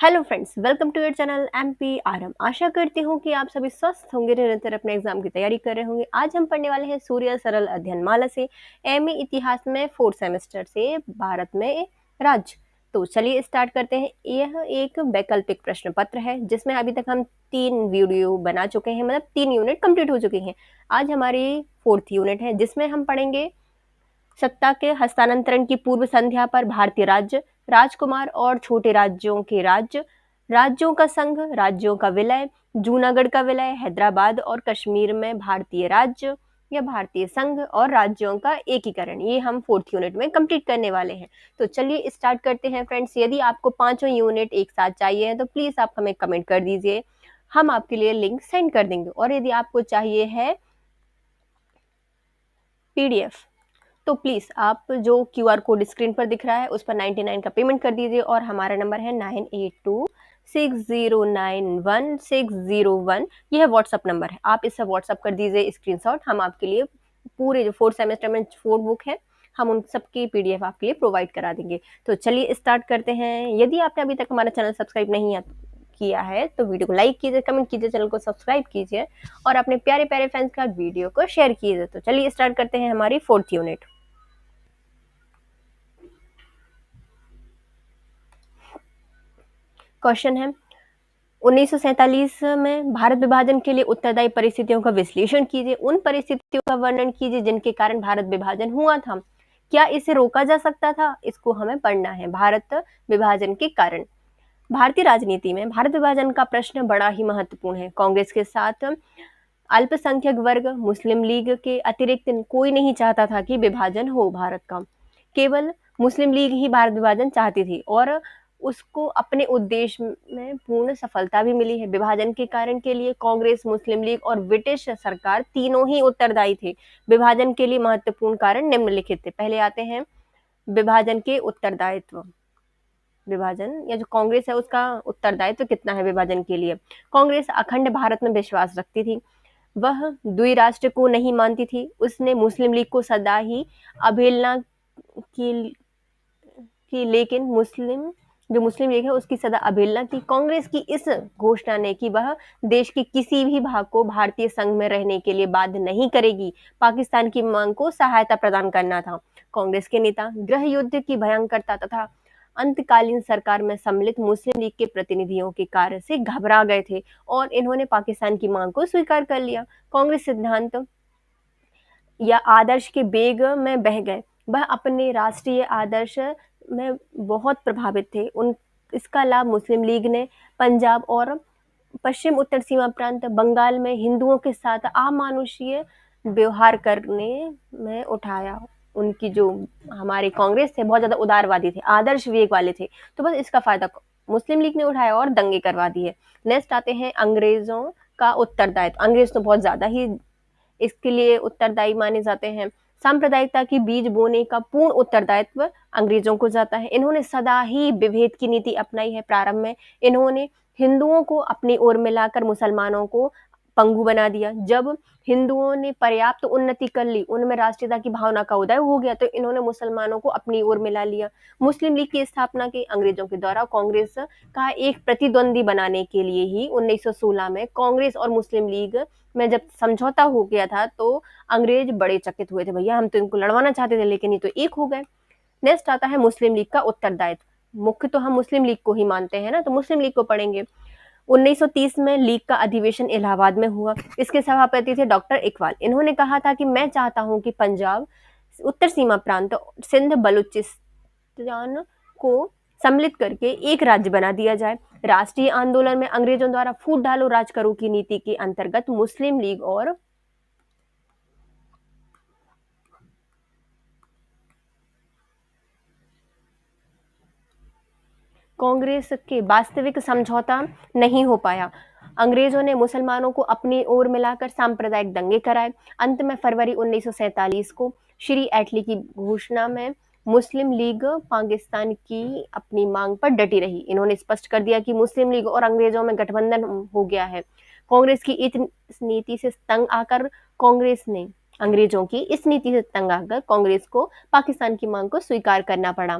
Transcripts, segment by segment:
Hello friends, welcome to your channel MPRM. आशा करती हूँ कि आप सभी स्वस्थ होंगे, निरंतर अपने एग्जाम की तैयारी कर रहे होंगे। आज हम पढ़ने वाले हैं सूर्य सरल अध्ययन माला से एमए इतिहास में 4th सेमेस्टर से भारत में राज्य। तो चलिए स्टार्ट करते हैं। यह एक वैकल्पिक प्रश्न पत्र है जिसमें अभी तक हम 3 वीडियो बना चुके हैं, मतलब 3 यूनिट कंप्लीट हो चुकी हैं। आज हमारी 4th यूनिट है जिसमें हम पढ़ेंगे सत्ता के हस्तांतरण की पूर्व संध्या पर भारतीय राज्य, राजकुमार और छोटे राज्यों के राज्य, राज्यों का संघ, राज्यों का विलय, जूनागढ़ का विलय, हैदराबाद और कश्मीर में भारतीय राज्य या भारतीय संघ और राज्यों का एकीकरण। ये हम 4th यूनिट में कंप्लीट करने वाले हैं। तो चलिए स्टार्ट करते हैं फ्रेंड्स। यदि आपको पांचों यूनिट एक साथ चाहिए हैं तो प्लीज आप हमें कमेंट कर दीजिए, हम आपके लिए लिंक सेंड कर देंगे। और यदि आपको चाहिए है पीडीएफ तो प्लीज आप जो क्यूआर कोड स्क्रीन पर दिख रहा है उस पर 99 का पेमेंट कर दीजिए। और हमारा नंबर है 9826091601। यह व्हाट्सअप नंबर है, आप इससे व्हाट्सअप कर दीजिए स्क्रीनशॉट। हम आपके लिए पूरे जो 4th सेमेस्टर में 4 बुक है, हम उन सबकी पीडीएफ आपके लिए प्रोवाइड करा देंगे। तो चलिए स्टार्ट करते हैं। यदि आपने अभी तक हमारा चैनल सब्सक्राइब नहीं किया है तो वीडियो को लाइक कीजिए, कमेंट कीजिए, चैनल को सब्सक्राइब कीजिए और अपने प्यारे प्यारे फ्रेंड्स का वीडियो को शेयर कीजिए। तो चलिए स्टार्ट करते हैं हमारी 4th यूनिट। क्वेश्चन है 1947 में भारत विभाजन के लिए उत्तरदायी परिस्थितियों का विश्लेषण कीजिए। उन परिस्थितियों का वर्णन कीजिए जिनके कारण भारत विभाजन हुआ था। क्या इसे रोका जा सकता था? इसको हमें पढ़ना है। भारत विभाजन के कारण। भारतीय राजनीति में भारत विभाजन का प्रश्न बड़ा ही महत्वपूर्ण है। कांग्रेस के साथ अल्पसंख्यक वर्ग, मुस्लिम लीग के अतिरिक्त कोई नहीं चाहता था कि विभाजन हो भारत का। केवल मुस्लिम लीग ही भारत विभाजन चाहती थी और उसको अपने उद्देश्य में पूर्ण सफलता भी मिली है। विभाजन के कारण के लिए कांग्रेस, मुस्लिम लीग और ब्रिटिश सरकार तीनों ही उत्तरदायी थे। विभाजन के लिए महत्वपूर्ण कारण निम्नलिखित थे। पहले आते हैं विभाजन के उत्तरदायित्व। विभाजन या जो कांग्रेस है उसका उत्तरदायित्व कितना है विभाजन के लिए? कांग्रेस अखंड भारत में विश्वास रखती थी, वह द्विराष्ट्र को नहीं मानती थी। उसने मुस्लिम लीग को सदा ही अवहेलना की, लेकिन मुस्लिम लीग है उसकी सदा अवहेलना की। कांग्रेस की इस घोषणा ने कि वह देश के किसी भी भाग को भारतीय संघ में रहने के लिए बाध्य नहीं करेगी। पाकिस्तान की मांग को सहायता प्रदान करना था। कांग्रेस के नेता गृह युद्ध की भयंकरता तथा अंतकालीन सरकार में सम्मिलित मुस्लिम लीग के प्रतिनिधियों के कार्य से घबरा गए थे और इन्होंने पाकिस्तान की मांग को स्वीकार कर लिया। कांग्रेस सिद्धांत या आदर्श के बेग में बह गए। वह अपने राष्ट्रीय आदर्श में बहुत प्रभावित थे। उन इसका लाभ मुस्लिम लीग ने पंजाब और पश्चिम उत्तर सीमा प्रांत बंगाल में हिंदुओं के साथ अमानुषीय व्यवहार करने में उठाया। उनकी जो हमारी कांग्रेस थे बहुत ज्यादा उदारवादी थे, आदर्श विवेक वाले थे, तो बस इसका फायदा मुस्लिम लीग ने उठाया और दंगे करवा दिए। नेक्स्ट आते हैं अंग्रेजों का उत्तरदायित्व। अंग्रेज तो बहुत ज्यादा ही इसके लिए उत्तरदायी माने जाते हैं। सांप्रदायिकता की बीज बोने का पूर्ण उत्तरदायित्व अंग्रेजों को जाता है। इन्होंने सदा ही विभेद की नीति अपनाई है। प्रारंभ में इन्होंने हिंदुओं को अपनी ओर मिलाकर मुसलमानों को पंगु बना दिया। जब हिंदुओं ने पर्याप्त उन्नति कर ली, उनमें राष्ट्रीयता की भावना का उदय हो गया, तो इन्होंने मुसलमानों को अपनी ओर मिला लिया। मुस्लिम लीग की स्थापना की अंग्रेजों के द्वारा कांग्रेस का एक प्रतिद्वंदी बनाने के लिए ही 1916 में कांग्रेस और मुस्लिम लीग में जब समझौता हो गया था तो अंग्रेज बड़े चकित हुए थे, भैया हम तो इनको लड़वाना चाहते थे लेकिन ये तो एक हो गए। नेक्स्ट आता है मुस्लिम लीग का उत्तरदायित्व। मुख्य तो हम मुस्लिम लीग को ही मानते हैं ना, तो मुस्लिम लीग को पढ़ेंगे। 1930 में लीग का अधिवेशन इलाहाबाद में हुआ। इसके सभापति थे डॉक्टर इकबाल। इन्होंने कहा था कि मैं चाहता हूं कि पंजाब, उत्तर सीमा प्रांत, सिंध, बलूचिस्तान को सम्मिलित करके एक राज्य बना दिया जाए। राष्ट्रीय आंदोलन में अंग्रेजों द्वारा फूट डालो राज करो की नीति के अंतर्गत मुस्लिम लीग और कांग्रेस के वास्तविक समझौता नहीं हो पाया। अंग्रेजों ने मुसलमानों को अपनी ओर मिलाकर सांप्रदायिक दंगे कराए। अंत में फरवरी 1947 को श्री एटली की घोषणा में मुस्लिम लीग पाकिस्तान की अपनी मांग पर डटी रही। इन्होंने स्पष्ट कर दिया कि मुस्लिम लीग और अंग्रेजों में गठबंधन हो गया है। कांग्रेस की इस नीति से तंग आकर कांग्रेस ने अंग्रेजों की इस नीति से तंग आकर कांग्रेस को पाकिस्तान की मांग को स्वीकार करना पड़ा।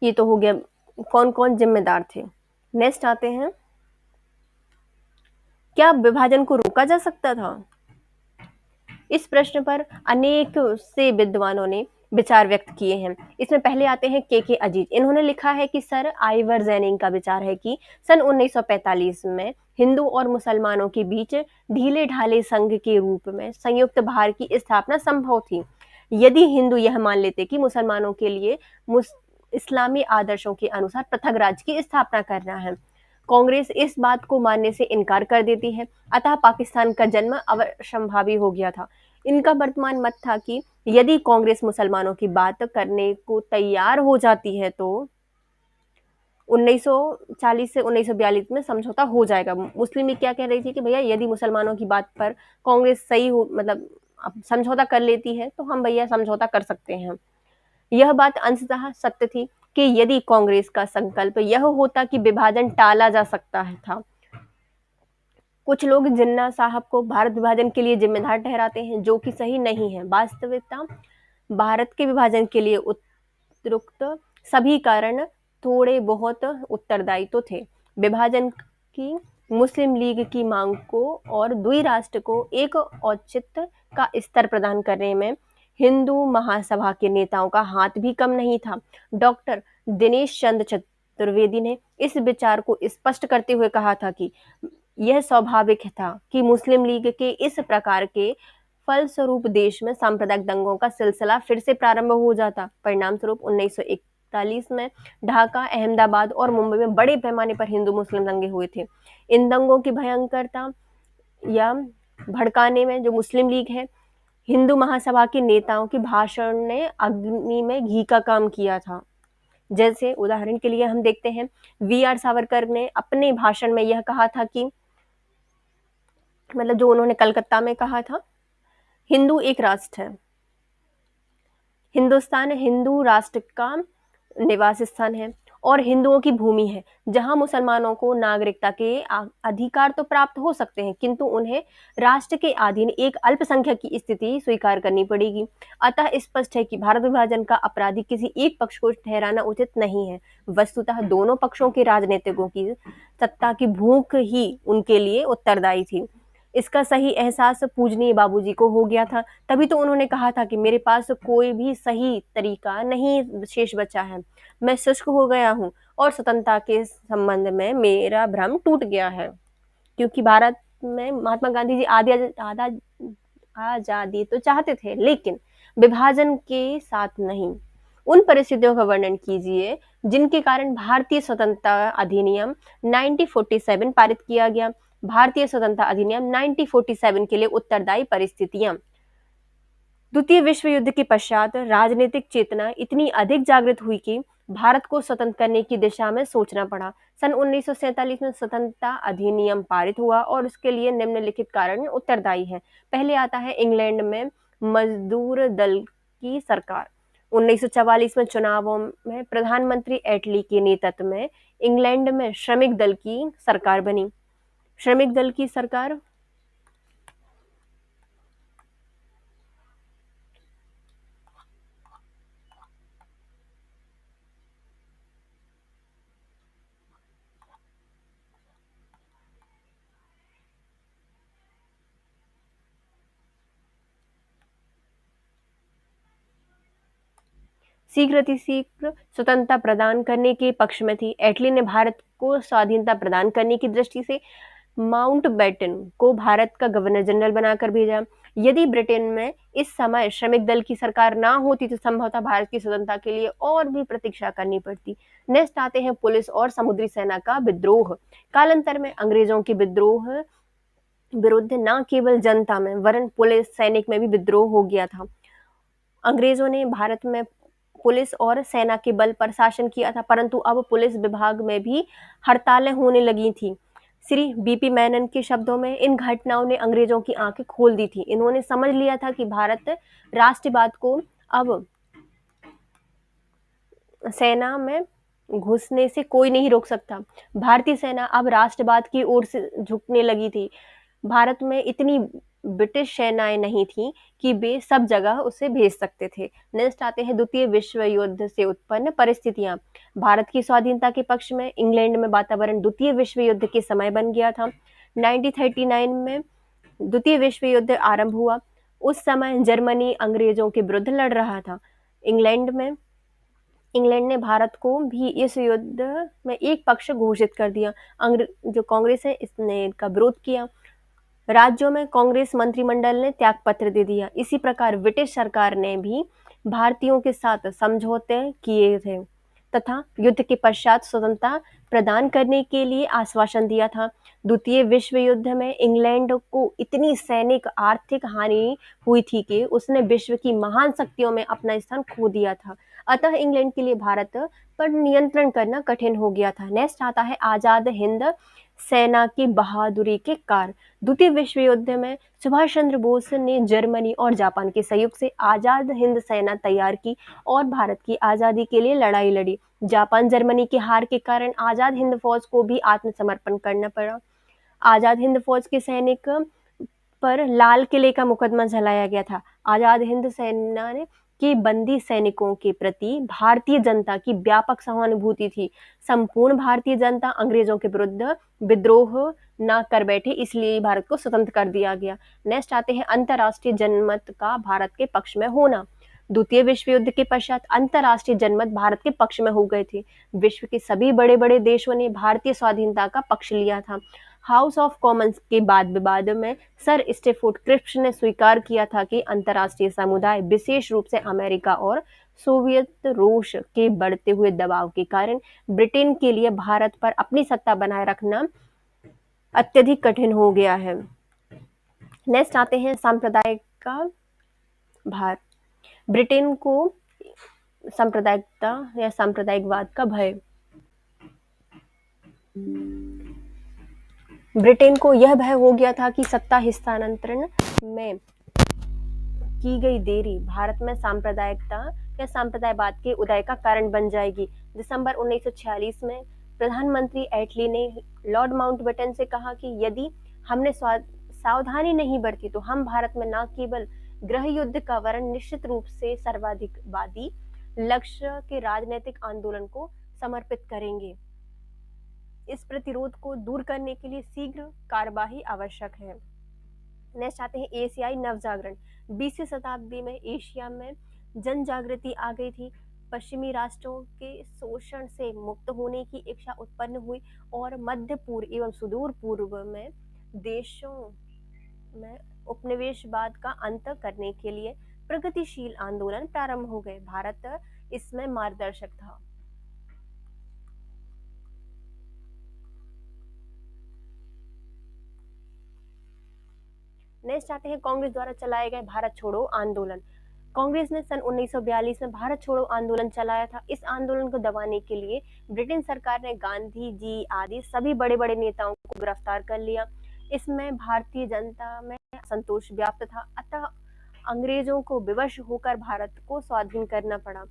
ये तो हो गया कौन कौन जिम्मेदार थे। नेक्स्ट आते हैं, क्या विभाजन को रोका जा सकता था? इस प्रश्न पर अनेक से विद्वानों ने विचार व्यक्त किए हैं। इसमें पहले आते हैं के अजीज। इन्होंने लिखा है कि सर आइवर जैनिंग का विचार है कि सन 1945 में हिंदू और मुसलमानों के बीच ढीले ढाले संघ के रूप में संयुक्त भारत की स्थापना संभव थी, यदि हिंदू यह मान लेते कि मुसलमानों के लिए इस्लामी आदर्शों के अनुसार पृथक राज्य की स्थापना करना है। कांग्रेस इस बात को मानने से इनकार कर देती है, अतः पाकिस्तान का जन्म अवश्यंभावी हो गया था। इनका वर्तमान मत था कि यदि कांग्रेस मुसलमानों की बात करने को तैयार हो जाती है तो 1940 से 1942 में समझौता हो जाएगा। मुस्लिम लीग क्या कह रही थी कि भैया यदि मुसलमानों की बात पर कांग्रेस सही हो, मतलब समझौता कर लेती है तो हम भैया समझौता कर सकते हैं। यह बात अंशतः सत्य थी कि यदि कांग्रेस का संकल्प यह होता कि विभाजन टाला जा सकता है था। कुछ लोग जिन्ना साहब को भारत विभाजन के लिए जिम्मेदार ठहराते हैं, जो कि सही नहीं है। वास्तविकता भारत के विभाजन के लिए उपयुक्त सभी कारण थोड़े बहुत उत्तरदायी तो थे। विभाजन की मुस्लिम लीग की मांग को और द्विराष्ट्र को एक औचित्य का स्तर प्रदान करने में हिंदू महासभा के नेताओं का हाथ भी कम नहीं था। डॉक्टर दिनेश चंद्र चतुर्वेदी ने इस विचार को स्पष्ट करते हुए कहा था कि यह स्वाभाविक था कि मुस्लिम लीग के इस प्रकार के फलस्वरूप देश में सांप्रदायिक दंगों का सिलसिला फिर से प्रारंभ हो जाता। परिणाम स्वरूप 1941 में ढाका, अहमदाबाद और मुंबई में बड़े पैमाने पर हिंदू मुस्लिम दंगे हुए थे। इन दंगों की भयंकरता या भड़काने में जो मुस्लिम लीग है, हिंदू महासभा के नेताओं के भाषण ने अग्नि में घी का काम किया था। जैसे उदाहरण के लिए हम देखते हैं, वी.आर. सावरकर ने अपने भाषण में यह कहा था कि, मतलब जो उन्होंने कलकत्ता में कहा था, हिंदू एक राष्ट्र है, हिंदुस्तान हिंदू राष्ट्र का निवास स्थान है और हिंदुओं की भूमि है, जहां मुसलमानों को नागरिकता के अधिकार तो प्राप्त हो सकते हैं, किंतु उन्हें राष्ट्र के अधीन एक अल्पसंख्यक की स्थिति स्वीकार करनी पड़ेगी। अतः स्पष्ट है कि भारत विभाजन का अपराधी किसी एक पक्ष को ठहराना उचित नहीं है। वस्तुतः दोनों पक्षों के राजनीतिकों की सत्ता की भूख ही उनके लिए उत्तरदायी थी। इसका सही एहसास पूजनीय बाबूजी को हो गया था, तभी तो उन्होंने कहा था कि मेरे पास कोई भी सही तरीका नहीं शेष बचा है, मैं शुष्क हो गया हूँ और स्वतंत्रता के संबंध में मेरा भ्रम टूट गया है। क्योंकि भारत में महात्मा गांधी जी आजादी तो चाहते थे, लेकिन विभाजन के साथ नहीं। उन परिस्थितियों का वर्णन कीजिए जिनके कारण भारतीय स्वतंत्रता अधिनियम 1947 पारित किया गया। भारतीय स्वतंत्रता अधिनियम 1947 के लिए उत्तरदायी परिस्थितियां। द्वितीय विश्व युद्ध के पश्चात राजनीतिक चेतना इतनी अधिक जागृत हुई कि भारत को स्वतंत्र करने की दिशा में सोचना पड़ा। सन 1947 में स्वतंत्रता अधिनियम पारित हुआ और उसके लिए निम्नलिखित कारण उत्तरदायी है। पहले आता है इंग्लैंड में मजदूर दल की सरकार। 1944 में चुनावों में प्रधानमंत्री एटली के नेतृत्व में इंग्लैंड में श्रमिक दल की सरकार बनी। श्रमिक दल की सरकार शीघ्र स्वतंत्रता प्रदान करने के पक्ष में थी। एटली ने भारत को स्वाधीनता प्रदान करने की दृष्टि से माउंटबेटन को भारत का गवर्नर जनरल बनाकर भेजा। यदि ब्रिटेन में इस समय श्रमिक दल की सरकार ना होती तो संभवतः भारत की स्वतंत्रता के लिए और भी प्रतीक्षा करनी पड़ती। नेक्स्ट आते हैं पुलिस और समुद्री सेना का विद्रोह। कालांतर में अंग्रेजों के विद्रोह विरुद्ध न केवल जनता में वरन पुलिस सैनिक में भी विद्रोह हो गया था। अंग्रेजों ने भारत में पुलिस और सेना के बल पर शासन किया था, परंतु अब पुलिस विभाग में भी हड़तालें होने लगी थी। श्री बीपी मेनन के शब्दों में, इन घटनाओं ने अंग्रेजों की आंखें खोल दी थी। इन्होंने समझ लिया था कि भारत राष्ट्रवाद को अब सेना में घुसने से कोई नहीं रोक सकता। भारतीय सेना अब राष्ट्रवाद की ओर से झुकने लगी थी। भारत में इतनी ब्रिटिश सेनाएं नहीं थी कि वे सब जगह उसे भेज सकते थे। नेक्स्ट आते हैं द्वितीय विश्व युद्ध से उत्पन्न परिस्थितियां। भारत की स्वाधीनता के पक्ष में इंग्लैंड में वातावरण द्वितीय विश्व युद्ध के समय बन गया था। 1939 में द्वितीय विश्व युद्ध आरंभ हुआ। उस समय जर्मनी अंग्रेजों के विरुद्ध लड़ रहा था। इंग्लैंड में इंग्लैंड ने भारत को भी इस युद्ध में एक पक्ष घोषित कर दिया। जो कांग्रेस है इसने इनका विरोध किया। राज्यों में कांग्रेस मंत्रिमंडल ने त्यागपत्र दे दिया। इसी प्रकार ब्रिटिश सरकार ने भी भारतीयों के साथ समझौते किए थे तथा युद्ध के पश्चात स्वतंत्रता प्रदान करने के लिए आश्वासन दिया था। द्वितीय विश्व युद्ध में इंग्लैंड को इतनी सैनिक आर्थिक हानि हुई थी कि उसने विश्व की महान शक्तियों में अपना स्थान खो दिया था। अतः इंग्लैंड के लिए भारत पर नियंत्रण करना कठिन हो गया था। नेक्स्ट आता है आजाद हिंद सेना की बहादुरी के कार्य। द्वितीय विश्व युद्ध में सुभाष चंद्र बोस ने जर्मनी और जापान के सहयोग से आजाद हिंद सेना तैयार की और भारत की आजादी के लिए लड़ाई लड़ी। जापान जर्मनी की हार के कारण आजाद हिंद फौज को भी आत्मसमर्पण करना पड़ा। आजाद हिंद फौज के सैनिक पर लाल किले का मुकदमा चलाया गया था। आजाद हिंद सेना ने के बंदी सैनिकों के प्रति भारतीय जनता की व्यापक सहानुभूति थी। संपूर्ण भारतीय जनता अंग्रेजों के विरुद्ध विद्रोह न कर बैठे, इसलिए भारत को स्वतंत्र कर दिया गया। नेक्स्ट आते हैं अंतर्राष्ट्रीय जनमत का भारत के पक्ष में होना। द्वितीय विश्व युद्ध के पश्चात अंतर्राष्ट्रीय जनमत भारत के पक्ष में हो गए थे। विश्व के सभी बड़े बड़े देशों ने भारतीय स्वाधीनता का पक्ष लिया था। हाउस ऑफ कॉमन्स के बाद विवाद में सर स्टेफोर्ड क्रिप्स ने स्वीकार किया था कि अंतर्राष्ट्रीय समुदाय विशेष रूप से अमेरिका और सोवियत रूस के बढ़ते हुए दबाव के कारण ब्रिटेन के लिए भारत पर अपनी सत्ता बनाए रखना अत्यधिक कठिन हो गया है। नेक्स्ट आते हैं सांप्रदायिक का भार। ब्रिटेन को सांप्रदायिकता या सांप्रदायिकवाद का भय। ब्रिटेन को यह भय हो गया था कि सत्ता हस्तांतरण में की गई देरी भारत में सांप्रदायिकता या सांप्रदायवाद के उदय का कारण बन जाएगी। दिसंबर 1946 में प्रधानमंत्री एटली ने लॉर्ड माउंटबेटन से कहा कि यदि हमने सावधानी नहीं बरती तो हम भारत में न केवल गृह युद्ध का वर्ण निश्चित रूप से सर्वाधिकवादी लक्ष्य के राजनीतिक आंदोलन को समर्पित करेंगे। इस प्रतिरोध को दूर करने के लिए शीघ्र कार्यवाही आवश्यक है। नेक्स्ट आते हैं एशियाई नवजागरण। 20वीं शताब्दी में एशिया में जन जागृति आ गई थी। पश्चिमी राष्ट्रों के शोषण से मुक्त होने की इच्छा उत्पन्न हुई और मध्य पूर्व एवं सुदूर पूर्व में देशों में उपनिवेशवाद का अंत करने के लिए प्रगतिशील आंदोलन प्रारंभ हो गए। भारत इसमें मार्गदर्शक था। नेक्स्ट आते हैं कांग्रेस द्वारा चलाए गए भारत छोड़ो आंदोलन। कांग्रेस ने सन 1942 में भारत छोड़ो आंदोलन चलाया था। इस आंदोलन को दबाने के लिए ब्रिटेन सरकार ने गांधी जी आदि सभी बड़े बड़े नेताओं को गिरफ्तार कर लिया। इसमें भारतीय जनता में असंतोष व्याप्त था, अतः अंग्रेजों को विवश होकर भारत को स्वाधीन करना पड़ा।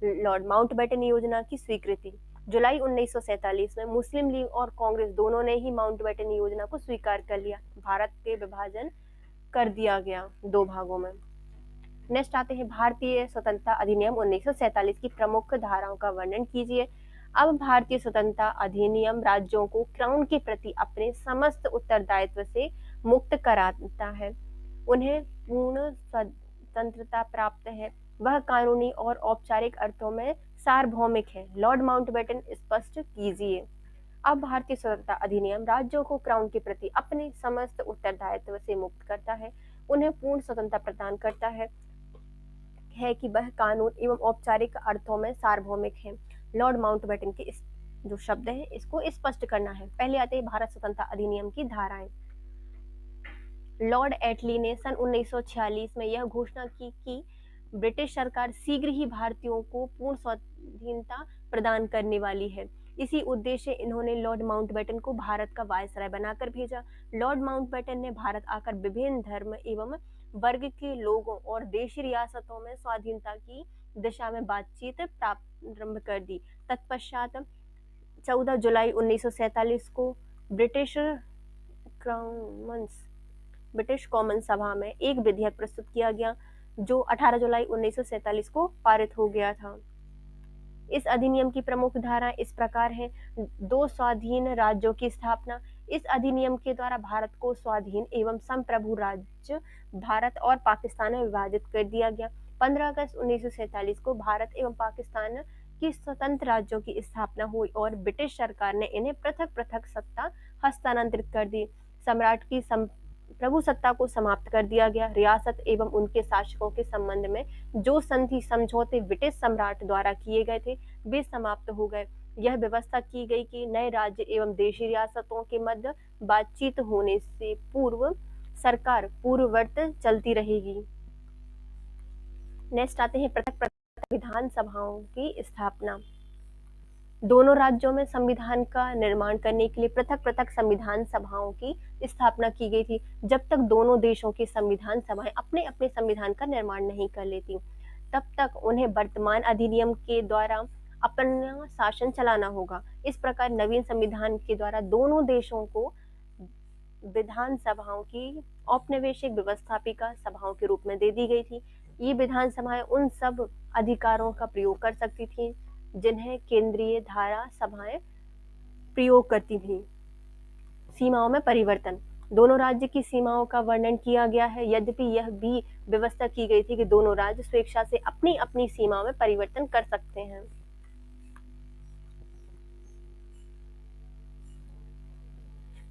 लॉर्ड माउंटबेटन योजना की स्वीकृति। जुलाई 1947 में मुस्लिम लीग और कांग्रेस दोनों ने ही माउंटबेटन योजना को स्वीकार कर लिया। भारत के विभाजन कर दिया गया दो भागों में। नेक्स्ट आते हैं भारतीय स्वतंत्रता अधिनियम 1947 की प्रमुख धाराओं का वर्णन कीजिए। अब भारतीय स्वतंत्रता अधिनियम राज्यों को क्राउन के प्रति अपने समस्त उत्तरदायित्व से मुक्त कराता है। उन्हें पूर्ण स्वतंत्रता प्राप्त है। वह कानूनी और औपचारिक अर्थों में सार्वभौमिक है। लॉर्ड माउंटबेटन स्पष्ट कीजिए। अब भारतीय स्वतंत्रता अधिनियम राज्यों को क्राउन के प्रति अपने समस्त उत्तरदायित्व से मुक्त करता है, उन्हें पूर्ण स्वतंत्रता प्रदान करता है कि वह कानून एवं औपचारिक अर्थों में सार्वभौमिक है। लॉर्ड माउंटबेटन के इस जो शब्द है इसको स्पष्ट करना है। पहले आते हैं भारत स्वतंत्रता अधिनियम की धाराएं। लॉर्ड एटली ने सन 1946 में यह घोषणा की कि ब्रिटिश सरकार शीघ्र ही भारतीयों को पूर्ण स्वाधीनता प्रदान करने वाली है। इसी उद्देश्य इन्होंने लॉर्ड माउंटबेटन को भारत का वायसराय बनाकर भेजा। लॉर्ड माउंटबेटन ने भारत आकर विभिन्न धर्म एवं वर्ग के लोगों और देशी रियासतों में स्वाधीनता की दिशा में बातचीत प्रारंभ कर दी। तत्पश्चात 14 जुलाई 1947 को ब्रिटिश कॉमन्स ब्रिटिश कॉमन सभा में एक विधेयक प्रस्तुत किया गया जो 18 जुलाई 1947 को पारित हो गया था। इस अधिनियम की प्रमुख धाराएं इस प्रकार हैं। 2 स्वाधीन राज्यों की स्थापना। इस अधिनियम के द्वारा भारत को स्वाधीन एवं संप्रभु राज्य भारत और पाकिस्तान में विभाजित कर दिया गया। 15 अगस्त 1947 को भारत एवं पाकिस्तान की स्वतंत्र राज्यों की स्थापना हुई और ब्रिटिश सरकार ने इन्हें पृथक-पृथक सत्ता हस्तांतरित कर दी। सम्राट की प्रभु सत्ता को समाप्त कर दिया गया। रियासत एवं उनके शासकों के संबंध में जो संधि समझौते ब्रिटिश सम्राट द्वारा किए गए थे वे समाप्त हो गए। यह व्यवस्था की गई कि नए राज्य एवं देशी रियासतों के मध्य बातचीत होने से पूर्व सरकार पूर्ववत चलती रहेगी। नेक्स्ट आते हैं पृथक पृथक विधानसभाओं की स्थापना। दोनों राज्यों में संविधान का निर्माण करने के लिए पृथक पृथक संविधान सभाओं की स्थापना की गई थी। जब तक दोनों देशों की संविधान सभाएं अपने अपने संविधान का निर्माण नहीं कर लेती तब तक उन्हें वर्तमान अधिनियम के द्वारा अपना शासन चलाना होगा। इस प्रकार नवीन संविधान के द्वारा दोनों देशों को विधान सभाओं की औपनिवेशिक व्यवस्थापिका सभाओं के रूप में दे दी गई थी। ये विधान सभाएं उन सब अधिकारों का प्रयोग कर सकती थी जिन्हें केंद्रीय धारा सभाएं प्रयोग करती थी। सीमाओं में परिवर्तन। दोनों राज्य की सीमाओं का वर्णन किया गया है, यद्यपि यह भी व्यवस्था की गई थी कि दोनों राज्य स्वेच्छा से अपनी अपनी सीमाओं में परिवर्तन कर सकते हैं।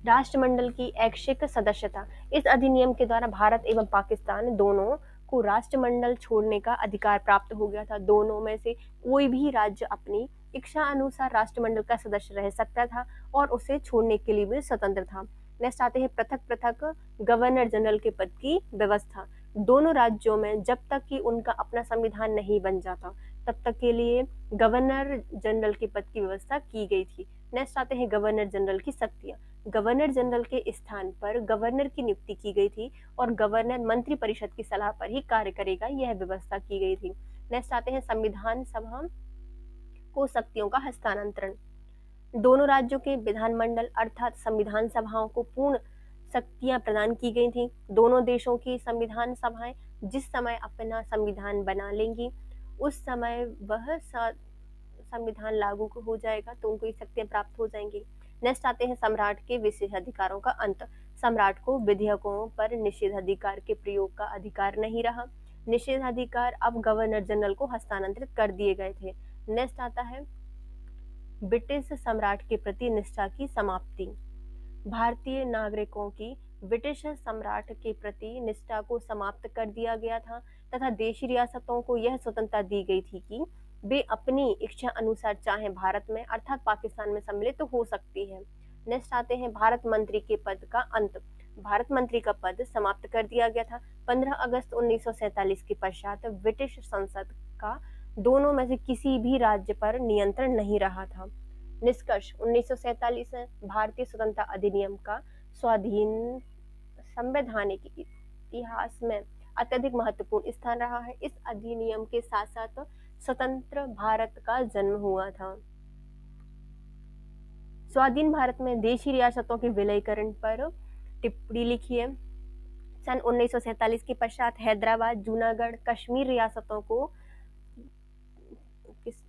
राष्ट्रमंडल की ऐच्छिक सदस्यता। इस अधिनियम के द्वारा भारत एवं पाकिस्तान दोनों को राष्ट्रमंडल छोड़ने का अधिकार प्राप्त हो गया था। दोनों में से कोई भी राज्य अपनी इच्छा अनुसार राष्ट्रमंडल का सदस्य रह सकता था और उसे छोड़ने के लिए भी स्वतंत्र था। नेक्स्ट आते हैं पृथक पृथक गवर्नर जनरल के पद की व्यवस्था। दोनों राज्यों में जब तक कि उनका अपना संविधान नहीं बन जाता तब तक के लिए गवर्नर जनरल के पद की व्यवस्था की गई थी। नेक्स्ट आते हैं गवर्नर जनरल की शक्तियां। गवर्नर जनरल के स्थान पर गवर्नर की नियुक्ति की गई थी और गवर्नर मंत्री परिषद की सलाह पर ही कार्य करेगा, यह व्यवस्था की गई थी। नेक्स्ट आते हैं संविधान सभा को शक्तियों का हस्तांतरण। दोनों राज्यों के विधानमंडल अर्थात संविधान सभाओं को पूर्ण शक्तियां प्रदान की गई थी। दोनों देशों की संविधान सभाएं जिस समय अपना संविधान बना लेंगी उस समय वह संविधान लागू हो जाएगा तो उनको ये शक्तियां प्राप्त हो जाएंगी। नेक्स्ट आते हैं सम्राट के विशेषाधिकारों का अंत। सम्राट को विधेयकों पर निषेधाधिकार के प्रयोग का अधिकार नहीं रहा। निषेधाधिकार अब गवर्नर जनरल को हस्तांतरित कर दिए गए थे। नेक्स्ट आता है ब्रिटिश सम्राट के प्रति निष्ठा की समाप्ति। भारतीय नागरिकों की ब्रिटिश सम्राट के प्रति निष्ठा को समाप्त कर दिया गया था तथा देशी रियासतों को यह स्वतंत्रता दी गई थी कि वे अपनी इच्छा अनुसार चाहे भारत में अर्थात पाकिस्तान में सम्मिलित तो हो सकती है। नेक्स्ट आते हैं भारत मंत्री के पद का अंत। भारत मंत्री का पद समाप्त कर दिया गया था। 15 अगस्त 1947 के पश्चात ब्रिटिश संसद का दोनों में से किसी भी राज्य पर नियंत्रण नहीं रहा था। निष्कर्ष 1947 भारतीय स्वतंत्रता अधिनियम का स्वाधीन संवैधानिक इतिहास में अत्यधिक महत्वपूर्ण स्थान रहा है। इस अधिनियम के साथ साथ स्वतंत्र भारत का जन्म हुआ था। स्वाधीन भारत में देशी रियासतों के विलयीकरण पर टिप्पणी लिखी है। सन 1947 के पश्चात हैदराबाद, जूनागढ़, कश्मीर रियासतों को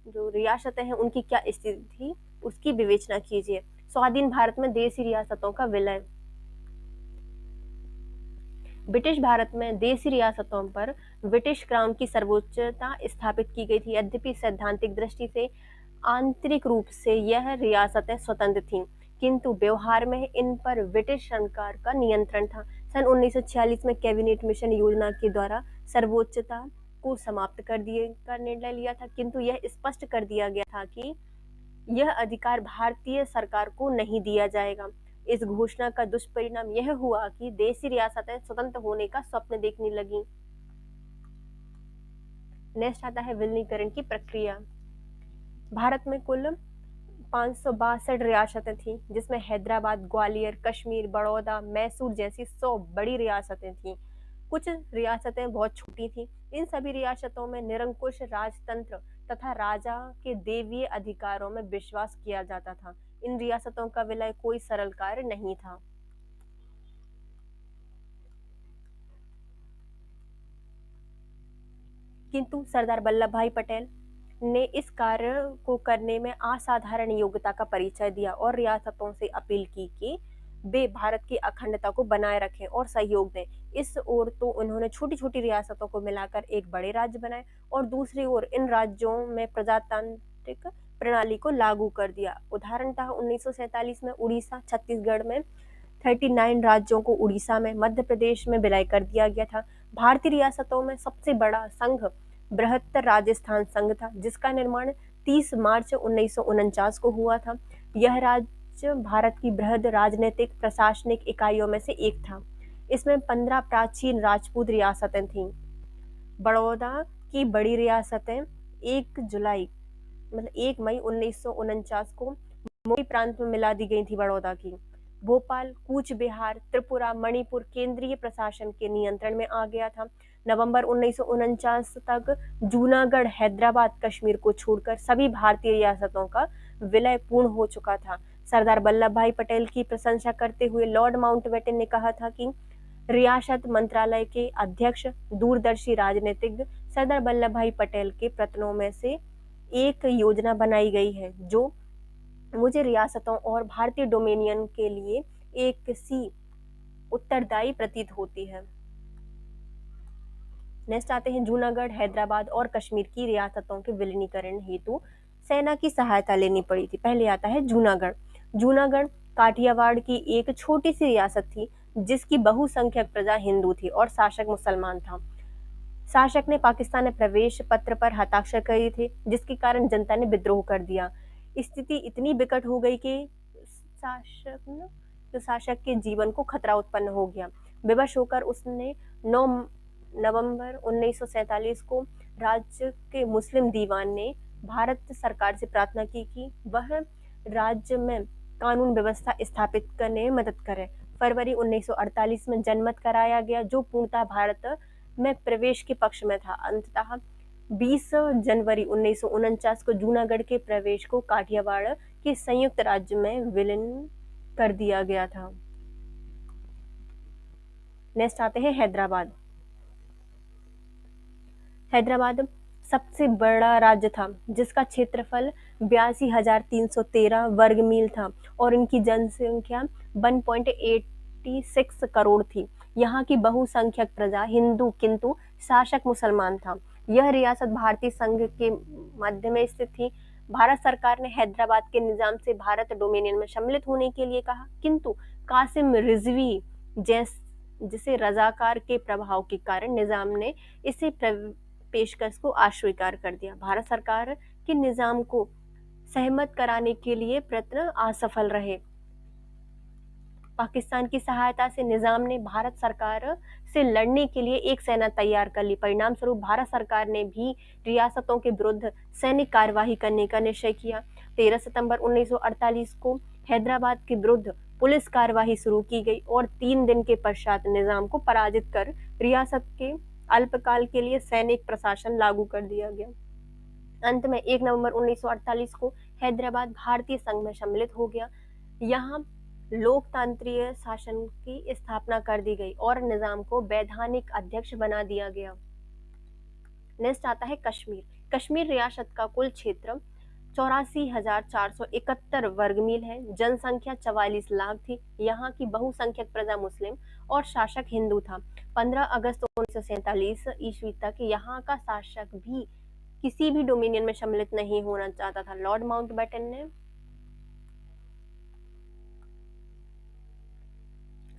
जो रियासतें हैं उनकी क्या स्थिति थी उसकी विवेचना कीजिए। स्वाधीन भारत में देशी रियासतों का विलय। ब्रिटिश भारत में देशी रियासतों पर ब्रिटिश क्राउन की सर्वोच्चता स्थापित की गई थी। यद्यपि सैद्धांतिक दृष्टि से आंतरिक रूप से यह रियासतें स्वतंत्र थीं, किंतु व्यवहार में इन पर ब्रिटिश सरकार का नियंत्रण था। सन 1946 में कैबिनेट मिशन योजना के द्वारा सर्वोच्चता को समाप्त कर दिए का निर्णय लिया था, किंतु यह स्पष्ट कर दिया गया था कि यह अधिकार भारतीय सरकार को नहीं दिया जाएगा। इस घोषणा का दुष्परिणाम यह हुआ कि देशी रियासतें स्वतंत्र होने का स्वप्न देखने लगी। नेक्स्ट आता है विलीनीकरण की प्रक्रिया। भारत में कुल 562 रियासतें थीं, जिसमें हैदराबाद, ग्वालियर, कश्मीर, बड़ौदा, मैसूर जैसी 100 बड़ी रियासतें थीं। कुछ रियासतें बहुत छोटी थीं। इन सभी रियासतों में निरंकुश राजतंत्र तथा राजा के दैवीय अधिकारों में विश्वास किया जाता था। इन रियासतों का विलय कोई सरल कार्य नहीं था। किंतु सरदार वल्लभ भाई पटेल ने इस कार्य को करने में असाधारण योग्यता का परिचय दिया और रियासतों से अपील की कि वे भारत की अखंडता को बनाए रखें और सहयोग दें। इस ओर तो उन्होंने छोटी छोटी रियासतों को मिलाकर एक बड़े राज्य बनाए और दूसरी ओर इन राज्यों में प्रजातांत्रिक प्रणाली को लागू कर दिया। उदाहरणतः 1947 में उड़ीसा, छत्तीसगढ़ में 39 राज्यों को उड़ीसा में, मध्य प्रदेश में विलय कर दिया गया था। भारतीय रियासतों में सबसे बड़ा संघ बृहत्तर राजस्थान संघ था, जिसका निर्माण 30 मार्च 1949 को हुआ था। यह राज्य भारत की बृहद राजनीतिक प्रशासनिक इकाइयों में से एक था। इसमें 15 प्राचीन राजपूत रियासतें थीं। बड़ौदा की बड़ी रियासतें 1 जुलाई मतलब 1 मई 1949 को मोरी प्रांत में मिला दी गई थी बड़ौदा की। भोपाल, कूच बिहार, त्रिपुरा, मणिपुर केंद्रीय प्रशासन के नियंत्रण में आ गया था। नवंबर 1949 तक जूनागढ़, हैदराबाद, कश्मीर को छोड़कर सभी भारतीय रियासतों का विलय पूर्ण हो चुका था। सरदार वल्लभ भाई पटेल की प्रशंसा करते हुए लॉर्ड माउंटबेटन ने कहा था कि रियासत मंत्रालय के अध्यक्ष दूरदर्शी राजनीतिज्ञ सरदार वल्लभ भाई पटेल के प्रयत्नों में से एक योजना बनाई गई है जो मुझे रियासतों और भारतीय डोमिनियन के लिए एक सी उत्तरदायी प्रतीत होती है। नेक्स्ट आते हैं जूनागढ़, हैदराबाद और कश्मीर की रियासतों के विलीनीकरण हेतु सेना की सहायता लेनी पड़ी थी। पहले आता है जूनागढ़। जूनागढ़ काठियावाड़ की एक छोटी सी रियासत थी जिसकी बहुसंख्यक प्रजा हिंदू थी और शासक मुसलमान था। शासक ने पाकिस्तान में प्रवेश पत्र पर हस्ताक्षर करे थे, जिसके कारण जनता ने विद्रोह कर दिया। स्थिति इतनी विकट हो गई कि शासक के जीवन को खतरा उत्पन्न हो गया। विवश होकर उसने 9 नवंबर 1947 को राज्य के मुस्लिम दीवान ने भारत सरकार से प्रार्थना की कि वह राज्य में कानून व्यवस्था स्थापित करने में मदद करे। फरवरी 1948 में जनमत कराया गया जो पूर्णतः भारत में प्रवेश के पक्ष में था। अंततः 20 जनवरी 1949 को जूनागढ़ के प्रवेश को काठियावाड़ के संयुक्त राज्य में विलीन कर दिया गया था। नेक्स्ट आते हैं हैदराबाद। हैदराबाद सबसे बड़ा राज्य था जिसका क्षेत्रफल 82,313 वर्ग मील था और इनकी जनसंख्या 1.86 करोड़ थी। यहाँ की बहुसंख्यक प्रजा हिंदू किंतु शासक मुसलमान था। यह रियासत भारतीय संघ के मध्य में स्थित थी। भारत सरकार ने हैदराबाद के निजाम से भारत डोमिनियन में सम्मिलित होने के लिए कहा, किंतु कासिम रिजवी जिसे रजाकार के प्रभाव के कारण निजाम ने इसे पेशकश को अस्वीकार कर दिया। भारत सरकार के निजाम को सहमत कराने के लिए प्रयत्न असफल रहे। पाकिस्तान की सहायता से निजाम ने भारत सरकार से लड़ने के लिए एक सेना तैयार कर ली। परिणाम स्वरूप भारत सरकार ने भी रियासतों के विरुद्ध सैनिक कार्यवाही करने का निश्चय किया। 13 सितंबर 1948 को हैदराबाद के विरुद्ध पुलिस कार्यवाही शुरू की गई और 3 दिन के पश्चात निजाम को पराजित कर रियासत के अल्पकाल के लिए सैनिक प्रशासन लागू कर दिया गया। अंत में 1 नवंबर 1948 को हैदराबाद भारतीय संघ में सम्मिलित हो गया। यहाँ लोकतांत्रिक शासन की स्थापना कर दी गई और निजाम को वैधानिक अध्यक्ष बना दिया गया। नेक्स्ट आता है कश्मीर। कश्मीर रियासत का कुल क्षेत्र 84,471 वर्ग मील है। जनसंख्या 44 लाख थी। यहाँ की बहुसंख्यक प्रजा मुस्लिम और शासक हिंदू था। 15 अगस्त 1947 ईस्वी तक यहाँ का शासक भी किसी भी डोमिनियन में सम्मिलित नहीं होना चाहता था। लॉर्ड माउंटबेटन ने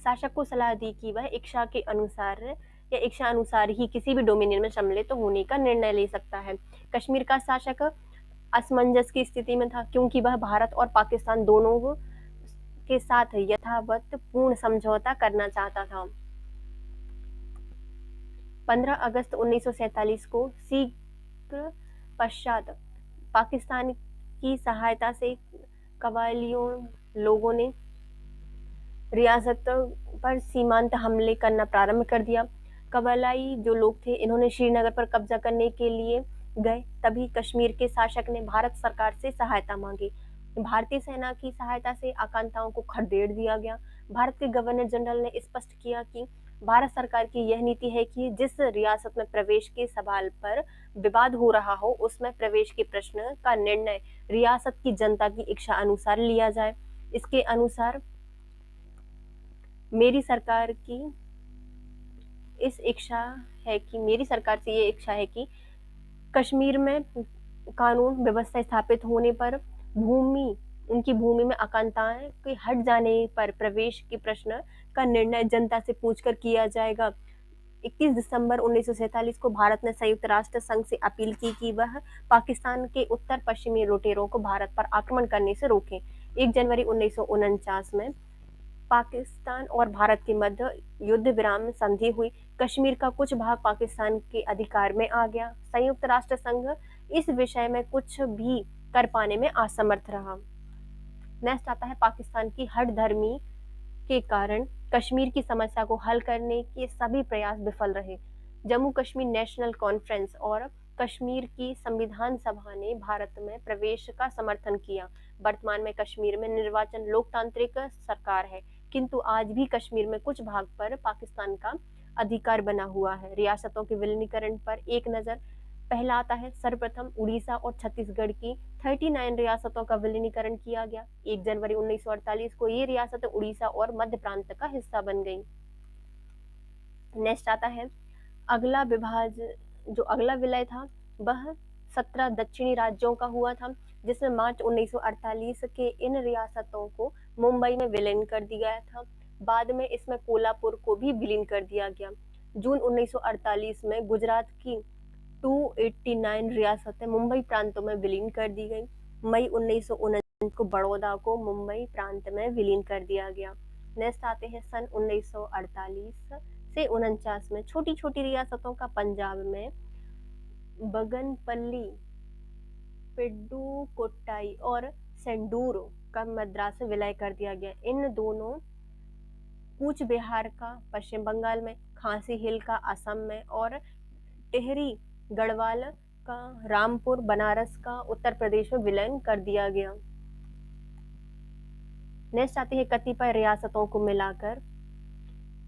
शासक को सलाह दी कि वह इच्छा के अनुसार या इच्छा अनुसार ही किसी भी डोमिनियन में सम्मिलित होने का निर्णय ले सकता है। कश्मीर का शासक असमंजस की स्थिति में था क्योंकि वह भारत और पाकिस्तान दोनों के साथ यथावत पूर्ण समझौता करना चाहता था। 15 अगस्त 1947 को शीघ्र पश्चात पाकिस्तान की सहायता से कबायलियों लोगों ने रियासत पर सीमांत हमले करना प्रारंभ कर दिया। कबायली जो लोग थे इन्होंने श्रीनगर पर कब्जा करने के लिए गए। तभी कश्मीर के शासक ने भारत सरकार से सहायता मांगी। भारतीय सेना की सहायता से आकांक्षाओं को खदेड़ दिया गया। भारत के गवर्नर जनरल ने स्पष्ट किया कि भारत सरकार की यह नीति है कि जिस रियासत में प्रवेश के सवाल पर विवाद हो रहा हो, उसमें प्रवेश के प्रश्न का निर्णय रियासत की जनता की इच्छा अनुसार लिया जाए। इसके अनुसार मेरी सरकार की मेरी सरकार से ये इच्छा है कि कश्मीर में कानून व्यवस्था स्थापित होने पर उनकी भूमि में आकांक्षाएं के हट जाने पर प्रवेश के प्रश्न का निर्णय जनता से पूछकर किया जाएगा। 21 दिसंबर 1947 को भारत ने संयुक्त राष्ट्र संघ से अपील की कि वह पाकिस्तान के उत्तर पश्चिमी लुटेरों को भारत पर आक्रमण करने से रोकें। 1 जनवरी 1949 में पाकिस्तान और भारत के मध्य युद्ध विराम संधि हुई। कश्मीर का कुछ भाग पाकिस्तान के अधिकार में आ गया। संयुक्त राष्ट्र संघ इस विषय में कुछ भी कर पाने में असमर्थ रहा। नेक्स्ट आता है पाकिस्तान की हठधर्मी के कारण कश्मीर की समस्या को हल करने के सभी प्रयास विफल रहे। जम्मू कश्मीर नेशनल कॉन्फ्रेंस और कश्मीर की संविधान सभा ने भारत में प्रवेश का समर्थन किया। वर्तमान में कश्मीर में निर्वाचन लोकतांत्रिक सरकार है, किंतु आज भी कश्मीर में कुछ भाग पर पाकिस्तान का अधिकार बना हुआ है। रियासतों के विलीनीकरण पर एक नजर। पहला आता है सर्वप्रथम उड़ीसा और छत्तीसगढ़ की 39 रियासतों का विलीनीकरण किया गया। 1 जनवरी 1948 को ये रियासतें उड़ीसा और मध्य प्रांत का हिस्सा बन गई। नेक्स्ट आता है जो अगला विलय था वह 17 दक्षिणी राज्यों का हुआ था, जिसमें मार्च 1948 के इन रियासतों को मुंबई में विलीन कर दिया गया था। बाद में इसमें कोल्हापुर को भी विलीन कर दिया गया। जून 1948 में गुजरात की 289 रियासतें मुंबई प्रांतों में विलीन कर दी गई। मई 1949 को बड़ौदा को मुंबई प्रांत में विलीन कर दिया गया। नेक्स्ट आते हैं सन 1948 से 49 में छोटी छोटी रियासतों का पंजाब में बगनपल्ली, पिड्डुकोट्टाई और सेंडूर का मद्रास से विलय कर दिया गया। इन दोनों कूच बिहार का पश्चिम बंगाल में, खांसी हिल का असम में और टिहरी गढ़वाल का रामपुर बनारस का उत्तर प्रदेश में विलय कर दिया गया। नेक्स्ट आती है कतिपय रियासतों को मिलाकर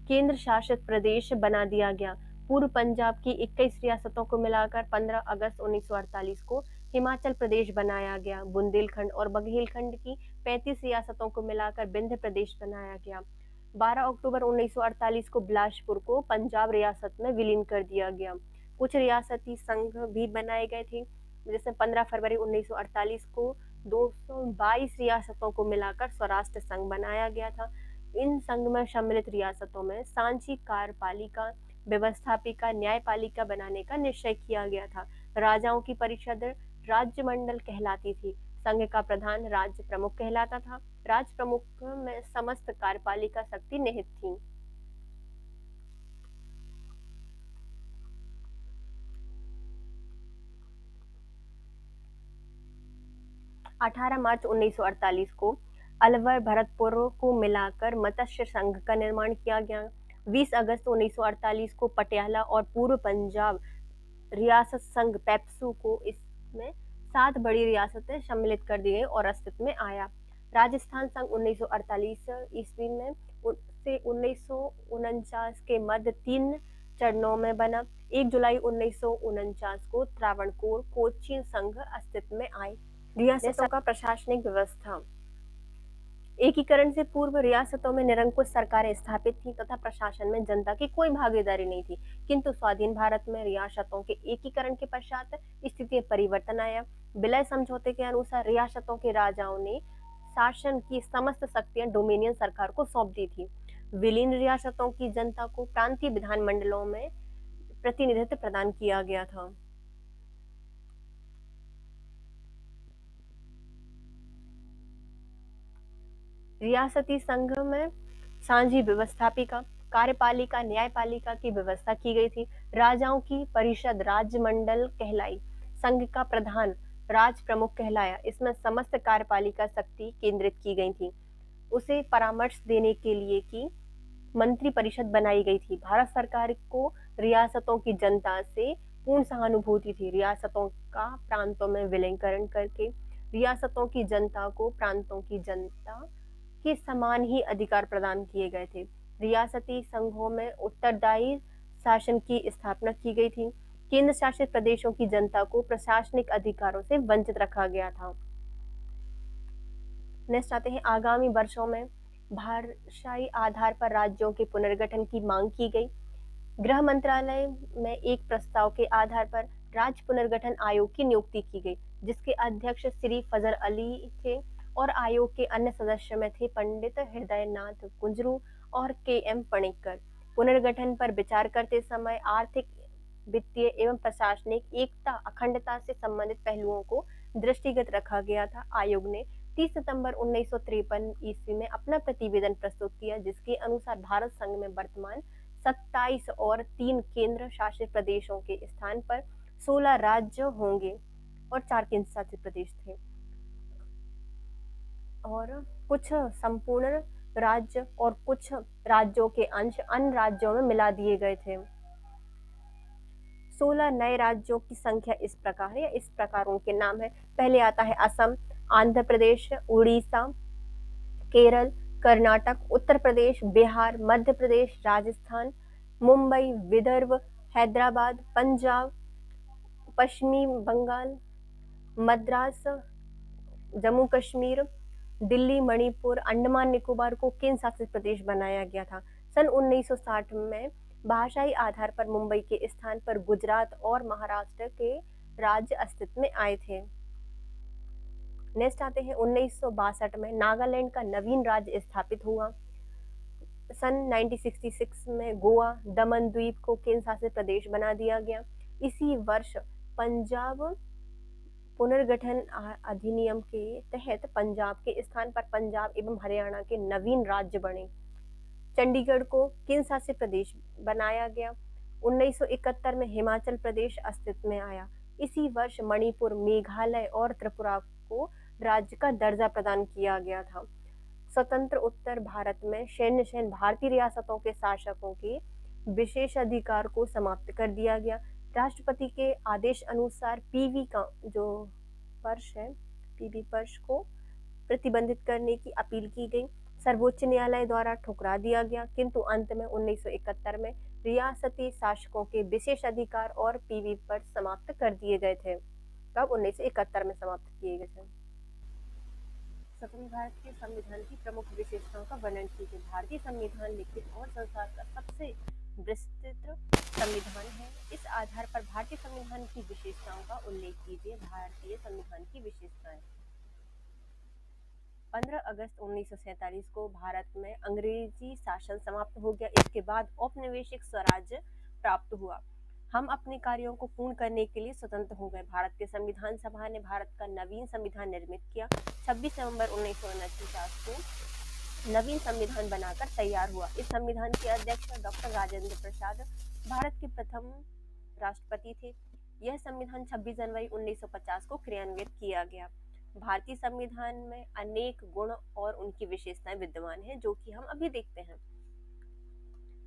केंद्र शासित प्रदेश बना दिया गया। पूर्व पंजाब की 21 रियासतों को मिलाकर 15 अगस्त 1948 को हिमाचल प्रदेश बनाया गया। बुंदेलखंड और बघेलखंड की 35 रियासतों को मिलाकर विंध्य प्रदेश बनाया गया। 12 अक्टूबर 1948 को बिलासपुर को पंजाब रियासत में विलीन कर दिया गया। कुछ रियासती संघ भी बनाए गए थे, जैसे 15 फरवरी 1948 को 222 रियासतों को मिलाकर स्वराष्ट्र संघ बनाया गया था। इन संघ में सम्मिलित रियासतों में सांची कार्यपालिका, व्यवस्थापिका, न्यायपालिका बनाने का निश्चय किया गया था। राजाओं की परिषद राज्य मंडल कहलाती थी। संघ का प्रधान राज्य प्रमुख कहलाता था। राज्य प्रमुख में समस्त कार्यपालिका शक्ति निहित थी। 18 मार्च 1948 को अलवर भरतपुर को मिलाकर मत्स्य संघ का निर्माण किया गया। 20 अगस्त 1948 को पटियाला और पूर्व पंजाब रियासत संघ पेप्सू को इसमें 7 बड़ी रियासतें सम्मिलित कर दी गई और अस्तित्व में आया। राजस्थान संघ 1948 ईस्वी में से 1949 के मध्य 3 चरणों में बना। 1 जुलाई 1949 को त्रावणकोर कोचीन संघ अस्तित्व में आए। रियासतों का प्रशासनिक व्यवस्था। एकीकरण से पूर्व रियासतों में निरंकुश सरकारें स्थापित थीं तथा प्रशासन में जनता की कोई भागीदारी नहीं थी, किंतु स्वाधीन भारत में रियासतों के एकीकरण के पश्चात स्थिति में परिवर्तन आया। विलय समझौते के अनुसार रियासतों के राजाओं ने शासन की समस्त शक्तियां डोमिनियन सरकार को सौंप दी थी। विलीन रियासतों की जनता को प्रांतीय विधानमंडलों में प्रतिनिधित्व प्रदान किया गया था। रियासती संघ में सांझी व्यवस्थापिका, कार्यपालिका, न्यायपालिका की व्यवस्था की गई थी। राजाओं की परिषद राज्य मंडल कहलाई। संघ का प्रधान राज प्रमुख कहलाया। इसमें समस्त कार्यपालिका शक्ति केंद्रित की गई थी। उसे परामर्श देने के लिए की मंत्री परिषद बनाई गई थी। भारत सरकार को रियासतों की जनता से पूर्ण सहानुभूति थी। रियासतों का प्रांतों में विलीनीकरण करके रियासतों की जनता को प्रांतों की जनता के समान ही अधिकार प्रदान किए गए थे। रियासती संघों में उत्तरदायी शासन की स्थापना की गई थी। केंद्र शासित प्रदेशों की जनता को प्रशासनिक अधिकारों से वंचित रखा गया था। नेक्स्ट आते हैं, आगामी वर्षों में भाषाई आधार पर राज्यों के पुनर्गठन की मांग की गई। गृह मंत्रालय में एक प्रस्ताव के आधार पर राज्य पुनर्गठन आयोग की नियुक्ति की गई, जिसके अध्यक्ष श्री फजल अली थे और आयोग के अन्य सदस्य में थे पंडित हृदयनाथ कुंजरू और के एम पणिक्कर। पुनर्गठन पर विचार करते समय आर्थिक, वित्तीय एवं प्रशासनिक एकता, अखंडता से संबंधित पहलुओं को दृष्टिगत रखा गया था। आयोग ने 30 सितंबर 1953 ईस्वी में अपना प्रतिवेदन प्रस्तुत किया, जिसके अनुसार भारत संघ में वर्तमान 27 और 3 केंद्र शासित प्रदेशों के स्थान पर 16 राज्य होंगे और 4 केंद्र शासित प्रदेश थे और कुछ संपूर्ण राज्य और कुछ राज्यों के अंश अन्य राज्यों में मिला दिए गए थे। 16 नए राज्यों की संख्या इस प्रकार है, इस प्रकार उनके नाम है। पहले आता है असम, आंध्र प्रदेश, उड़ीसा, केरल, कर्नाटक, उत्तर प्रदेश, बिहार, मध्य प्रदेश, राजस्थान, मुंबई, विदर्भ, हैदराबाद, पंजाब, पश्चिमी बंगाल, मद्रास, जम्मू कश्मीर, दिल्ली, मणिपुर, अंडमान निकोबार को केंद्र शासित प्रदेश बनाया गया था। सन 1960 में भाषाई आधार पर मुंबई के स्थान पर गुजरात और महाराष्ट्र के राज्य अस्तित्व में आए थे। नेक्स्ट आते हैं, 1962 में नागालैंड का नवीन राज्य स्थापित हुआ। सन 1966 में गोवा, दमन द्वीप को केंद्र शासित प्रदेश बना दिया गया। इसी वर्ष पंजाब पुनर्गठन अधिनियम के तहत पंजाब के स्थान पर पंजाब एवं हरियाणा के नवीन राज्य बने। चंडीगढ़ को केंद्र शासित प्रदेश बनाया गया। 1971 में हिमाचल प्रदेश अस्तित्व में आया। इसी वर्ष मणिपुर, मेघालय और त्रिपुरा को राज्य का दर्जा प्रदान किया गया था। स्वतंत्र उत्तर भारत में शहर भारतीय रियासतों के शासकों के विशेषाधिकार को समाप्त कर दिया गया। राष्ट्रपति के आदेश अनुसार पीवी का जो पर्श है, पीवी पर्श को प्रतिबंधित करने की अपील की गई। सर्वोच्च न्यायालय द्वारा ठुकरा दिया गया, किंतु अंत में 1971 में रियासती शासकों के विशेषाधिकार और पीवी पर्श समाप्त कर दिए गए थे। कब? 1971 में समाप्त किए गए थे। स्वतंत्र भारत के संविधान की प्रमुख विशेषताओं का वर्णन कीजिए। भारतीय संविधान लिखित और संसार का सबसे विस्तृत संविधान है। इस आधार पर भारतीय संविधान की विशेषताओं का उल्लेख कीजिए। भारतीय संविधान की विशेषताएं। 15 अगस्त 1947 को भारत में अंग्रेजी शासन समाप्त हो गया। इसके बाद औपनिवेशिक स्वराज्य प्राप्त हुआ। हम अपने कार्यों को पूर्ण करने के लिए स्वतंत्र हो गए। भारत के संविधान सभा ने भारत का नवीन संविधान निर्मित किया। 26 नवंबर 1949 को नवीन संविधान बनाकर तैयार हुआ। इस संविधान के अध्यक्ष डॉक्टर राजेंद्र प्रसाद भारत के प्रथम राष्ट्रपति थे। यह संविधान 26 जनवरी 1950 को क्रियान्वित किया गया। भारतीय संविधान में अनेक गुण और उनकी विशेषताएं विद्यमान हैं, जो कि हम अभी देखते हैं।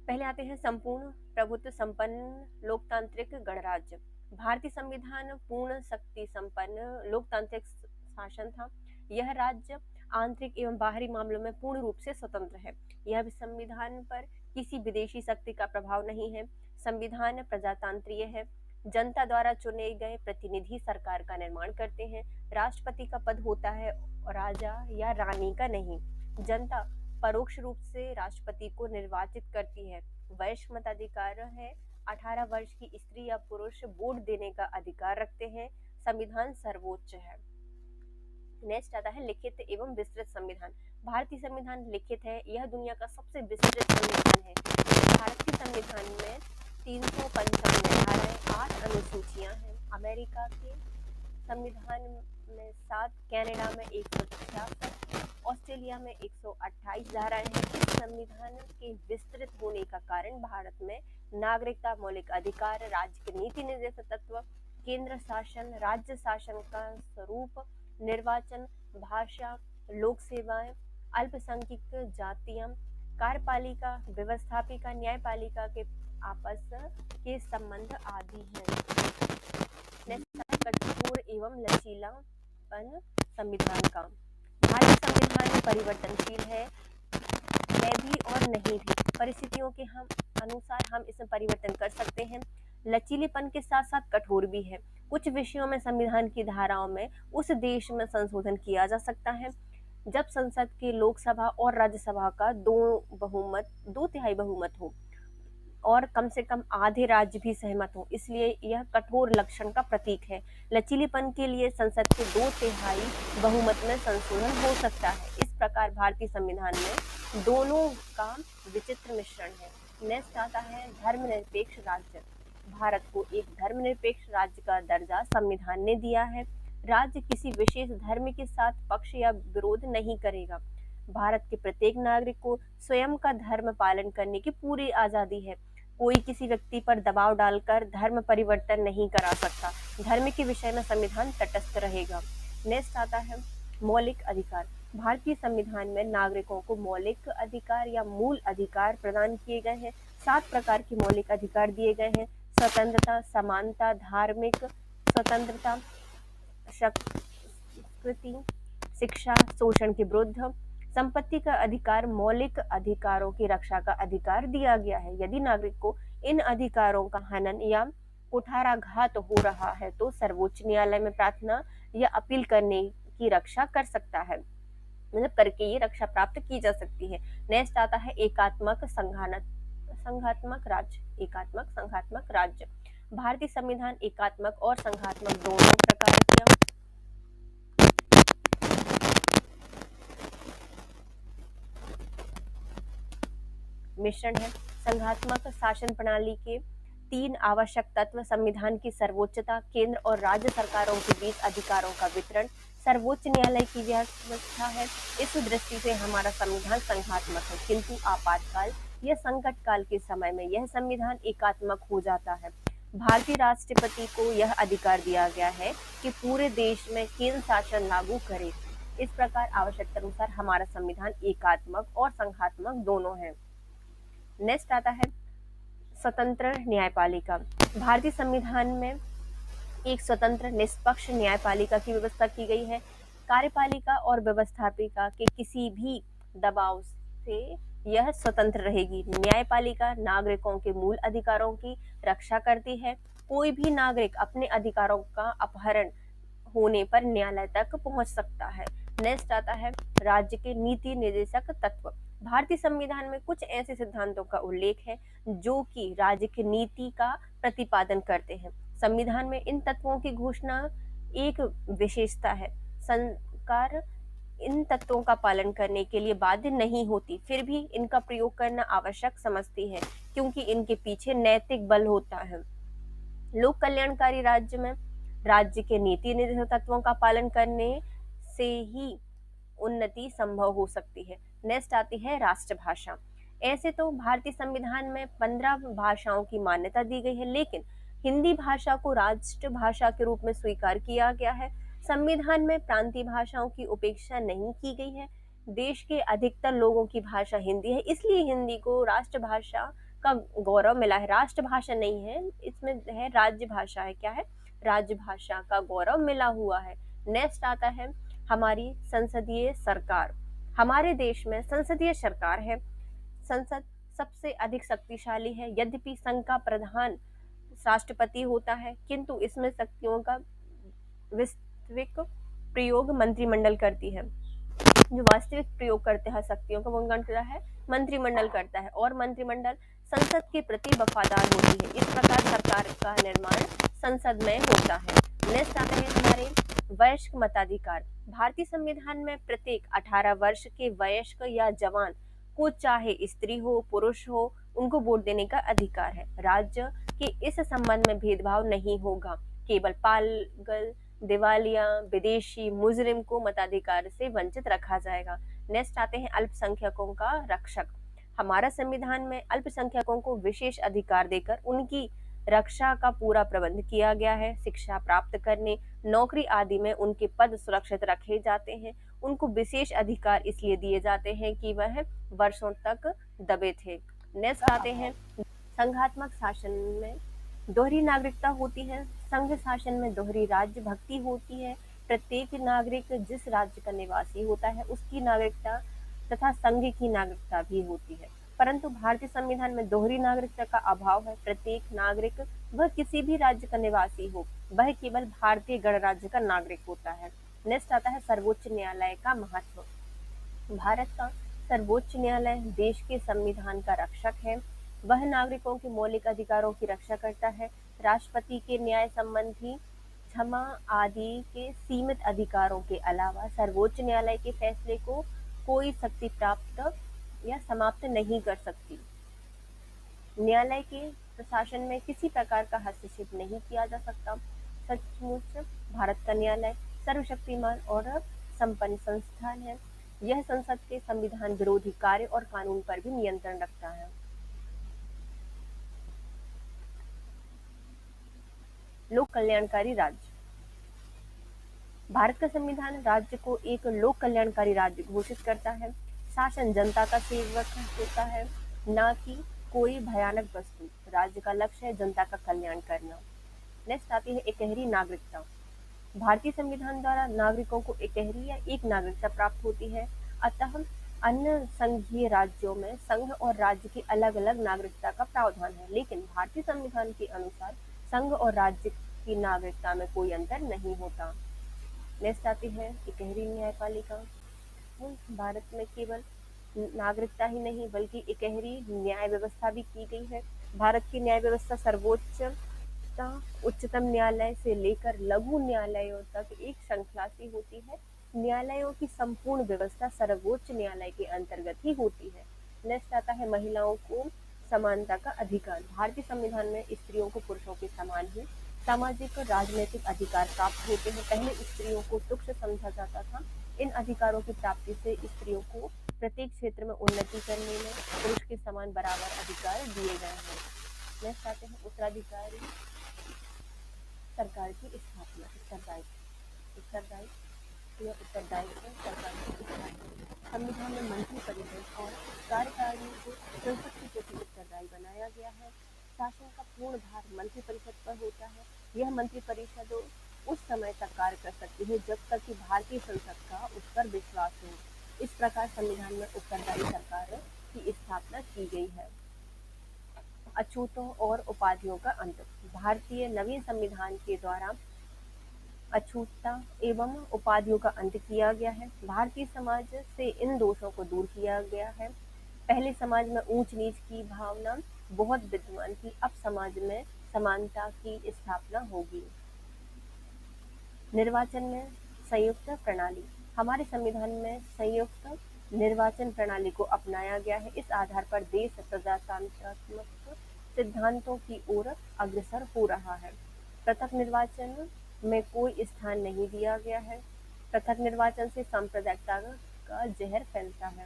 पहले आते हैं, संपूर्ण प्रभुत्व संपन्न लोकतांत्रिक गणराज्य। भारतीय संविधान पूर्ण शक्ति संपन्न लोकतांत्रिक शासन था। यह राज्य आंतरिक एवं बाहरी मामलों में पूर्ण रूप से स्वतंत्र है। यह संविधान पर किसी विदेशी शक्ति का प्रभाव नहीं है। संविधान प्रजातांत्रिक है। जनता द्वारा चुने गए प्रतिनिधि सरकार का निर्माण करते हैं। राष्ट्रपति का पद होता है राजा या रानी का नहीं। जनता परोक्ष रूप से राष्ट्रपति को निर्वाचित करती है। वयस्क मताधिकार है। 18 वर्ष की स्त्री या पुरुष वोट देने का अधिकार रखते हैं। संविधान सर्वोच्च है। नेक्स्ट आता है, लिखित एवं विस्तृत संविधान। भारतीय संविधान लिखित है। यह दुनिया का सबसे विस्तृत संविधान है। भारतीय संविधान में 395 धाराएं, 8 अनुसूचियां हैं। अमेरिका के संविधान में 7, कनाडा में 166, ऑस्ट्रेलिया में 128 धाराएं हैं। इस संविधान के विस्तृत होने का कारण भारत में नागरिकता, मौलिक अधिकार, राज्य के नीति निर्देशक तत्व, केंद्र शासन, राज्य शासन का स्वरूप, निर्वाचन, भाषा, लोक सेवाएं, अल्पसंख्यक जातियां, कार्यपालिका, व्यवस्थापिका, न्यायपालिका के आपस के संबंध आदि हैं। कठोर एवं लचीलापन संविधान का। भारतीय संविधान परिवर्तनशील है भी और नहीं भी। परिस्थितियों के अनुसार हम इसमें परिवर्तन कर सकते हैं। लचीलेपन के साथ साथ कठोर भी है। कुछ विषयों में संविधान की धाराओं में उस देश में संशोधन किया जा सकता है जब संसद के लोकसभा और राज्यसभा का दो तिहाई बहुमत हो और कम से कम आधे राज्य भी सहमत हो, इसलिए यह कठोर लक्षण का प्रतीक है। लचीलेपन के लिए संसद के दो तिहाई बहुमत में संशोधन हो सकता है। इस प्रकार भारतीय संविधान में दोनों का विचित्र मिश्रण है। नेक्स्ट आता है धर्मनिरपेक्ष राज्य। भारत को एक धर्मनिरपेक्ष राज्य का दर्जा संविधान ने दिया है। राज्य किसी विशेष धर्म के साथ पक्ष या विरोध नहीं करेगा। भारत के प्रत्येक नागरिक को स्वयं का धर्म पालन करने की पूरी आजादी है। कोई किसी व्यक्ति पर दबाव डालकर धर्म परिवर्तन नहीं करा सकता। धर्म के विषय में संविधान तटस्थ रहेगा। नेक्स्ट आता है मौलिक अधिकार। भारतीय संविधान में नागरिकों को मौलिक अधिकार या मूल अधिकार प्रदान किए गए हैं। 7 प्रकार के मौलिक अधिकार दिए गए हैं। स्वतंत्रता, समानता, धार्मिक स्वतंत्रता, संस्कृति, शिक्षा, शोषण के विरुद्ध, संपत्ति का अधिकार, मौलिक अधिकारों की रक्षा का अधिकार दिया गया है। यदि नागरिक को इन अधिकारों का हनन या कुठाराघात हो रहा है तो सर्वोच्च न्यायालय में प्रार्थना या अपील करने की रक्षा कर सकता है, मतलब करके ये रक्षा प्राप्त की जा सकती है। नेक्स्ट आता है एकात्मक संघात्मक राज्य। एकात्मक संघात्मक राज्य। भारतीय संविधान एकात्मक और संघात्मक दोनों प्रकार का मिश्रण है। संघात्मक शासन प्रणाली के 3 आवश्यक तत्व संविधान की सर्वोच्चता, केंद्र और राज्य सरकारों के बीच अधिकारों का वितरण, सर्वोच्च न्यायालय की व्यवस्था है। इस दृष्टि से हमारा संविधान संघात्मक है, किंतु आपातकाल या संकट काल के समय में यह संविधान एकात्मक हो जाता है। भारतीय राष्ट्रपति को यह अधिकार दिया गया है कि पूरे देश में केंद्र शासन लागू करे। इस प्रकार आवश्यकता अनुसार हमारा संविधान एकात्मक और संघात्मक दोनों है। नेक्स्ट आता है स्वतंत्र न्यायपालिका। भारतीय संविधान में एक स्वतंत्र निष्पक्ष न्यायपालिका की व्यवस्था की गई है। कार्यपालिका और व्यवस्थापिका के किसी भी दबाव से यह स्वतंत्र रहेगी। न्यायपालिका नागरिकों के मूल अधिकारों की रक्षा करती है। कोई भी नागरिक अपने अधिकारों का अपहरण होने पर न्यायालय तक पहुंच सकता है। नेक्स्ट आता है राज्य के नीति निर्देशक तत्व। भारतीय संविधान में कुछ ऐसे सिद्धांतों का उल्लेख है जो कि राज्य की नीति का प्रतिपादन करते हैं। संविधान में इन तत्वों की घोषणा एक विशेषता है। सरकार इन तत्वों का पालन करने के लिए बाध्य नहीं होती, फिर भी इनका प्रयोग करना आवश्यक समझती है क्योंकि इनके पीछे नैतिक बल होता है। लोक कल्याणकारी राज्य में राज्य के नीति निर्देशक तत्वों का पालन करने से ही उन्नति संभव हो सकती है। नेक्स्ट आती है राष्ट्रभाषा। ऐसे तो भारतीय संविधान में 15 भाषाओं की मान्यता दी गई है, लेकिन हिंदी भाषा को राष्ट्रभाषा के रूप में स्वीकार किया गया है। संविधान में प्रांतीय भाषाओं की उपेक्षा नहीं की गई है। देश के अधिकतर लोगों की भाषा हिंदी है, इसलिए हिंदी को राष्ट्रभाषा का गौरव मिला है। राष्ट्रभाषा नहीं है, इसमें है राज्य भाषा है। क्या है? राज्य भाषा का गौरव मिला हुआ है। नेक्स्ट आता है हमारी संसदीय सरकार। हमारे देश में संसदीय सरकार है। संसद सबसे अधिक शक्तिशाली है। यद्यपि संघ का प्रधान राष्ट्रपति होता है, किंतु इसमें शक्तियों का वास्तविक प्रयोग मंत्रिमंडल करती है। जो वास्तविक प्रयोग करते हैं शक्तियों का, वो कौन करता है? मंत्रिमंडल करता है, और मंत्रिमंडल संसद के प्रति वफादार होती है। इस प्रकार सरकार का निर्माण संसद में होता है। नेक्स्ट आते हैं हमारे वयस्क मताधिकार। भारतीय संविधान में प्रत्येक 18 वर्ष के वयस्क या जवान को, चाहे स्त्री हो पुरुष हो, उनको वोट देने का अधिकार है। राज्य के इस संबंध में भेदभाव नहीं होगा। केवल पागल, दिवालिया, विदेशी, मुजरिम को मताधिकार से वंचित रखा जाएगा। नेक्स्ट आते हैं अल्पसंख्यकों का रक्षक। हमारा संविधान में अल्पसंख्यकों को विशेष अधिकार देकर उनकी रक्षा का पूरा प्रबंध किया गया है। शिक्षा प्राप्त करने, नौकरी आदि में उनके पद सुरक्षित रखे जाते हैं। उनको विशेष अधिकार इसलिए दिए जाते हैं कि वह वर्षों तक दबे थे। नेक्स्ट आते हैं संघात्मक शासन में दोहरी नागरिकता होती है। संघ शासन में दोहरी राज्य भक्ति होती है। प्रत्येक नागरिक जिस राज्य का निवासी होता है उसकी नागरिकता तथा संघ की नागरिकता भी होती है। परंतु भारतीय संविधान में दोहरी नागरिकता का अभाव है। प्रत्येक नागरिक, वह किसी भी राज्य का निवासी हो, वह केवल भारतीय गणराज्य का नागरिक होता है। नेक्स्ट आता है सर्वोच्च न्यायालय का महत्व। भारत का सर्वोच्च न्यायालय देश के संविधान का रक्षक है। वह नागरिकों के मौलिक अधिकारों की रक्षा करता है। राष्ट्रपति के न्याय संबंधी क्षमा आदि के सीमित अधिकारों के अलावा सर्वोच्च न्यायालय के फैसले को कोई शक्ति प्राप्त या समाप्त नहीं कर सकती। न्यायालय के प्रशासन में किसी प्रकार का हस्तक्षेप नहीं किया जा सकता। सचमुच भारत का न्यायालय सर्वशक्तिमान और संपन्न संस्थान है। यह संसद के संविधान विरोधी कार्य और कानून पर भी नियंत्रण रखता है। लोक कल्याणकारी राज्य। भारत का संविधान राज्य को एक लोक कल्याणकारी राज्य घोषित करता है। शासन जनता का सेवक होता है, न कि कोई भयानक वस्तु। राज्य का लक्ष्य है जनता का कल्याण करना। नेक्स्ट आती है इकहरी नागरिकता। भारतीय संविधान द्वारा नागरिकों को इकहरी या एक नागरिकता प्राप्त होती है। अतः अन्य संघीय राज्यों में संघ और राज्य की अलग अलग नागरिकता का प्रावधान है, लेकिन भारतीय संविधान के अनुसार संघ और राज्य की नागरिकता में कोई अंतर नहीं होता। नेक्स्ट आती है इकहरी न्यायपालिका। भारत में केवल नागरिकता ही नहीं बल्कि इकहरी न्याय व्यवस्था भी की गई है। भारत की न्याय व्यवस्था उच्चतम न्यायालय से लेकर लघु न्यायालयों तक एक श्रृंखला से होती है। न्यायालयों की संपूर्ण व्यवस्था सर्वोच्च न्यायालय के अंतर्गत ही होती है। नेक्स्ट आता है महिलाओं को समानता का अधिकार। भारतीय संविधान में स्त्रियों को पुरुषों के समान ही सामाजिक और राजनीतिक अधिकार प्राप्त होते हैं। पहले स्त्रियों को तुच्छ समझा जाता था। इन अधिकारों की प्राप्ति से स्त्रियों को प्रत्येक क्षेत्र में उन्नति करने में पुरुष के समान बराबर अधिकार दिए गए हैं। नेक्स्ट आते हैं उत्तराधिकारी सरकार की स्थापना। उत्तरदायित्व सरकार की स्थापना। संविधान में मंत्रिपरिषद और कार्यकारिणी को संसद के प्रति उत्तरदायी बनाया गया है। शासन का पूर्ण भार मंत्रिपरिषद पर होता है। यह मंत्रिपरिषद उस समय तक कार्य कर सकती है जब तक कि भारतीय संसद का उस पर विश्वास हो। इस प्रकार संविधान में उत्तरदायी सरकार की स्थापना की गई है। अछूतों और उपाधियों का अंत। भारतीय नवीन संविधान के द्वारा अछूतता एवं उपाधियों का अंत किया गया है। भारतीय समाज से इन दोषों को दूर किया गया है। पहले समाज में ऊंच नीच की भावना बहुत विद्यमान थी, अब समाज में समानता की स्थापना होगी। निर्वाचन में संयुक्त प्रणाली। हमारे संविधान में संयुक्त निर्वाचन प्रणाली को अपनाया गया है। इस आधार पर देश प्रजातांत्रात्मक सिद्धांतों की ओर अग्रसर हो रहा है। पृथक निर्वाचन में कोई स्थान नहीं दिया गया है। पृथक निर्वाचन से सांप्रदायिकता का जहर फैलता है।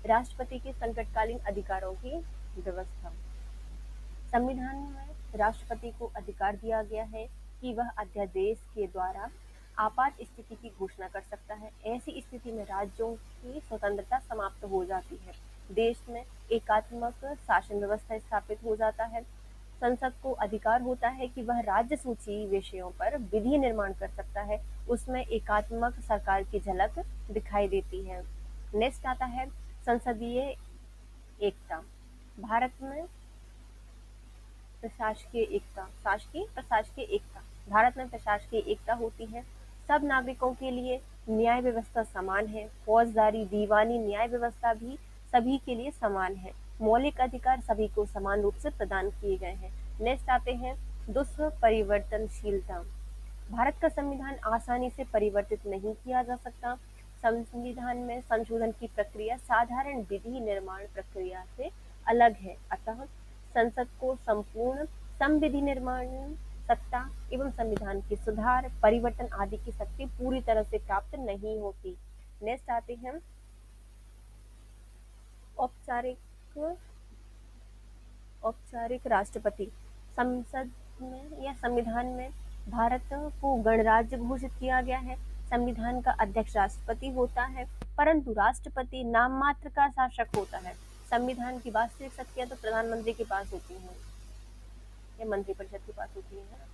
राष्ट्रपति के संकटकालीन अधिकारों की व्यवस्था। संविधान में राष्ट्रपति को अधिकार दिया गया है कि वह अध्यादेश के द्वारा आपात स्थिति की घोषणा कर सकता है। ऐसी स्थिति में राज्यों की स्वतंत्रता समाप्त हो जाती है। देश में एकात्मक शासन व्यवस्था स्थापित हो जाता है। संसद को अधिकार होता है कि वह राज्य सूची विषयों पर विधि निर्माण कर सकता है। उसमें एकात्मक सरकार की झलक दिखाई देती है। नेक्स्ट आता है संसदीय एकता। भारत में प्रशासकीय एकता। प्रशासकीय एकता। भारत में प्रशासकीय एकता होती है। सब नागरिकों के लिए न्याय व्यवस्था समान है। फौजदारी दीवानी न्याय व्यवस्था भी सभी के लिए समान है। मौलिक अधिकार सभी को समान रूप से प्रदान किए गए हैं। नेक्स्ट आते हैं दुष्परिवर्तनशीलता। भारत का संविधान आसानी से परिवर्तित नहीं किया जा सकता। संविधान में संशोधन की प्रक्रिया साधारण विधि निर्माण प्रक्रिया से अलग है। अतः संसद को संपूर्ण संविधि निर्माण सत्ता एवं संविधान के सुधार, परिवर्तन आदि की शक्ति पूरी तरह से प्राप्त नहीं होती। नेक्स्ट आते हैं औपचारिक राष्ट्रपति। संसद में या संविधान में भारत को गणराज्य घोषित किया गया है। संविधान का अध्यक्ष राष्ट्रपति होता है, परंतु राष्ट्रपति नाम मात्र का शासक होता है। संविधान की वास्तविक शक्तियां तो प्रधानमंत्री के पास होती हैं या मंत्रिपरिषद के पास होती है।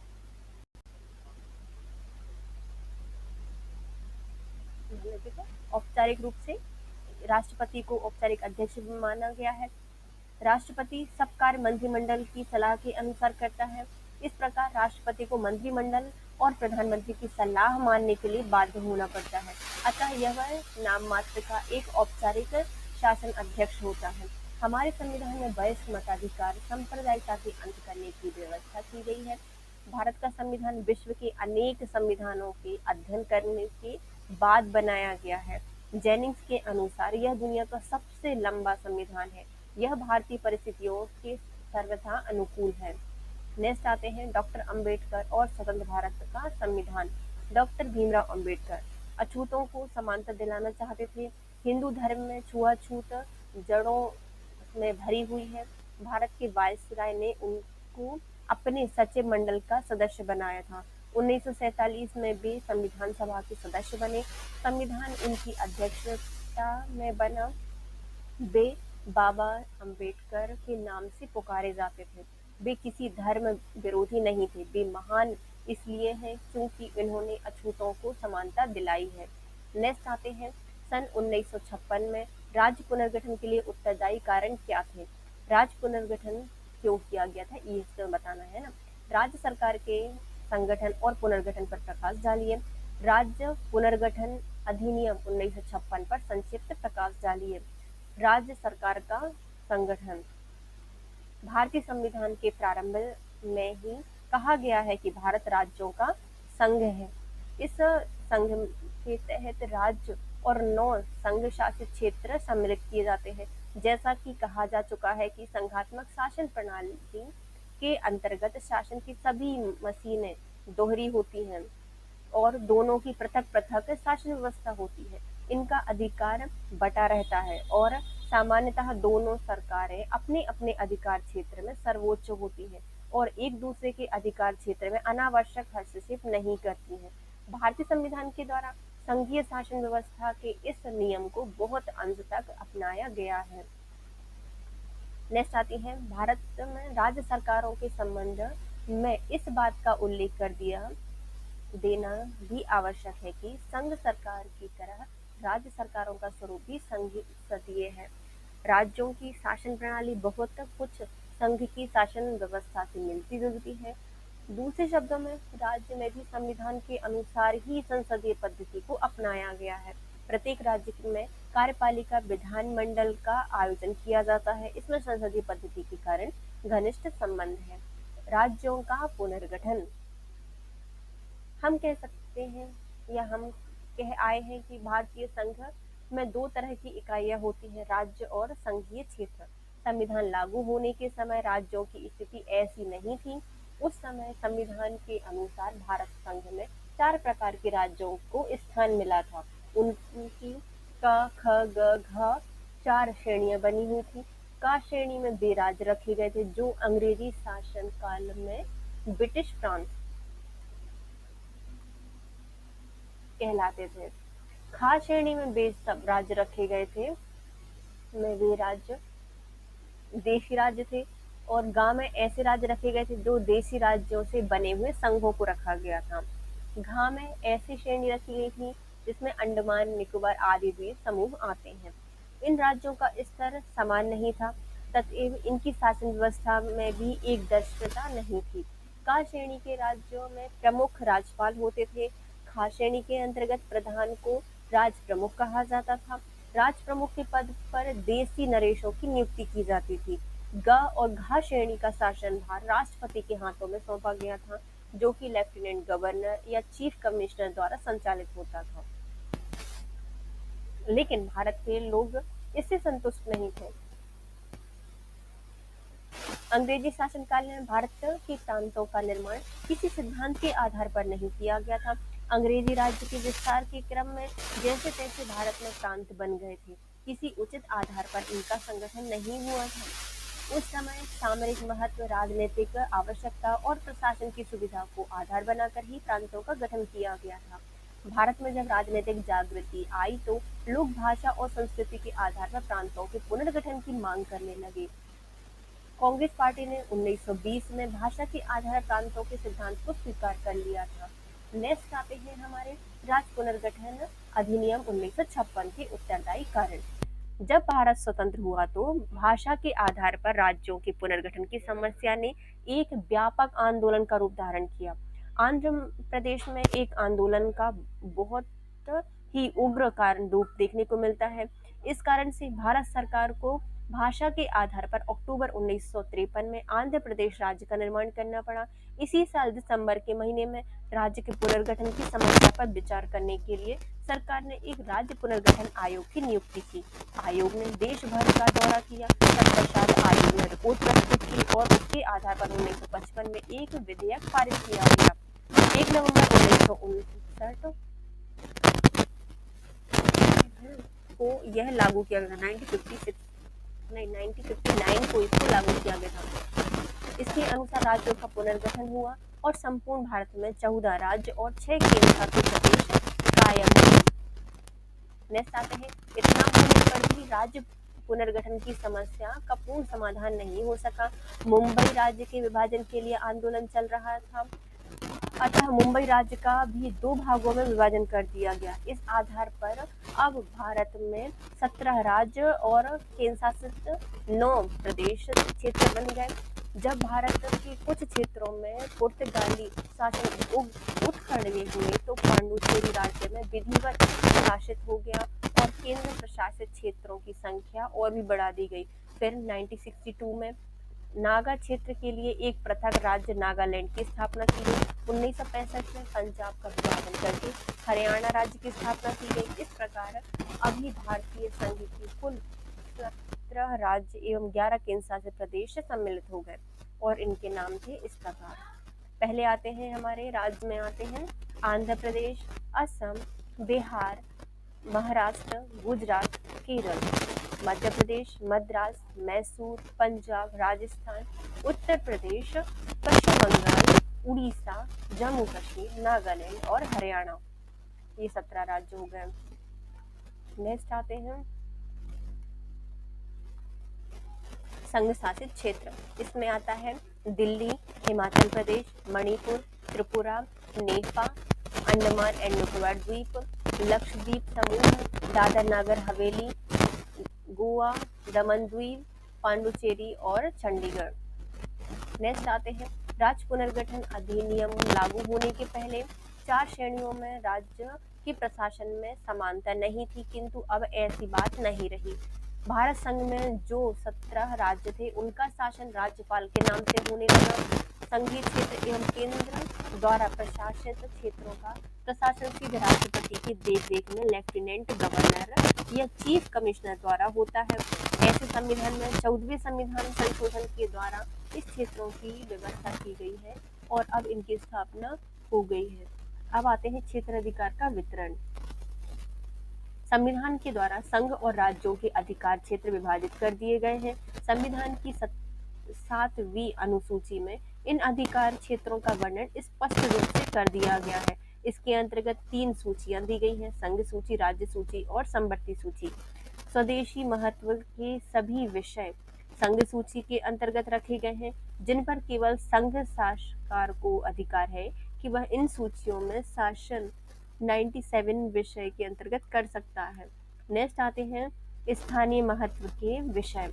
देखो, औपचारिक रूप से राष्ट्रपति को औपचारिक अध्यक्ष भी माना गया है। राष्ट्रपति सब कार्य मंत्रिमंडल की सलाह के अनुसार करता है। इस प्रकार राष्ट्रपति को मंत्रिमंडल और प्रधानमंत्री की सलाह मानने के लिए बाध्य होना पड़ता है। अतः यह नाम मात्र का एक औपचारिक शासन अध्यक्ष होता है। हमारे संविधान में वयस्क मताधिकार सांप्रदायिकता के अंत करने की व्यवस्था की गई है। भारत का संविधान विश्व के अनेक संविधानों के अध्ययन करने के बाद बनाया गया है। जेनिंग्स के अनुसार यह दुनिया का सबसे लंबा संविधान है। यह भारतीय परिस्थितियों के सर्वथा अनुकूल है। नेक्स्ट आते हैं डॉक्टर अंबेडकर और स्वतंत्र भारत का संविधान। डॉक्टर भीमराव अंबेडकर अछूतों को समानता दिलाना चाहते थे। हिंदू धर्म में छुआछूत जड़ों में भरी हुई है। भारत के वायसराय ने उनको अपने सचिव मंडल का सदस्य बनाया था। 1947 में वे संविधान सभा के सदस्य बने। संविधान उनकी अध्यक्षता में बना। वे बाबा अंबेडकर के नाम से पुकारे जाते थे। वे किसी धर्म विरोधी नहीं थे। वे महान इसलिए हैं क्योंकि इन्होंने अछूतों को समानता दिलाई है। नेक्स्ट आते हैं सन 1956 में राज्य पुनर्गठन के लिए उत्तरदायी कारण क्या थे? राज्य पुनर्गठन क्यों किया गया था, ये इसमें बताना है ना। राज्य सरकार के संगठन और पुनर्गठन पर प्रकाश डालिए। राज्य पुनर्गठन अधिनियम 1956 पर संक्षिप्त प्रकाश डालिए। राज्य सरकार का संगठन। भारतीय संविधान के प्रारंभ में ही कहा गया है कि भारत राज्यों का संघ है। इस संघ के तहत राज्य और 9 संघ शासित क्षेत्र सम्मिलित किए जाते हैं। जैसा कि कहा जा चुका है कि संघात्मक शासन प्रणाली के अंतर्गत शासन की सभी मशीनें दोहरी होती हैं और दोनों की पृथक-पृथक शासन व्यवस्था होती है। इनका अधिकार बटा रहता है और सामान्यतः दोनों सरकारें अपने-अपने अधिकार क्षेत्र में सर्वोच्च होती हैं और एक दूसरे के अधिकार क्षेत्र में अनावश्यक हस्तक्षेप नहीं करती हैं। भारतीय संविधान के द्वारा संघीय शासन व्यवस्था के इस नियम को बहुत अंश तक अपनाया गया है। नेक्स्ट आती है भारत में राज्य सरकारों के संबंध में इस बात का उल्लेख कर दिया देना भी आवश्यक है कि संघ सरकार की तरह राज्य सरकारों का स्वरूप भी संसदीय है। राज्यों की शासन प्रणाली बहुत कुछ संघ की शासन व्यवस्था से मिलती जुलती है। दूसरे शब्दों में राज्य में भी संविधान के अनुसार ही संसदीय पद्धति को अपनाया गया है। प्रत्येक राज्य में कार्यपालिका विधानमंडल का आयोजन किया जाता है। इसमें संसदीय पद्धति के कारण घनिष्ठ संबंध है। राज्यों का पुनर्गठन। हम कह सकते हैं या हम कह आए हैं कि भारतीय संघ में 2 तरह की इकाइयां होती हैं, राज्य और संघीय क्षेत्र। संविधान लागू होने के समय राज्यों की स्थिति ऐसी नहीं थी। उस समय संविधान के अनुसार भारत संघ में 4 प्रकार के राज्यों को स्थान मिला था। उनकी क, ख, ग, घ 4 श्रेणियां बनी हुई थी। क श्रेणी में वे राज्य रखे गए थे जो अंग्रेजी शासन काल में ब्रिटिश प्रांत कहलाते थे। ख श्रेणी में वे सब राज्य रखे गए थे में वे राज्य देशी राज्य थे और ग में ऐसे राज्य रखे गए थे जो देशी राज्यों से बने हुए संघों को रखा गया था। घ में ऐसी श्रेणी रखी गई थी जिसमें अंडमान निकोबार आदि द्वीप समूह आते हैं। इन राज्यों का स्तर समान नहीं था तथा इनकी शासन व्यवस्था में भी एक दृश्यता नहीं थी। क श्रेणी के राज्यों में प्रमुख राज्यपाल होते थे। ख श्रेणी के अंतर्गत प्रधान को राज प्रमुख कहा जाता था। राज प्रमुख के पद पर देशी नरेशों की नियुक्ति की जाती थी। ग और घ श्रेणी का शासन भार राष्ट्रपति के हाथों में सौंपा गया था जो कि लेफ्टिनेंट गवर्नर या चीफ कमिश्नर द्वारा संचालित होता था। लेकिन भारत के लोग इससे संतुष्ट नहीं थे। अंग्रेजी शासनकाल में भारत के प्रांतों का निर्माण किसी सिद्धांत के आधार पर नहीं किया गया था। अंग्रेजी राज्य के विस्तार के क्रम में जैसे तैसे भारत में प्रांत बन गए थे। किसी उचित आधार पर इनका संगठन नहीं हुआ था। उस समय सामरिक महत्व, राजनीतिक आवश्यकता और प्रशासन की सुविधा को आधार बनाकर ही प्रांतों का गठन किया गया था। भारत में जब राजनीतिक जागृति आई तो लोग भाषा और संस्कृति के आधार पर प्रांतों के पुनर्गठन की मांग करने लगे। कांग्रेस पार्टी ने 1920 में भाषा के आधार प्रांतों के सिद्धांत को स्वीकार कर लिया था। नेक्स्ट आते हैं हमारे राज्य पुनर्गठन अधिनियम 1956 के उत्तरदायी कारण। जब भारत स्वतंत्र हुआ तो भाषा के आधार पर राज्यों के पुनर्गठन की समस्या ने एक व्यापक आंदोलन का रूप धारण किया। आंध्र प्रदेश में एक आंदोलन का बहुत ही उग्र कारण रूप देखने को मिलता है। इस कारण से भारत सरकार को भाषा के आधार पर अक्टूबर 1953 में आंध्र प्रदेश राज्य का निर्माण करना पड़ा। इसी साल दिसंबर के महीने में राज्य के पुनर्गठन की समस्या पर विचार करने के लिए सरकार ने एक राज्य पुनर्गठन आयोग की नियुक्ति की। आयोग ने देश भर का दौरा किया। तत्पश्चात आयोग ने रिपोर्ट प्रस्तुत की और उसके आधार पर 1955 में एक विधेयक पारित किया गया। 1 नवंबर 1959 को यह लागू किया गया। 1959 को इसको लागू किया गया था। इसके अनुसार राज्यों का पुनर्गठन हुआ और संपूर्ण भारत में 14 राज्य और 6 केंद्र शासित प्रदेश कायम हुए। नेक्स्ट आते हैं, इतना होने पर भी राज्य पुनर्गठन की समस्या का पूर्ण समाधान नहीं हो सका। मुंबई राज्य के विभाजन के लिए आंदोलन चल रहा था, अतः मुंबई राज्य का भी 2 भागों में विभाजन कर दिया गया। इस आधार पर अब भारत में 17 राज्य और केंद्र शासित 9 प्रदेश क्षेत्र बन गए। जब भारत के कुछ क्षेत्रों में पुर्तगाली शासन उत्खड़े हुए तो पांडुचेरी राज्य में विधिवत शासित हो गया और केंद्र प्रशासित क्षेत्रों की संख्या और भी बढ़ा दी गई। फिर 1962 में नागा क्षेत्र के लिए एक पृथक राज्य नागालैंड की स्थापना की गई। 1965 में पंजाब का विभाजन करके हरियाणा राज्य की स्थापना की गई। इस प्रकार अभी भारतीय संघ की कुल 17 राज्य एवं 11 केंद्र शासित प्रदेश सम्मिलित हो गए और इनके नाम थे इस प्रकार। पहले आते हैं हमारे राज्य में आते हैं आंध्र प्रदेश, असम, बिहार, महाराष्ट्र, गुजरात, केरल, मध्य प्रदेश, मद्रास, मैसूर, पंजाब, राजस्थान, उत्तर प्रदेश, पश्चिम बंगाल, उड़ीसा, जम्मू कश्मीर, नागालैंड और हरियाणा। ये 17 राज्य हो गए। नेक्स्ट आते हैं संघ शासित क्षेत्र। इसमें आता है दिल्ली, हिमाचल प्रदेश, मणिपुर, त्रिपुरा, नेपाल, अंडमान एंड निकोबार द्वीप, लक्षद्वीप समूह, दादर नागर हवेली, गोवा, दमन द्वीप, पांडुचेरी और चंडीगढ़। नेक्स्ट आते हैं राज्य पुनर्गठन अधिनियम लागू होने के पहले 4 श्रेणियों में राज्य के प्रशासन में समानता नहीं थी, किंतु अब ऐसी बात नहीं रही। भारत संघ में जो 17 राज्य थे उनका शासन राज्यपाल के नाम से होने लगा। संघीय क्षेत्र एवं केंद्र द्वारा प्रशासित क्षेत्रों का प्रशासन सीधे राष्ट्रपति की देखरेख में लेफ्टिनेंट गवर्नर या चीफ कमिश्नर द्वारा होता है। ऐसे संविधान में 14वें संविधान संशोधन के द्वारा इस क्षेत्रों की व्यवस्था की गई है और अब इनकी स्थापना हो गई है। अब आते हैं क्षेत्र अधिकार का वितरण। संविधान के द्वारा संघ और राज्यों के अधिकार क्षेत्र विभाजित कर दिए गए हैं। संविधान की 7वीं अनुसूची में इन अधिकार क्षेत्रों का वर्णन स्पष्ट रूप से कर दिया गया है। इसके अंतर्गत 3 सूचियां दी गई हैं, संघ सूची, राज्य सूची और समवर्ती सूची। स्वदेशी महत्व के सभी विषय संघ सूची के अंतर्गत रखे गए हैं, जिन पर केवल संघ सरकार को अधिकार है कि वह इन सूचियों में शासन 97 विषय के अंतर्गत कर सकता है। नेक्स्ट आते हैं स्थानीय महत्व के विषय।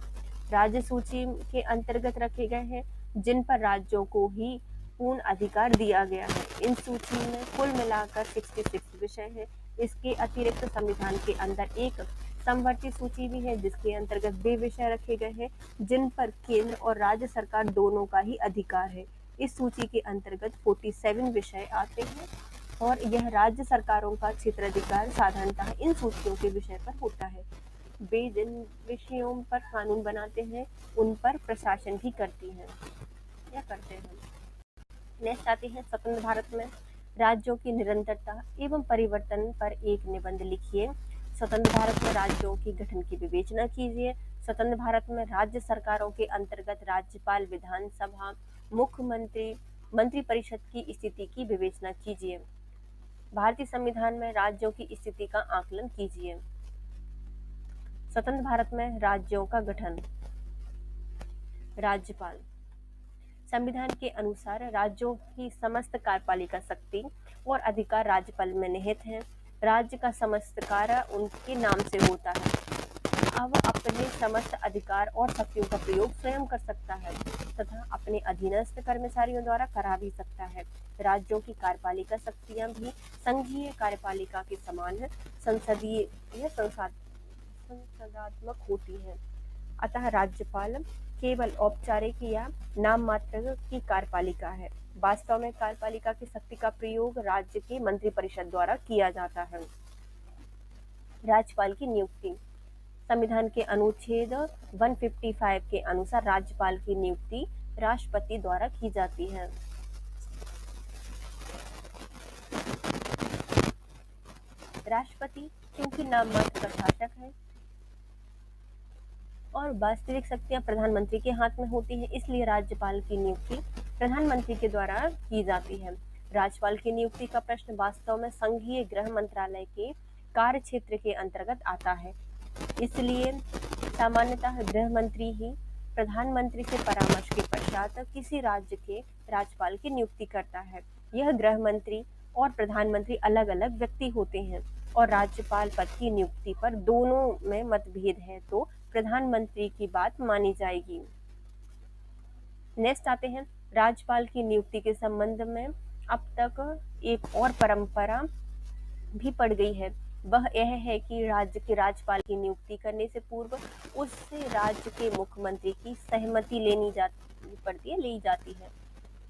राज्य सूची के अंतर्गत रखे गए हैं, जिन पर राज्यों को ही पूर्ण अधिकार दिया गया है। इन सूची में कुल मिलाकर 66 विषय है। इसके अतिरिक्त संविधान के अंदर एक समवर्ती सूची भी है, जिसके अंतर्गत वे विषय रखे गए हैं जिन पर केंद्र और राज्य सरकार दोनों का ही अधिकार है। इस सूची के अंतर्गत 47 विषय आते हैं और यह राज्य सरकारों का क्षेत्राधिकार साधारणतः इन सूचियों के विषय पर होता है। वे जिन विषयों पर कानून बनाते हैं उन पर प्रशासन भी करती हैं या करते हैं। नेक्स्ट आते हैं स्वतंत्र भारत में राज्यों की निरंतरता एवं परिवर्तन पर एक निबंध लिखिए। स्वतंत्र भारत में राज्यों के गठन की विवेचना कीजिए। स्वतंत्र भारत में राज्य सरकारों के अंतर्गत राज्यपाल, विधानसभा, मुख्यमंत्री, मंत्रिपरिषद की स्थिति की विवेचना कीजिए। भारतीय संविधान में राज्यों की स्थिति का आकलन कीजिए। स्वतंत्र भारत में राज्यों का गठन। राज्यपाल। संविधान के अनुसार राज्यों की समस्त कार्यपालिका शक्ति और अधिकार राज्यपाल में निहित हैं। राज्य का समस्त कार्य उनके नाम से होता है। अब अपने समस्त अधिकार और शक्तियों का प्रयोग स्वयं कर सकता है तथा अपने अधीनस्थ कर्मचारियों द्वारा करा भी सकता है। राज्यों की कार्यपालिका शक्तियां भी संघीय कार्यपालिका के समान संसदीय या संसदात्मक होती हैं। अतः राज्यपाल केवल औपचारिक या नाम मात्र की कार्यपालिका है। वास्तव में कार्यपालिका की शक्ति का प्रयोग राज्य के मंत्रिपरिषद द्वारा किया जाता है। राज्यपाल की नियुक्ति। संविधान के अनुच्छेद 155 के अनुसार राज्यपाल की नियुक्ति राष्ट्रपति द्वारा की जाती है। राष्ट्रपति क्योंकि नाम मात्र का शासक है और वास्तविक शक्तियां प्रधानमंत्री के हाथ में होती है, इसलिए राज्यपाल की नियुक्ति प्रधानमंत्री के द्वारा की जाती है। राज्यपाल की नियुक्ति का प्रश्न वास्तव में संघीय गृह मंत्रालय के कार्य क्षेत्र के अंतर्गत आता है, इसलिए सामान्यतः गृह मंत्री ही प्रधानमंत्री से परामर्श के पश्चात किसी राज्य के राज्यपाल की नियुक्ति करता है। यह गृह मंत्री और प्रधानमंत्री अलग अलग व्यक्ति होते हैं और राज्यपाल पद की नियुक्ति पर दोनों में मतभेद है तो प्रधानमंत्री की बात मानी जाएगी। नेक्स्ट आते हैं राज्यपाल की नियुक्ति के संबंध में अब तक एक और परंपरा भी पड़ गई है। वह यह है कि राज्य के राज्यपाल की नियुक्ति करने से पूर्व उस राज्य के मुख्यमंत्री की सहमति ली जाती है।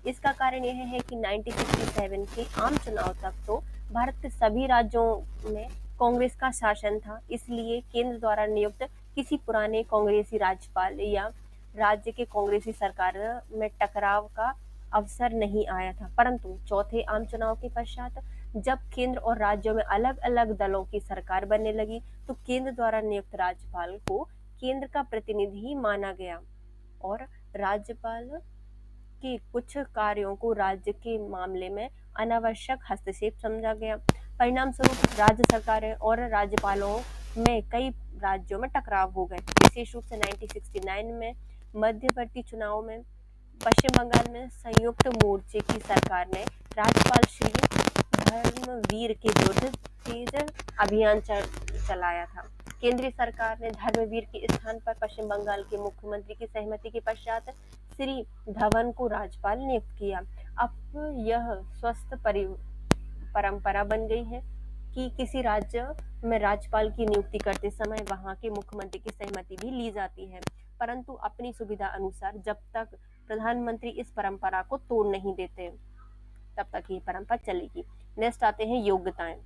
इसका कारण यह है कि 1967 के आम चुनाव तक तो भारत के सभी राज्यों में कांग्रेस का शासन था, इसलिए केंद्र द्वारा नियुक्त किसी पुराने कांग्रेसी राज्यपाल या राज्य के कांग्रेसी सरकार में टकराव का अवसर नहीं आया था। परंतु चौथे आम चुनाव के पश्चात जब केंद्र और राज्यों में अलग अलग दलों की सरकार बनने लगी तो केंद्र द्वारा नियुक्त राज्यपाल को केंद्र का प्रतिनिधि माना गया और राज्यपाल के कुछ कार्यों को राज्य के मामले में अनावश्यक हस्तक्षेप समझा गया। परिणाम स्वरूप राज्य सरकारें और राज्यपालों में कई राज्यों में टकराव हो गए। विशेष रूप से 1969 में मध्यवर्ती चुनाव में पश्चिम बंगाल में संयुक्त मोर्चे की सरकार ने राज्यपाल श्री धर्मवीर के विरुद्ध तेज अभियान चलाया था। केंद्रीय सरकार ने धर्मवीर के स्थान पर पश्चिम बंगाल के मुख्यमंत्री की सहमति के पश्चात श्री धवन को राज्यपाल नियुक्त किया। अब यह स्वस्थ परंपरा बन गई है कि किसी राज्य में राज्यपाल की नियुक्ति करते समय वहां के मुख्यमंत्री की सहमति भी ली जाती है, परंतु अपनी सुविधा अनुसार जब तक प्रधानमंत्री इस परंपरा को तोड़ नहीं देते तब तक ये परंपरा चलेगी। नेक्स्ट आते हैं योग्यताएं।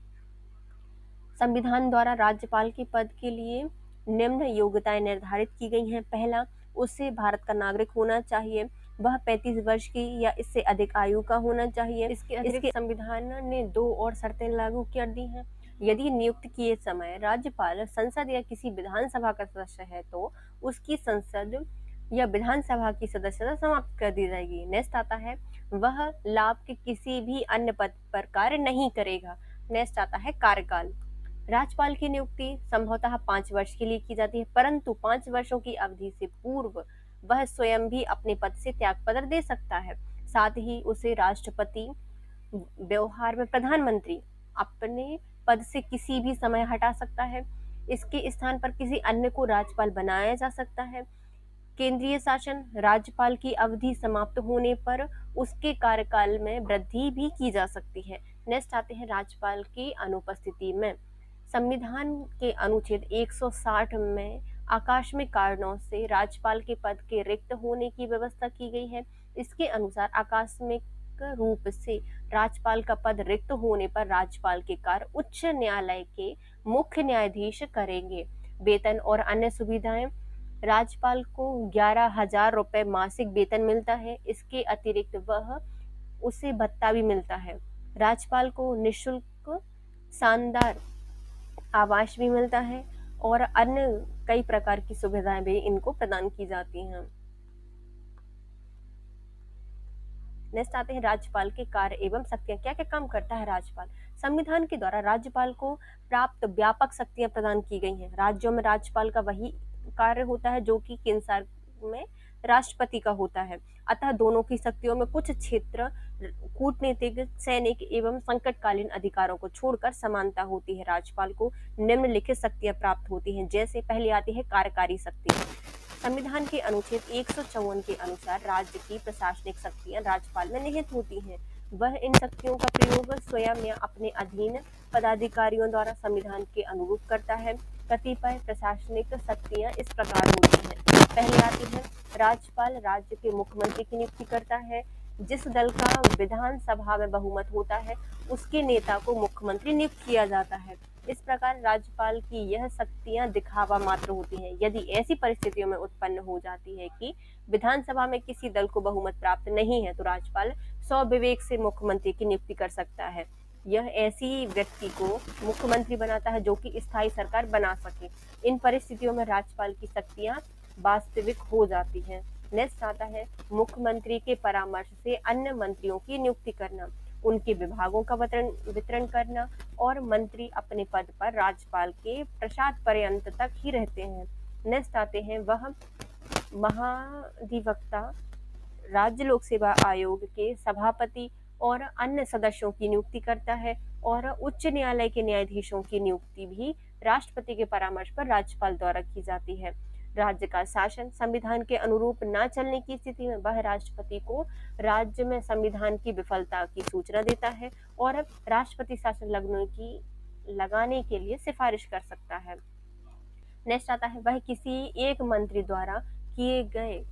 संविधान द्वारा राज्यपाल के पद के लिए निम्न योग्यताएं निर्धारित की गई हैं। पहला, उसे भारत का नागरिक होना चाहिए। वह 35 वर्ष की या इससे अधिक आयु का होना चाहिए। इसके संविधान ने 2 और शर्तें लागू कर दी हैं। यदि नियुक्त किए समय राज्यपाल संसद या किसी विधानसभा का सदस्य है तो उसकी संसद या विधानसभा की सदस्यता समाप्त कर दी जाएगी। नेक्स्ट आता है वह लाभ के किसी भी अन्य पद पर कार्य नहीं करेगा। नेक्स्ट आता है कार्यकाल। राज्यपाल की नियुक्ति संभवतः 5 वर्ष के लिए की जाती है, परंतु 5 वर्षों की अवधि से पूर्व वह स्वयं भी अपने पद से त्यागपत्र दे सकता है। साथ ही उसे राष्ट्रपति व्यवहार में प्रधानमंत्री अपने पद से किसी भी समय हटा सकता है। इसके स्थान पर किसी अन्य को राज्यपाल बनाया जा सकता है। केंद्रीय शासन राज्यपाल की अवधि समाप्त होने पर उसके कार्यकाल में वृद्धि भी की जा सकती है। नेक्स्ट आते हैं राज्यपाल की अनुपस्थिति में। संविधान के अनुच्छेद 160 में आकस्मिक कारणों से राज्यपाल के पद के रिक्त होने की व्यवस्था की गई है। इसके अनुसार आकस्मिक रूप से राज्यपाल का पद रिक्त होने पर राज्यपाल के कार्य उच्च न्यायालय के मुख्य न्यायाधीश करेंगे। वेतन और अन्य सुविधाएं। राज्यपाल को 11,000 रुपए मासिक वेतन मिलता है। इसके अतिरिक्त उसे भत्ता भी मिलता है। राज्यपाल को निःशुल्क शानदार आवास भी मिलता है और अन्य कई प्रकार की सुविधाएं भी इनको प्रदान की जाती हैं। नेक्स्ट आते हैं राज्यपाल के कार्य एवं शक्तियां। क्या क्या काम करता है राज्यपाल? संविधान के द्वारा राज्यपाल को प्राप्त व्यापक शक्तियां प्रदान की गई हैं। राज्यों में राज्यपाल का वही कार्य होता है जो कि केंद्र सरकार में राष्ट्रपति का होता है। अतः दोनों की शक्तियों में कुछ क्षेत्र कूटनीतिक, सैनिक एवं संकटकालीन अधिकारों को छोड़कर समानता होती है। राज्यपाल को निम्नलिखित शक्तियां प्राप्त होती हैं, जैसे पहली आती है कार्यकारी शक्ति। संविधान के अनुच्छेद 154 के अनुसार राज्य की प्रशासनिक शक्तियां राज्यपाल में निहित होती हैं। वह इन शक्तियों का प्रयोग स्वयं या अपने अधीन पदाधिकारियों द्वारा संविधान के अनुरूप करता है। कतिपय प्रशासनिक शक्तियां इस प्रकार होती हैं। पहली आती है राज्यपाल राज्य के मुख्यमंत्री की नियुक्ति करता है। जिस दल का विधानसभा में बहुमत होता है उसके नेता को मुख्यमंत्री नियुक्त किया जाता है। इस प्रकार राज्यपाल की यह शक्तियां दिखावा मात्र होती हैं। यदि ऐसी परिस्थितियों में उत्पन्न हो जाती है कि विधानसभा में किसी दल को बहुमत प्राप्त नहीं है तो राज्यपाल स्वविवेक से मुख्यमंत्री की नियुक्ति कर सकता है। यह ऐसी व्यक्ति को मुख्यमंत्री बनाता है जो कि स्थायी सरकार बना सके। इन परिस्थितियों में राज्यपाल की शक्तियां वास्तविक हो जाती हैं। नेक्स्ट आता है मुख्यमंत्री के परामर्श से अन्य मंत्रियों की नियुक्ति करना, उनके विभागों का वितरण करना और मंत्री अपने पद पर राज्यपाल के प्रसाद पर्यंत तक ही रहते हैं। नेक्स्ट आते हैं वह महाधिवक्ता राज्य लोक सेवा आयोग के सभापति और अन्य सदस्यों की नियुक्ति करता है और उच्च न्यायालय के न्यायाधीशों की नियुक्ति भी राष्ट्रपति के परामर्श पर राज्यपाल द्वारा की जाती है। राज्य का शासन संविधान के अनुरूप न चलने की स्थिति में वह राष्ट्रपति को राज्य में संविधान की विफलता की सूचना देता है और राष्ट्रपति शासन लगाने के लिए सिफारिश कर सकता है। नेक्स्ट आता है वह किसी एक मंत्री द्वारा किए गए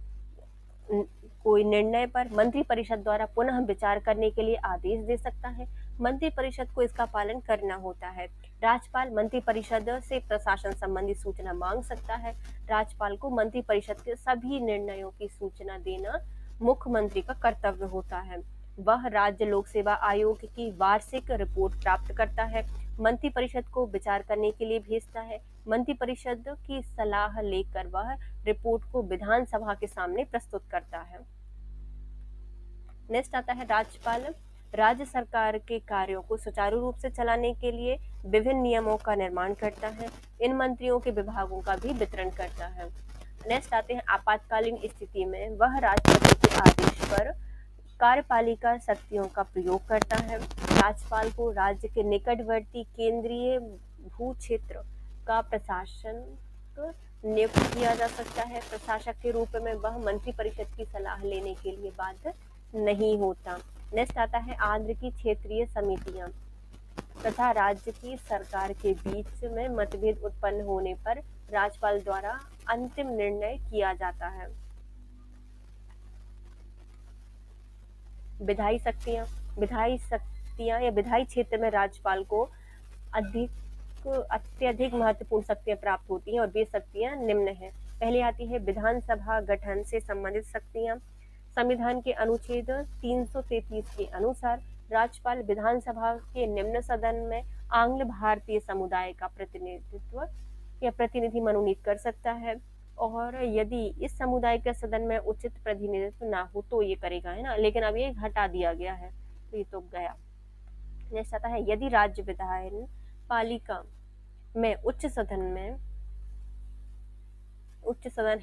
कोई निर्णय पर मंत्रिपरिषद द्वारा पुनः विचार करने के लिए आदेश दे सकता है। मंत्रिपरिषद को इसका पालन करना होता है। राज्यपाल मंत्रिपरिषद से प्रशासन संबंधी सूचना मांग सकता है। राज्यपाल को मंत्रिपरिषद के सभी निर्णयों की सूचना देना मुख्यमंत्री का कर्तव्य होता है। वह राज्य लोक सेवा आयोग की वार्षिक रिपोर्ट प्राप्त करता है, मंत्रिपरिषद को विचार करने के लिए भेजता है। मंत्रिपरिषद की सलाह लेकर वह रिपोर्ट को विधानसभा के सामने प्रस्तुत करता है। नेक्स्ट आता है राज्यपाल राज्य सरकार के कार्यों को सुचारू रूप से चलाने के लिए विभिन्न नियमों का निर्माण करता है। इन मंत्रियों के विभागों का भी वितरण करता है। नेक्स्ट आते हैं आपातकालीन स्थिति में वह राष्ट्रपति के आदेश पर कार्यपालिका शक्तियों का प्रयोग करता है। राज्यपाल को राज्य के निकटवर्ती केंद्रीय भू क्षेत्र का प्रशासक नियुक्त किया जा सकता है। प्रशासक के रूप में वह मंत्रिपरिषद की सलाह लेने के लिए बाध्य नहीं होता। नेक्स्ट आता है आंध्र की क्षेत्रीय समितियां तथा राज्य की सरकार के बीच में मतभेद उत्पन्न होने पर राज्यपाल द्वारा अंतिम निर्णय किया जाता है। विधायी शक्तियां या विधायी क्षेत्र में राज्यपाल को अत्यधिक महत्वपूर्ण शक्तियां प्राप्त होती हैं और वे शक्तियां निम्न हैं। पहले आती है विधानसभा गठन से संबंधित शक्तियां। संविधान के अनुच्छेद 333 के अनुसार राज्यपाल विधानसभा के निम्न सदन में आंग्ल भारतीय समुदाय का प्रतिनिधित्व या प्रतिनिधि मनोनीत कर सकता है और यदि इस समुदाय के सदन में उचित प्रतिनिधित्व ना हो तो ये करेगा, है ना, लेकिन अब ये हटा दिया गया है तो ये तो गया। नेक्स्ट आता है यदि राज्य विधान पालिका में उच्च सदन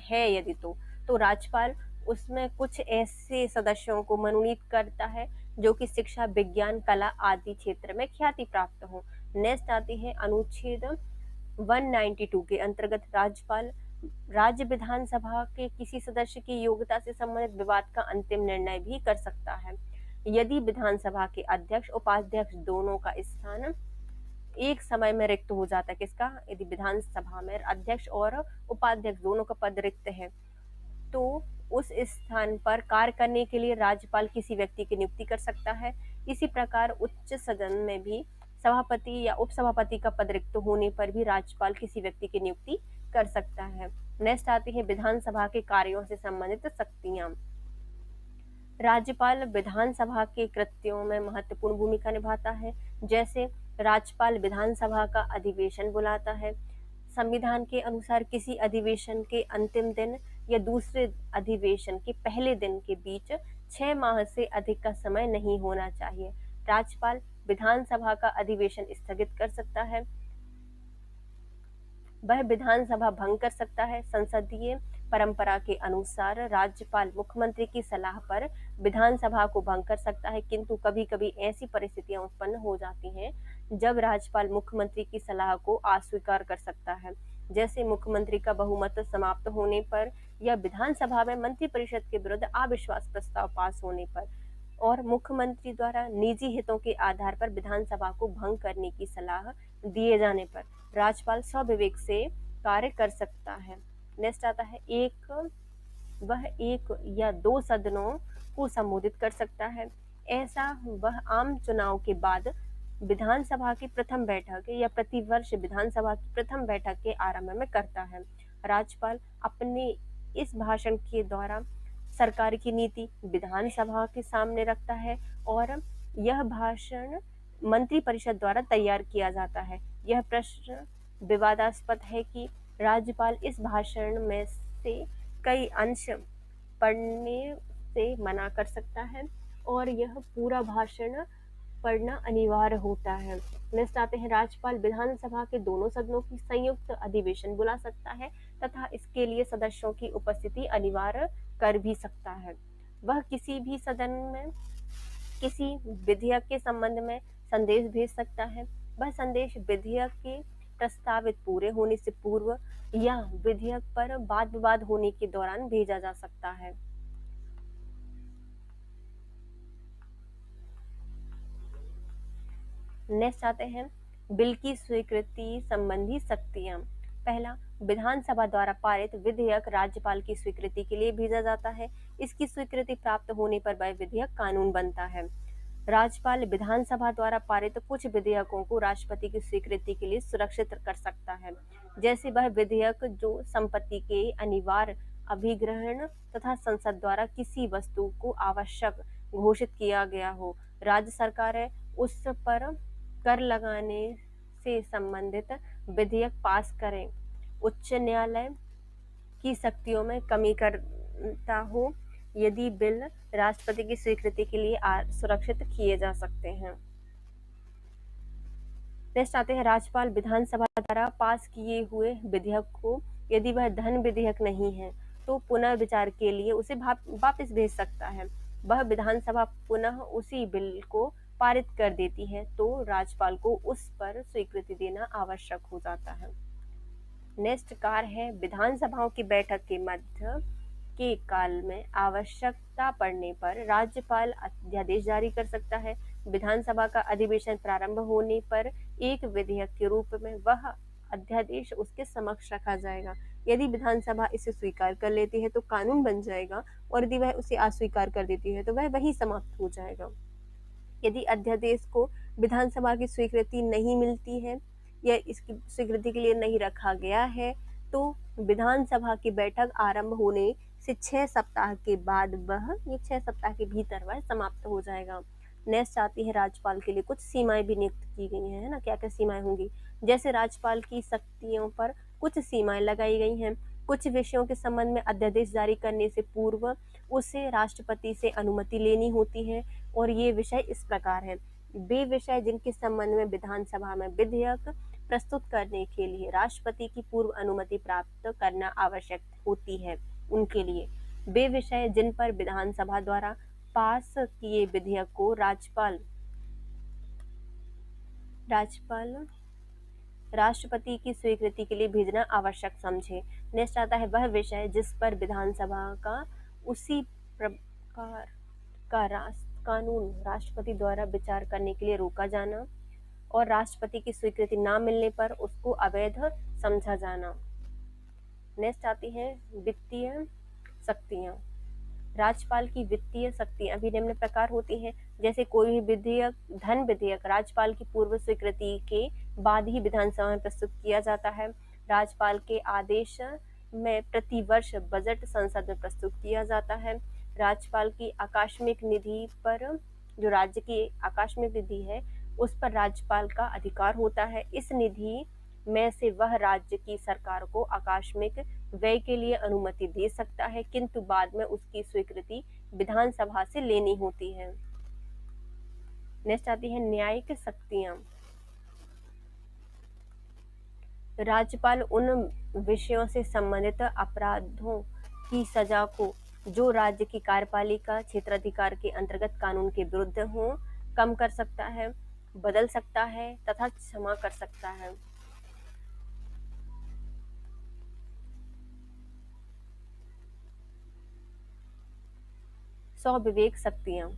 है यदि तो राज्यपाल उसमें कुछ ऐसे सदस्यों को मनोनीत करता है जो कि शिक्षा, विज्ञान, कला आदि क्षेत्र में ख्याति प्राप्त हो। नेक्स्ट आती है अनुच्छेद 192 के अंतर्गत राज्यपाल राज्य विधानसभा के किसी सदस्य की योग्यता से संबंधित विवाद का अंतिम निर्णय भी कर सकता है। यदि विधानसभा के अध्यक्ष उपाध्यक्ष दोनों का स्थान एक समय में रिक्त हो जाता है, किसका, यदि विधानसभा में अध्यक्ष और उपाध्यक्ष दोनों का पद रिक्त है तो उस स्थान पर कार्य करने के लिए राज्यपाल किसी व्यक्ति की नियुक्ति कर सकता है। इसी प्रकार उच्च सदन में भी सभापति या उपसभापति का पद रिक्त होने पर भी राज्यपाल किसी व्यक्ति की नियुक्ति कर सकता है। नेक्स्ट आती है विधानसभा के कार्यों से संबंधित शक्तियां। राज्यपाल विधानसभा के कृत्यों में महत्वपूर्ण भूमिका निभाता है। जैसे राज्यपाल विधानसभा का अधिवेशन बुलाता है। संविधान के अनुसार किसी अधिवेशन के अंतिम दिन या दूसरे अधिवेशन के पहले दिन के बीच 6 माह से अधिक का समय नहीं होना चाहिए। राज्यपाल विधानसभा का अधिवेशन स्थगित कर सकता है। वह विधानसभा भंग कर सकता है। संसदीय परंपरा के अनुसार राज्यपाल मुख्यमंत्री की सलाह पर विधानसभा को भंग कर सकता है, किंतु कभी-कभी ऐसी परिस्थितियां उत्पन्न हो जाती हैं जब राज्यपाल मुख्यमंत्री की सलाह को अस्वीकार कर सकता है, जैसे मुख्यमंत्री का बहुमत समाप्त होने पर या विधानसभा में मंत्रिपरिषद के विरुद्ध अविश्वास प्रस्ताव पास होने पर, और मुख्यमंत्री द्वारा निजी हितों के आधार पर विधानसभा को भंग करने की सलाह दिए जाने पर राज्यपाल स्वविवेक से कार्य कर सकता है। नेक्स्ट आता है वह एक या दो सदनों को संबोधित कर सकता है। ऐसा वह आम चुनाव के बाद विधानसभा की प्रथम बैठक या प्रतिवर्ष विधानसभा की प्रथम बैठक के आरंभ में करता है। राज्यपाल अपने इस भाषण के द्वारा सरकार की नीति विधानसभा के सामने रखता है और यह भाषण मंत्रिपरिषद द्वारा तैयार किया जाता है। यह प्रश्न विवादास्पद है कि राज्यपाल इस भाषण में से कई अंश पढ़ने से मना कर सकता है और यह पूरा भाषण पढ़ना अनिवार्य होता है। नेक्स्ट आते हैं, राज्यपाल विधानसभा के दोनों सदनों की संयुक्त अधिवेशन बुला सकता है तथा इसके लिए सदस्यों की उपस्थिति अनिवार्य कर भी सकता है। वह किसी भी सदन में किसी विधेयक के संबंध में संदेश भेज सकता है। वह संदेश विधेयक के प्रस्तावित पूरे होने से पूर्व या विधेयक पर वाद विवाद होने के दौरान भेजा जा सकता है। नेक्स्ट आते हैं, बिल की स्वीकृति संबंधी शक्तियां। पहला, विधानसभा द्वारा पारित विधेयक राज्यपाल की स्वीकृति के लिए भेजा जाता है। इसकी स्वीकृति प्राप्त होने पर वह विधेयक कानून बनता है। राज्यपाल विधानसभा द्वारा पारित कुछ विधेयकों को राष्ट्रपति की स्वीकृति के लिए सुरक्षित कर सकता है, जैसे वह विधेयक जो संपत्ति के अनिवार्य अभिग्रहण तथा संसद द्वारा किसी वस्तु को आवश्यक घोषित किया गया हो। राज्य सरकारें उस पर कर लगाने से संबंधित विधेयक पास करें। उच्च न्यायालय की शक्तियों में कमी करता हो यदि बिल राष्ट्रपति की स्वीकृति के लिए सुरक्षित किए जा सकते हैं। नेक्स्ट आते हैं, राज्यपाल विधानसभा द्वारा पास किए हुए विधेयक को यदि वह धन विधेयक नहीं है तो पुनर्विचार के लिए उसे वापस भेज सकता है। वह विधानसभा पुनः उसी बिल को पारित कर देती है तो राज्यपाल को उस पर स्वीकृति देना आवश्यक हो जाता है। नेक्स्ट कार है, विधानसभाओं की बैठक के मध्य के काल में आवश्यकता पड़ने पर राज्यपाल अध्यादेश जारी कर सकता है। विधानसभा का अधिवेशन प्रारंभ होने पर एक विधेयक के रूप में वह अध्यादेश उसके समक्ष रखा जाएगा। यदि विधानसभा इसे स्वीकार कर लेती है तो कानून बन जाएगा और यदि वह उसे अस्वीकार कर देती है तो वह वही समाप्त हो जाएगा। यदि अध्यादेश को विधानसभा की स्वीकृति नहीं मिलती है या इसकी स्वीकृति के लिए नहीं रखा गया है तो विधानसभा की बैठक आरंभ होने से 6 सप्ताह के बाद ये 6 सप्ताह के भीतर वह समाप्त हो जाएगा। नेक्स्ट आती है, राज्यपाल के लिए कुछ सीमाएं भी नियुक्त की गई हैं, है ना। क्या क्या सीमाएं होंगी, जैसे राज्यपाल की शक्तियों पर कुछ सीमाएं लगाई गई हैं। कुछ विषयों के संबंध में अध्यादेश जारी करने से पूर्व उसे राष्ट्रपति से अनुमति लेनी होती है और ये विषय इस प्रकार है। वे विषय जिनके संबंध में विधानसभा में विधेयक प्रस्तुत करने के लिए राष्ट्रपति की पूर्व अनुमति प्राप्त करना आवश्यक होती है, उनके लिए वे विषय जिन पर विधानसभा द्वारा पास किए विधेयक को राष्ट्रपति की स्वीकृति के लिए भेजना आवश्यक समझे। नेक्स्ट आता है, वह विषय जिस पर विधानसभा का उसी प्रकार का कानून राष्ट्रपति द्वारा विचार करने के लिए रोका जाना और राष्ट्रपति की स्वीकृति न मिलने पर उसको अवैध समझा जाना। नेक्स्ट आती है वित्तीय शक्तियां। राज्यपाल की वित्तीय शक्तियां भी निम्न प्रकार होती हैं, जैसे कोई भी विधेयक धन विधेयक राज्यपाल की पूर्व स्वीकृति के बाद ही विधानसभा में प्रस्तुत किया जाता है। राज्यपाल के आदेश में प्रति वर्ष बजट संसद में प्रस्तुत किया जाता है। राज्यपाल की आकस्मिक निधि पर, जो राज्य की आकस्मिक निधि है उस पर राज्यपाल का अधिकार होता है। इस निधि में से वह राज्य की सरकार को आकस्मिक व्यय के लिए अनुमति दे सकता है, किंतु बाद में उसकी स्वीकृति विधानसभा से लेनी होती है। नेक्स्ट आती है न्यायिक शक्तियां। राज्यपाल उन विषयों से संबंधित अपराधों की सजा को जो राज्य की कार्यपालिका क्षेत्राधिकार के अंतर्गत कानून के विरुद्ध हो कम कर सकता है, बदल सकता है तथा क्षमा कर सकता है। स्वविवेक शक्तियां।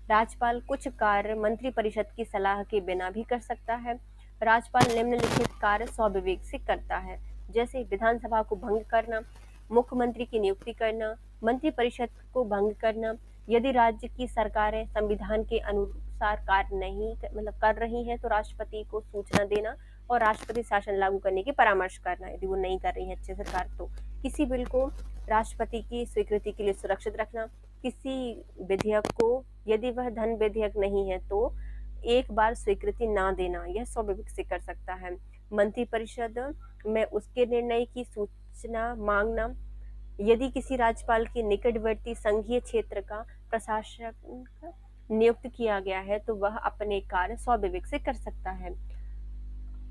राज्यपाल कुछ कार्य मंत्रिपरिषद की सलाह के बिना भी कर सकता है। राज्यपाल निम्नलिखित कार्य स्वविवेक से करता है, जैसे विधानसभा को भंग करना, मुख्यमंत्री की नियुक्ति करना, मंत्रिपरिषद को भंग करना। यदि राज्य की सरकारें संविधान के अनुसार कार्य नहीं कर रही हैं तो राष्ट्रपति को सूचना देना और राष्ट्रपति शासन लागू करने की परामर्श करना। यदि वो नहीं कर रही है अच्छे सरकार तो किसी बिल को राष्ट्रपति की स्वीकृति के लिए सुरक्षित रखना। किसी विधेयक को यदि वह धन विधेयक नहीं है तो एक बार स्वीकृति ना देना, यह स्वविवेक से कर सकता है। मंत्रिपरिषद में उसके निर्णय की सूचना मांगना। यदि किसी राज्यपाल के निकटवर्ती संघीय क्षेत्र का प्रशासक नियुक्त किया गया है तो वह अपने कार्य स्वविवेक से कर सकता है।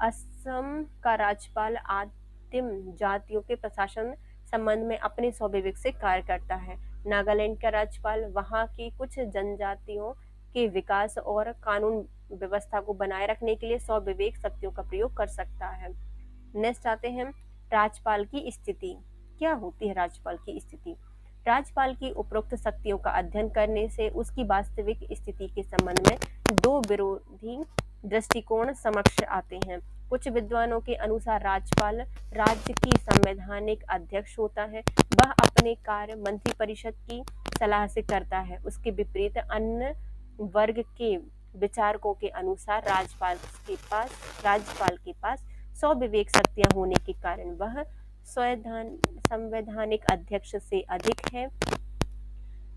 असम का राज्यपाल आदिम जातियों के प्रशासन संबंध में अपने स्वविवेक से कार्य करता है। नागालैंड का राज्यपाल वहां की कुछ जनजातियों के विकास और कानून व्यवस्था को बनाए रखने के लिए स्वविवेक शक्तियों का प्रयोग कर सकता है। नेक्स्ट आते हैं राज्यपाल की स्थिति। क्या होती है राज्यपाल की स्थिति? राज्यपाल की उपरोक्त शक्तियों का अध्ययन करने से उसकी वास्तविक स्थिति के संबंध में दो विरोधी दृष्टिकोण समक्ष आते हैं। कुछ विद्वानों के अनुसार राज्यपाल राज्य की संवैधानिक अध्यक्ष होता है। वह अपने कार्य मंत्रिपरिषद की सलाह से करता है। उसके विपरीत अन्य वर्ग के विचारकों के अनुसार राज्यपाल के पास स्वविवेक शक्तियां होने के कारण वह संवैधानिक अध्यक्ष से अधिक है।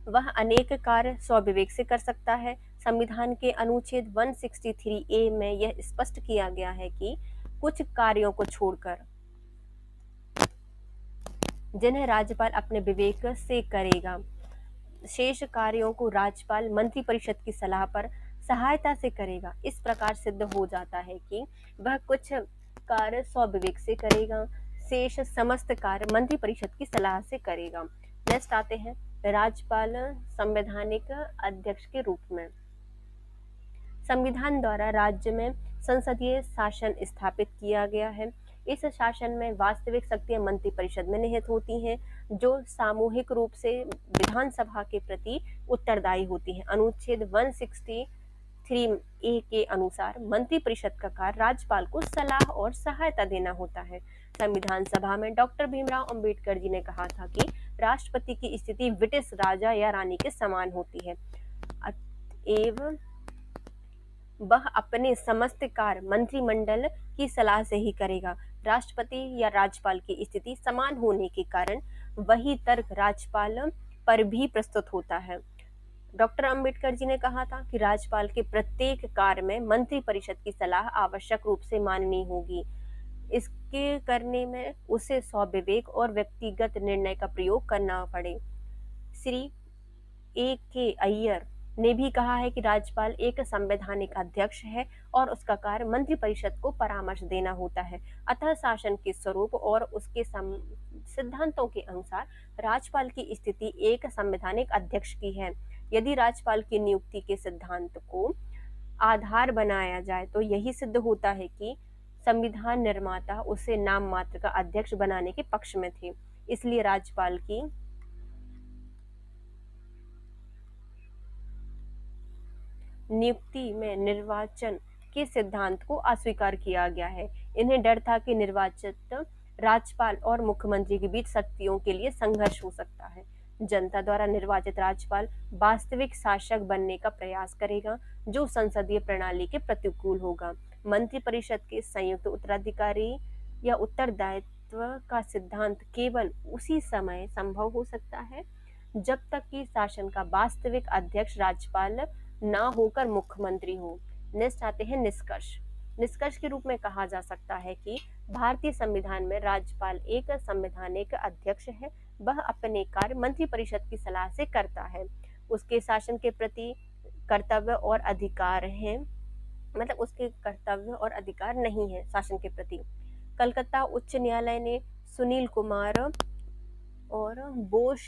वह अनेक कार्य स्वविवेक से कर सकता है। संविधान के अनुच्छेद 163A में यह स्पष्ट किया गया है कि कुछ कार्यों को छोड़कर जिन्हें राज्यपाल अपने विवेक से करेगा, शेष कार्यों को राज्यपाल मंत्रिपरिषद की सलाह पर सहायता से करेगा। इस प्रकार सिद्ध हो जाता है कि वह कुछ कार्य स्वविवेक से करेगा, शेष समस्त कार्य मंत्रिपरिषद की सलाह से करेगा। नेक्स्ट आते हैं राज्यपाल संवैधानिक अध्यक्ष के रूप में। संविधान द्वारा राज्य में संसदीय शासन स्थापित किया गया है। इस शासन में वास्तविक शक्तियां मंत्रिपरिषद में निहित होती हैं, जो सामूहिक रूप से विधानसभा के प्रति उत्तरदायी होती हैं। अनुच्छेद 163A के अनुसार मंत्रिपरिषद का कार्य राज्यपाल को सलाह और सहायता देना होता है। संविधान सभा में डॉक्टर भीमराव अंबेडकर जी ने कहा था कि राष्ट्रपति की स्थिति ब्रिटिश राजा या रानी के समान होती है, अतएव वह अपने समस्त कार्य मंत्रिमंडल की सलाह से ही करेगा। राष्ट्रपति या राज्यपाल की स्थिति समान होने के कारण वही तर्क राज्यपाल पर भी प्रस्तुत होता है। डॉक्टर अंबेडकर जी ने कहा था कि राज्यपाल के प्रत्येक कार्य में मंत्रिपरिषद की सलाह आवश्यक रूप से माननी होगी। इसके करने में उसे स्वविवेक और व्यक्तिगत निर्णय का प्रयोग करना पड़े। श्री A.K. अय्यर ने भी कहा है कि राज्यपाल एक संवैधानिक अध्यक्ष है और उसका कार्य मंत्रिपरिषद को परामर्श देना होता है। अतः शासन के स्वरूप और उसके सिद्धांतों के अनुसार राज्यपाल की स्थिति एक संवैधानिक अध्यक्ष की है। यदि राज्यपाल की नियुक्ति के सिद्धांत को आधार बनाया जाए तो यही सिद्ध होता है कि संविधान निर्माता उसे नाम मात्र का अध्यक्ष बनाने के पक्ष में थे। इसलिए राज्यपाल की नियुक्ति में निर्वाचन के सिद्धांत को अस्वीकार किया गया है। इन्हें डर था कि निर्वाचित राज्यपाल और मुख्यमंत्री के बीच शक्तियों के लिए संघर्ष हो सकता है। जनता द्वारा निर्वाचित राज्यपाल वास्तविक शासक बनने का प्रयास करेगा, जो संसदीय प्रणाली के प्रतिकूल होगा। मंत्रिपरिषद के संयुक्त उत्तराधिकारी या उत्तरदायित्व का सिद्धांत केवल उसी समय संभव हो सकता है जब तक कि शासन का वास्तविक अध्यक्ष राज्यपाल ना होकर मुख्यमंत्री हो। नेक्स्ट आते हैं निष्कर्ष। निष्कर्ष के रूप में कहा जा सकता है कि भारतीय संविधान में राज्यपाल एक संवैधानिक अध्यक्ष है। वह अपने कार्य मंत्रिपरिषद की सलाह से करता है। उसके शासन के प्रति कर्तव्य और अधिकार हैं, मतलब उसके कर्तव्य और अधिकार नहीं है शासन के प्रति। कलकत्ता उच्च न्यायालय ने सुनील कुमार और बोस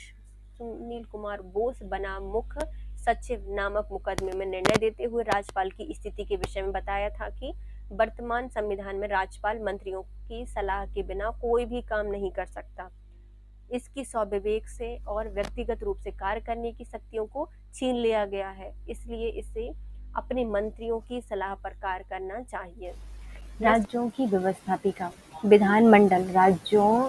सुनील कुमार बोस बना मुख्य सचिव नामक मुकदमे में निर्णय देते हुए राज्यपाल की स्थिति के विषय में बताया था कि वर्तमान संविधान में राज्यपाल मंत्रियों की सलाह के बिना कोई भी काम नहीं कर सकता। इसकी स्वविवेक से और व्यक्तिगत रूप से कार्य करने की शक्तियों को छीन लिया गया है, इसलिए इसे अपने मंत्रियों की सलाह पर कार्य करना चाहिए। राज्यों की व्यवस्थापिका विधानमंडल राज्यों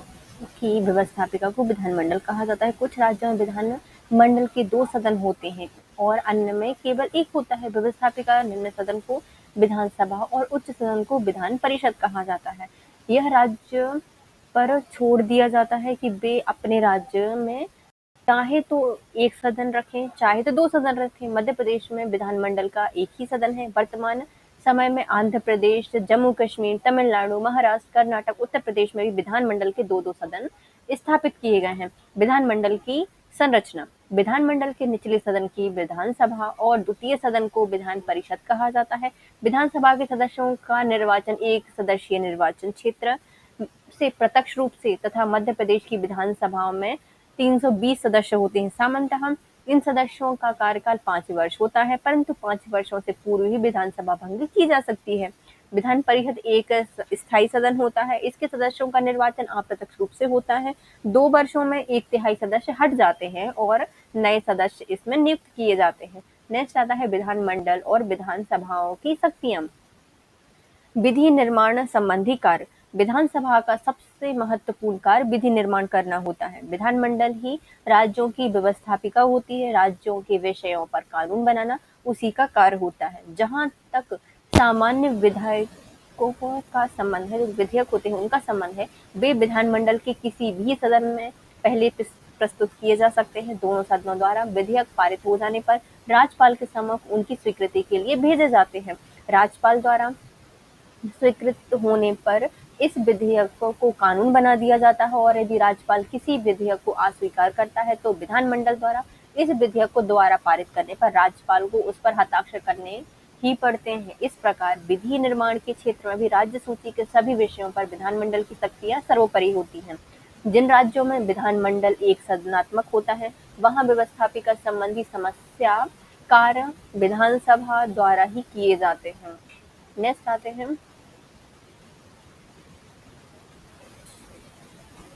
की व्यवस्थापिका को विधानमंडल कहा जाता है। कुछ राज्यों में विधानमंडल के 2 सदन होते हैं और अन्य में केवल एक होता है। व्यवस्थापिका निम्न सदन को विधानसभा और उच्च सदन को विधान परिषद कहा जाता है। यह राज्य पर छोड़ दिया जाता है कि वे अपने राज्य में चाहे तो एक सदन रखें, चाहे तो 2 सदन रखें। मध्य प्रदेश में विधानमंडल का एक ही सदन है। वर्तमान समय में आंध्र प्रदेश, जम्मू कश्मीर, तमिलनाडु, महाराष्ट्र, कर्नाटक, उत्तर प्रदेश में भी विधानमंडल के 2-2 सदन स्थापित किए गए हैं। विधानमंडल की संरचना विधानमंडल के निचले सदन की विधानसभा और द्वितीय सदन को विधान परिषद कहा जाता है। विधानसभा के सदस्यों का निर्वाचन एक सदस्यीय निर्वाचन क्षेत्र से प्रत्यक्ष रूप से तथा मध्य प्रदेश की विधानसभाओं में 320 सदस्य होते हैं। सामान्यतः इन सदस्यों का कार्यकाल 5 वर्ष होता है, परंतु 5 वर्षों से पूर्व ही विधानसभा भंग की जा सकती है। विधान परिषद एक स्थायी सदन होता है। इसके सदस्यों का निर्वाचन अप्रत्यक्ष रूप से होता है। 2 वर्षों में 1/3 सदस्य हट जाते हैं और नए सदस्य इसमें नियुक्त किए जाते हैं। नेक्स्ट आता है विधानमंडल और विधानसभाओं की शक्तियां। विधि निर्माण संबंधी कार्य विधानसभा का सबसे महत्वपूर्ण कार्य विधि निर्माण करना होता है। विधानमंडल ही राज्यों की व्यवस्थापिका होती है। राज्यों के विषयों पर कानून बनाना उसी का कार्य होता है। जहां तक सामान्य विधायकों का संबंध है, जो विधेयक होते हैं उनका संबंध है, वे विधानमंडल के किसी भी सदन में पहले प्रस्तुत किए जा सकते हैं। दोनों सदनों द्वारा विधेयक पारित हो जाने पर राज्यपाल के समक्ष उनकी स्वीकृति के लिए भेजे जाते हैं। राज्यपाल द्वारा स्वीकृत होने पर इस विधेयक को कानून बना दिया जाता है और यदि राज्यपाल किसी विधेयक को अस्वीकार करता है तो विधानमंडल द्वारा इस विधेयक को दोबारा पारित करने पर राज्यपाल को उस पर हस्ताक्षर करने ही पड़ते हैं। इस प्रकार विधि निर्माण के क्षेत्र में भी राज्य सूची के सभी विषयों पर विधानमंडल की शक्तियां सर्वोपरि होती हैं। जिन राज्यों में विधानमंडल एक सदनात्मक होता है, वहां व्यवस्थापिका संबंधी समस्या कार्य विधानसभा द्वारा ही किए जाते हैं। नेक्स्ट आते हैं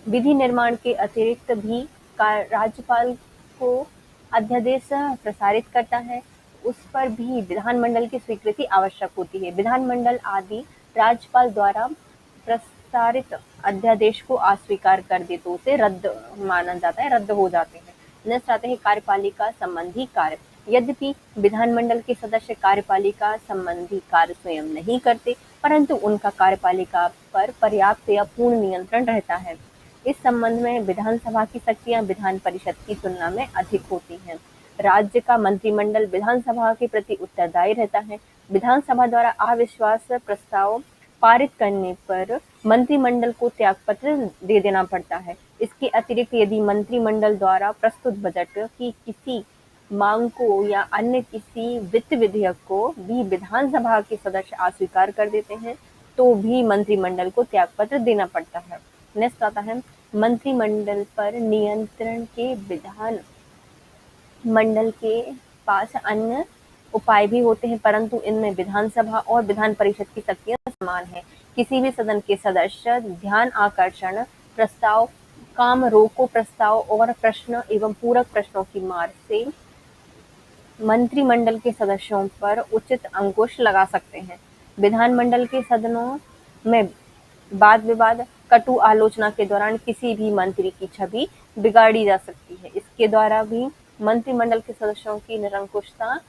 विधि निर्माण के अतिरिक्त भी राज्यपाल को अध्यादेश प्रसारित करता है, उस पर भी विधानमंडल की स्वीकृति आवश्यक होती है। विधानमंडल आदि राज्यपाल द्वारा प्रसारित अध्यादेश को अस्वीकार कर दे तो उसे रद्द माना जाता है, रद्द हो जाते हैं। नेक्स्ट आते हैं कार्यपालिका संबंधी कार्य। यद्यपि विधानमंडल के सदस्य कार्यपालिका संबंधी कार्य स्वयं नहीं करते, परंतु उनका कार्यपालिका पर पर्याप्त या पूर्ण नियंत्रण रहता है। इस संबंध में विधानसभा की शक्तियां विधान परिषद की तुलना में अधिक होती हैं। राज्य का मंत्रिमंडल विधानसभा के प्रति उत्तरदायी रहता है। विधानसभा द्वारा अविश्वास प्रस्ताव पारित करने पर मंत्रिमंडल को त्यागपत्र दे देना पड़ता है। इसके अतिरिक्त यदि मंत्रिमंडल द्वारा प्रस्तुत बजट की किसी मांग को या अन्य किसी वित्त विधेयक को भी विधानसभा के सदस्य अस्वीकार कर देते हैं, तो भी मंत्रिमंडल को त्यागपत्र देना पड़ता है। नेक्स्ट आता है मंत्रिमंडल पर नियंत्रण के विधान मंडल के पास अन्य उपाय भी होते हैं, परंतु इनमें विधानसभा और विधान परिषद की शक्तियां समान है। किसी भी सदन के सदस्य ध्यान आकर्षण प्रस्ताव, काम रोको प्रस्ताव और प्रश्न एवं पूरक प्रश्नों की मार से मंत्रिमंडल के सदस्यों पर उचित अंकुश लगा सकते हैं। विधानमंडल के सदनों में वाद विवाद, कटु आलोचना के दौरान किसी भी मंत्री की छवि बिगाड़ी जा सकती है। इसके द्वारा भी मंत्रिमंडल के सदस्यों की निरंकुशता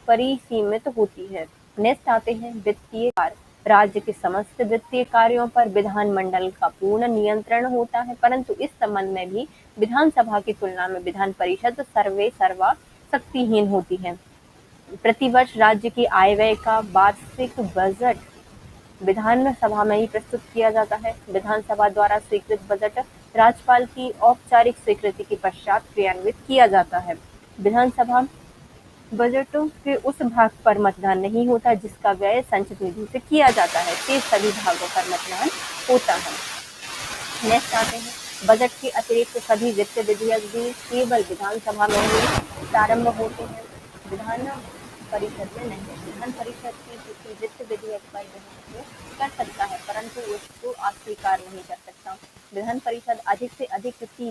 परिसीमित होती है। नेक्स्ट आते हैं वित्तीय कार्य। राज्य के समस्त वित्तीय कार्यों पर विधानमंडल का पूर्ण नियंत्रण होता है, परंतु इस संबंध में भी विधानसभा की तुलना में विधान परिषद सर्वे सर्वा शक्तिहीन होती है। प्रतिवर्ष राज्य की आय व्यय का वार्षिक बजट विधानसभा में ही प्रस्तुत किया जाता है। विधानसभा द्वारा स्वीकृत बजट राज्यपाल की औपचारिक स्वीकृति के पश्चात क्रियान्वित किया जाता है। विधानसभा बजट के उस भाग पर मतदान नहीं होता जिसका व्यय संचित निधि से किया जाता है, शेष सभी भागों पर मतदान होता है। नेक्स्ट आते हैं बजट के अतिरिक्त सभी वित्त विधेयक भी केवल विधानसभा में ही प्रारंभ होते हैं, विधान परिषद में नहीं। विधान परिषद की किसी वित्त विधेयक पर बहस कर सकता है, परंतु उसको अस्वीकार नहीं कर सकता। विधान परिषद अधिक से अधिक किसी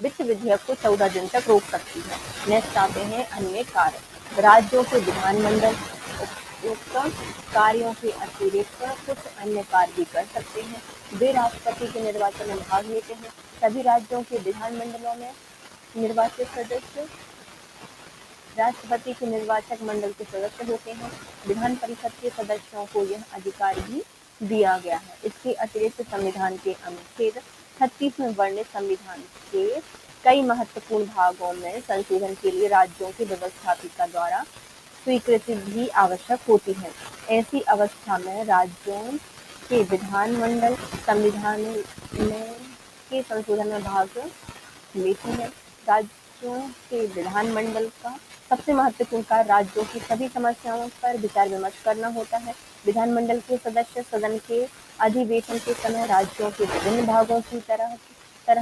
वित्त विधेयक को 14 दिन तक रोक सकती है। नेक्स्ट आते हैं अन्य कार्य। राज्यों के विधानमंडल उपयुक्त कार्यों के अतिरिक्त कुछ अन्य कार्य भी कर सकते हैं। वे राष्ट्रपति के निर्वाचन में भाग लेते हैं। सभी राज्यों के विधानमंडलों में निर्वाचित सदस्य राष्ट्रपति के निर्वाचक मंडल के सदस्य होते हैं। विधान परिषद के सदस्यों को यह अधिकार भी दिया गया है। इसके अतिरिक्त संविधान के अनुच्छेद 36 में वर्णित संविधान के कई महत्वपूर्ण भागों में संशोधन के लिए राज्यों की व्यवस्थापिका द्वारा स्वीकृति भी आवश्यक होती है। ऐसी अवस्था में राज्यों के विधानमंडल संविधान के संशोधन में भाग लेते हैं। राज्यों के विधानमंडल का सबसे महत्वपूर्ण कार्य राज्यों की सभी समस्याओं पर विचार विमर्श करना होता है। विधानमंडल के सदस्य सदन के अधिवेशन के समय राज्यों के विभिन्न भागों की तरह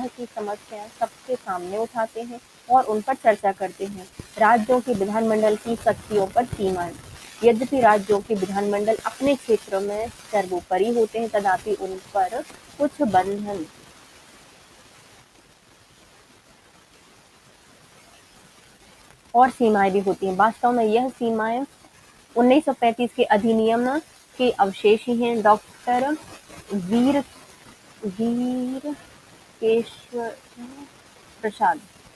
की समस्याएं सबके सामने उठाते हैं और उन पर चर्चा करते हैं। राज्यों के विधानमंडल की शक्तियों पर सीमाएं। यद्यपि राज्यों के विधानमंडल अपने क्षेत्रों में सर्वोपरि होते हैं, तथापि उन पर कुछ बंधन और सीमाएं भी होती हैं। वास्तव में यह सीमाएं 1935 के अधिनियम के अवशेष ही हैं। डॉक्टर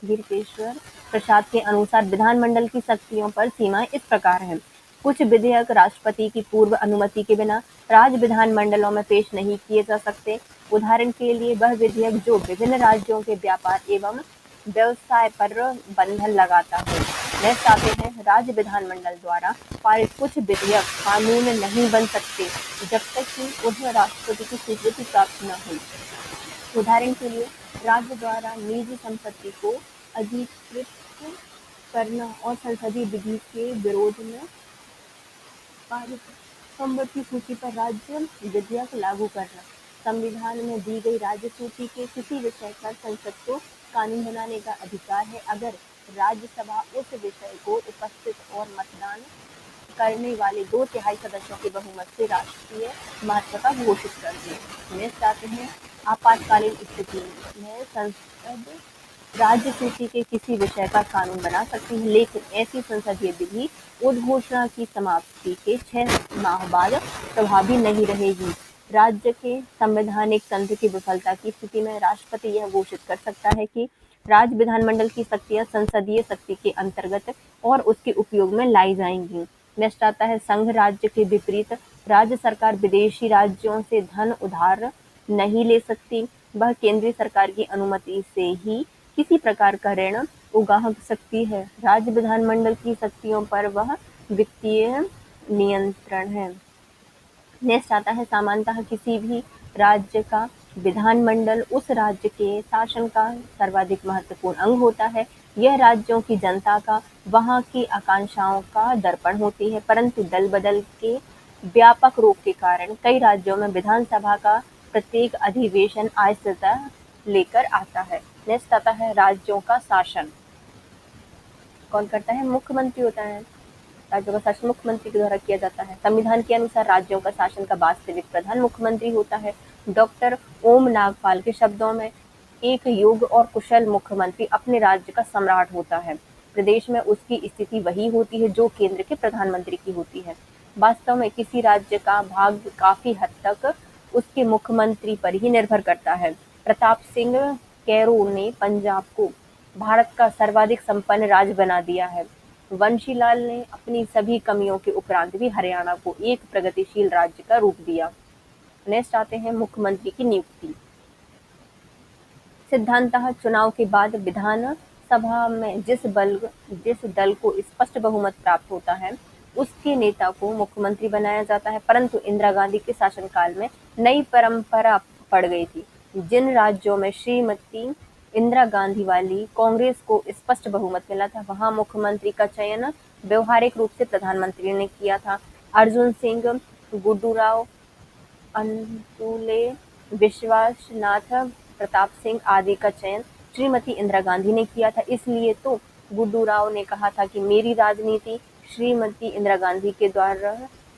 वीरकेश्वर प्रसाद के अनुसार विधानमंडल की शक्तियों पर सीमाएं इस प्रकार हैं। कुछ विधेयक राष्ट्रपति की पूर्व अनुमति के बिना राज्य विधानमंडलों में पेश नहीं किए जा सकते। उदाहरण के लिए वह विधेयक जो विभिन्न राज्यों के व्यापार एवं व्यवसाय पर बंधन लगाता है। नेक्स्ट आते हैं राज्य विधानमंडल द्वारा पारित कुछ विधेयक कानून नहीं बन सकते जब तक कि उन्हें राष्ट्रपति की स्वीकृति प्राप्त न हो। उदाहरण के लिए राज्य द्वारा निजी संपत्ति को अधिकृत करना और संसदीय विधि के विरोध में पारित संपत्ति सूची पर राज्य विधेयक लागू करना। संविधान में दी गई राज्य सूची के किसी विषय पर संसद को कानून बनाने का अधिकार है अगर राज्यसभा उस विषय को उपस्थित और मतदान करने वाले 2/3 सदस्यों के बहुमत से राष्ट्रीय महत्वता घोषित कर दे। नेक्स्ट आते हैं आपातकालीन स्थिति में संसद राज्य सूची के किसी विषय का कानून बना सकती है, लेकिन ऐसी संसदीय विधि उद्घोषणा की समाप्ति के 6 माह बाद प्रभावी नहीं रहेगी। राज्य के संवैधानिक तंत्र की विफलता की स्थिति में राष्ट्रपति यह घोषित कर सकता है कि राज्य विधानमंडल की शक्तियां संसदीय शक्ति के अंतर्गत और उसके उपयोग में लाई जाएंगी। नेक्स्ट आता है संघ राज्य के विपरीत राज्य सरकार विदेशी राज्यों से धन उधार नहीं ले सकती। वह केंद्रीय सरकार की अनुमति से ही किसी प्रकार का ऋण उगा सकती है। राज्य विधानमंडल की शक्तियों पर वह वित्तीय नियंत्रण है। नेक्स्ट आता है सामान्यतः किसी भी राज्य का विधानमंडल उस राज्य के शासन का सर्वाधिक महत्वपूर्ण अंग होता है। यह राज्यों की जनता का वहां की आकांक्षाओं का दर्पण होती है, परंतु दल बदल के व्यापक रोग के कारण कई राज्यों में विधानसभा का प्रत्येक अधिवेशन अस्थिरता लेकर आता है। नेक्स्ट आता है राज्यों का शासन कौन करता है? मुख्यमंत्री होता है। राज्यों का शासन मुख्यमंत्री के द्वारा किया जाता है। संविधान के अनुसार राज्यों का शासन का वास्तविक प्रधान मुख्यमंत्री होता है। डॉक्टर ओम नागपाल के शब्दों में एक योग्य और कुशल मुख्यमंत्री अपने राज्य का सम्राट होता है। प्रदेश में उसकी स्थिति वही होती है जो केंद्र के प्रधानमंत्री की होती है। वास्तव में किसी राज्य का भाग्य काफी हद तक उसके मुख्यमंत्री पर ही निर्भर करता है। प्रताप सिंह कैरो ने पंजाब को भारत का सर्वाधिक संपन्न राज्य बना दिया है। वंशीलाल ने अपनी सभी कमियों के उपरांत भी हरियाणा को एक प्रगतिशील राज्य का रूप दिया। नेक्स्ट आते हैं मुख्यमंत्री की नियुक्ति। सिद्धांततः चुनाव के बाद विधान सभा में जिस दल को स्पष्ट बहुमत प्राप्त होता है उसके नेता को मुख्यमंत्री बनाया जाता है, परंतु इंदिरा गांधी के शासनकाल में नई परंपरा पड़ गई थी। जिन राज्यों में श्रीमती इंदिरा गांधी वाली कांग्रेस को स्पष्ट बहुमत मिला था वहां मुख्यमंत्री का चयन व्यवहारिक रूप से प्रधानमंत्री ने किया था। अर्जुन सिंह, गुड्डूराव, अंतुले, विश्वासनाथ प्रताप सिंह आदि का चयन श्रीमती इंदिरा गांधी ने किया था। इसलिए तो गुड्डू राव ने कहा था कि मेरी राजनीति श्रीमती इंदिरा गांधी के द्वार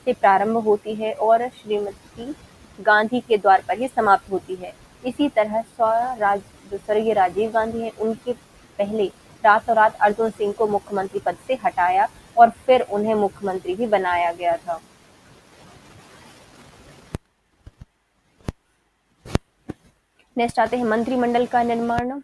से प्रारंभ होती है और श्रीमती गांधी के द्वार पर ही समाप्त होती है। इसी तरह जो स्वर्गीय राजीव गांधी हैं, उनके पहले रातों रात अर्जुन सिंह को मुख्यमंत्री पद से हटाया और फिर उन्हें मुख्यमंत्री भी बनाया गया था। नेक्स्ट आते हैं मंत्रिमंडल का निर्माण।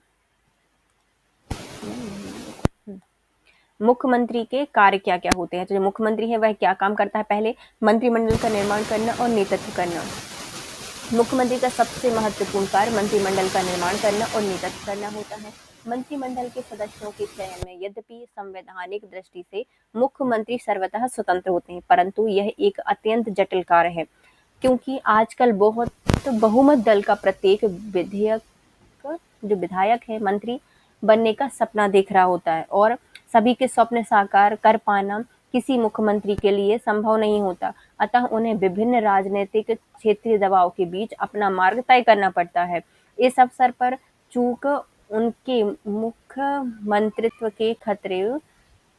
मुख्यमंत्री के कार्य क्या क्या होते हैं, तो जो मुख्यमंत्री है वह क्या काम करता है? पहले मंत्रिमंडल का निर्माण करना और नेतृत्व करना। मुख्यमंत्री का सबसे महत्वपूर्ण कार्य मंत्रिमंडल का निर्माण करना और नेतृत्व करना होता है। मंत्रिमंडल के सदस्यों के चयन में यद्यपि संवैधानिक दृष्टि से मुख्यमंत्री सर्वतः स्वतंत्र होते हैं, परंतु यह एक अत्यंत जटिल कार्य है, क्योंकि आजकल बहुत बहुमत दल का प्रत्येक विधायक है मंत्री बनने का सपना देख रहा होता है और सभी के स्वप्न साकार कर पाना किसी मुख्यमंत्री के लिए संभव नहीं होता। अतः उन्हें विभिन्न राजनीतिक क्षेत्रीय दबाव के बीच अपना मार्ग तय करना पड़ता है। इस अवसर पर चूक उनके मुख्यमंत्रित्व के खतरे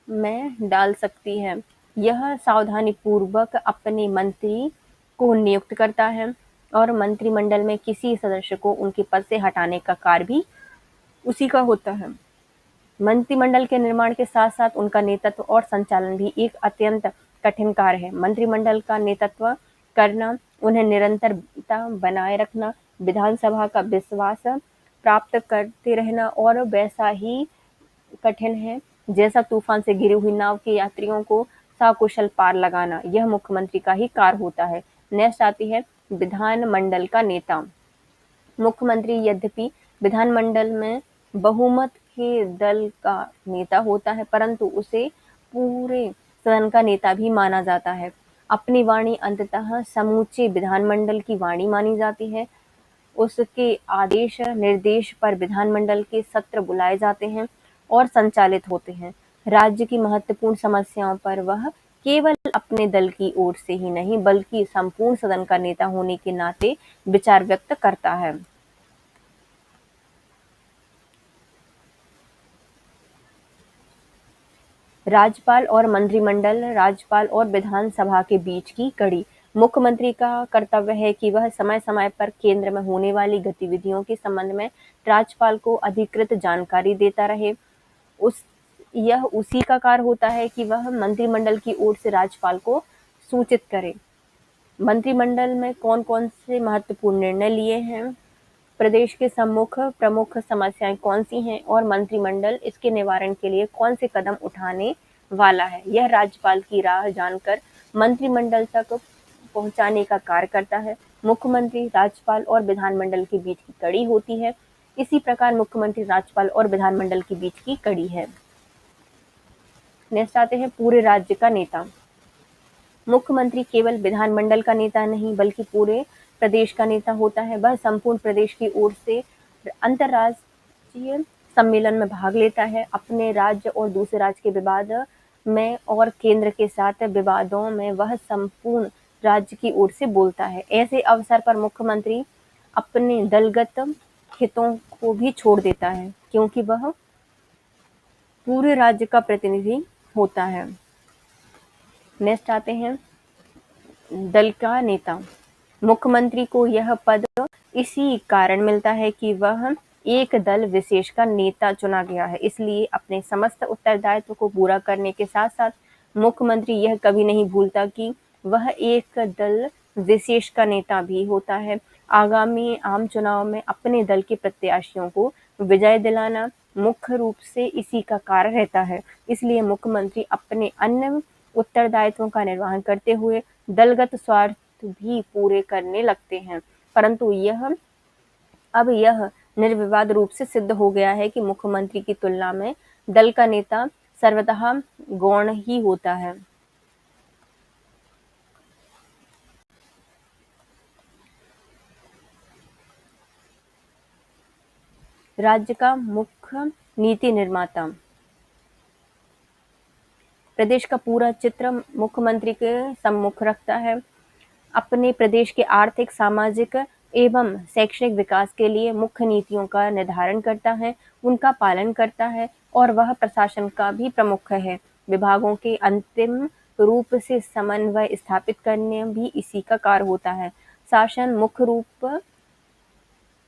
में डाल सकती है। यह सावधानी पूर्वक अपने मंत्री को नियुक्त करता है और मंत्रिमंडल में किसी सदस्य को उनके पद से हटाने का कार्य भी उसी का होता है। मंत्रिमंडल के निर्माण के साथ साथ उनका नेतृत्व और संचालन भी एक अत्यंत कठिन कार्य है। मंत्रिमंडल का नेतृत्व करना, उन्हें निरंतरता बनाए रखना, विधानसभा का विश्वास प्राप्त करते रहना और वैसा ही कठिन है जैसा तूफान से घिरी हुई नाव के यात्रियों को सकुशल पार लगाना। यह मुख्यमंत्री का ही कार्य होता है। नेक्स्ट आती है विधानमंडल का नेता। मुख्यमंत्री यद्यपि विधानमंडल में बहुमत के दल का नेता होता है, परंतु उसे पूरे सदन का नेता भी माना जाता है। अपनी वाणी अंततः समूचे विधानमंडल की वाणी मानी जाती है। उसके आदेश निर्देश पर विधानमंडल के सत्र बुलाए जाते हैं और संचालित होते हैं। राज्य की महत्वपूर्ण समस्याओं पर वह केवल अपने दल की ओर से ही नहीं बल्कि संपूर्ण सदन का नेता होने के नाते विचार व्यक्त करता है। राज्यपाल और मंत्रिमंडल, राज्यपाल और विधानसभा के बीच की कड़ी। मुख्यमंत्री का कर्तव्य है कि वह समय समय पर केंद्र में होने वाली गतिविधियों के संबंध में राज्यपाल को अधिकृत जानकारी देता रहे। यह उसी का कार्य होता है कि वह मंत्रिमंडल की ओर से राज्यपाल को सूचित करे। मंत्रिमंडल में कौन कौन से महत्वपूर्ण निर्णय लिए हैं, प्रदेश के प्रमुख समस्याएं कौन सी हैं और मंत्रिमंडल इसके निवारण के लिए कौन से कदम उठाने वाला है, यह राज्यपाल की राह जानकर मंत्रिमंडल तक पहुंचाने का कार्य करता है। मुख्यमंत्री, राज्यपाल और विधानमंडल के बीच की कड़ी होती है। इसी प्रकार मुख्यमंत्री, राज्यपाल और विधानमंडल के बीच की कड़ी है। नेक्स्ट आते हैं पूरे राज्य का नेता। मुख्यमंत्री केवल विधानमंडल का नेता नहीं बल्कि पूरे प्रदेश का नेता होता है। वह संपूर्ण प्रदेश की ओर से अंतर्राष्ट्रीय सम्मेलन में भाग लेता है। अपने राज्य और दूसरे राज्य के विवाद में और केंद्र के साथ विवादों में वह संपूर्ण राज्य की ओर से बोलता है। ऐसे अवसर पर मुख्यमंत्री अपने दलगत हितों को भी छोड़ देता है, क्योंकि वह पूरे राज्य का प्रतिनिधि होता है। नेक्स्ट आते हैं दल का नेता। मुख्यमंत्री को यह पद इसी कारण मिलता है कि वह एक दल विशेष का नेता चुना गया है। इसलिए अपने समस्त उत्तरदायित्व को पूरा करने के साथ साथ मुख्यमंत्री यह कभी नहीं भूलता कि वह एक दल विशेष का नेता भी होता है। आगामी आम चुनाव में अपने दल के प्रत्याशियों को विजय दिलाना मुख्य रूप से इसी का कार्य रहता है। इसलिए मुख्यमंत्री अपने अन्य उत्तरदायित्वों का निर्वहन करते हुए दलगत स्वार्थ भी पूरे करने लगते हैं, परंतु अब यह निर्विवाद रूप से सिद्ध हो गया है कि मुख्यमंत्री की तुलना में दल का नेता सर्वतः गौण ही होता है। राज्य का मुख्य नीति निर्माता। प्रदेश का पूरा चित्र मुख्यमंत्री के सम्मुख रखता है। अपने प्रदेश के आर्थिक, सामाजिक, एवं शैक्षणिक विकास के लिए मुख्य नीतियों का निर्धारण करता है, उनका पालन करता है और वह प्रशासन का भी प्रमुख है। विभागों के अंतिम रूप से समन्वय स्थापित करने भी इसी का कार्य होता है। शासन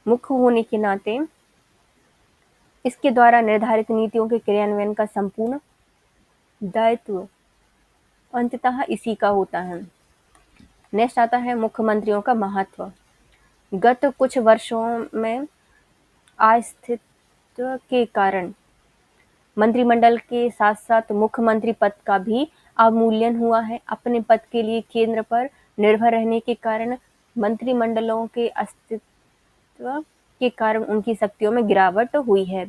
मुख्य होने के नाते इसके द्वारा निर्धारित नीतियों के क्रियान्वयन का संपूर्ण दायित्व अंततः इसी का होता है। नेक्स्ट आता है मुख्यमंत्रियों का महत्व। गत कुछ वर्षों में अस्तित्व के कारण मंत्रिमंडल के साथ-साथ मुख्यमंत्री पद का भी अवमूल्यन हुआ है। अपने पद के लिए केंद्र पर निर्भर रहने के कारण मंत्रिमंडलों के अस्तित्व के कारण उनकी शक्तियों में गिरावट हुई है।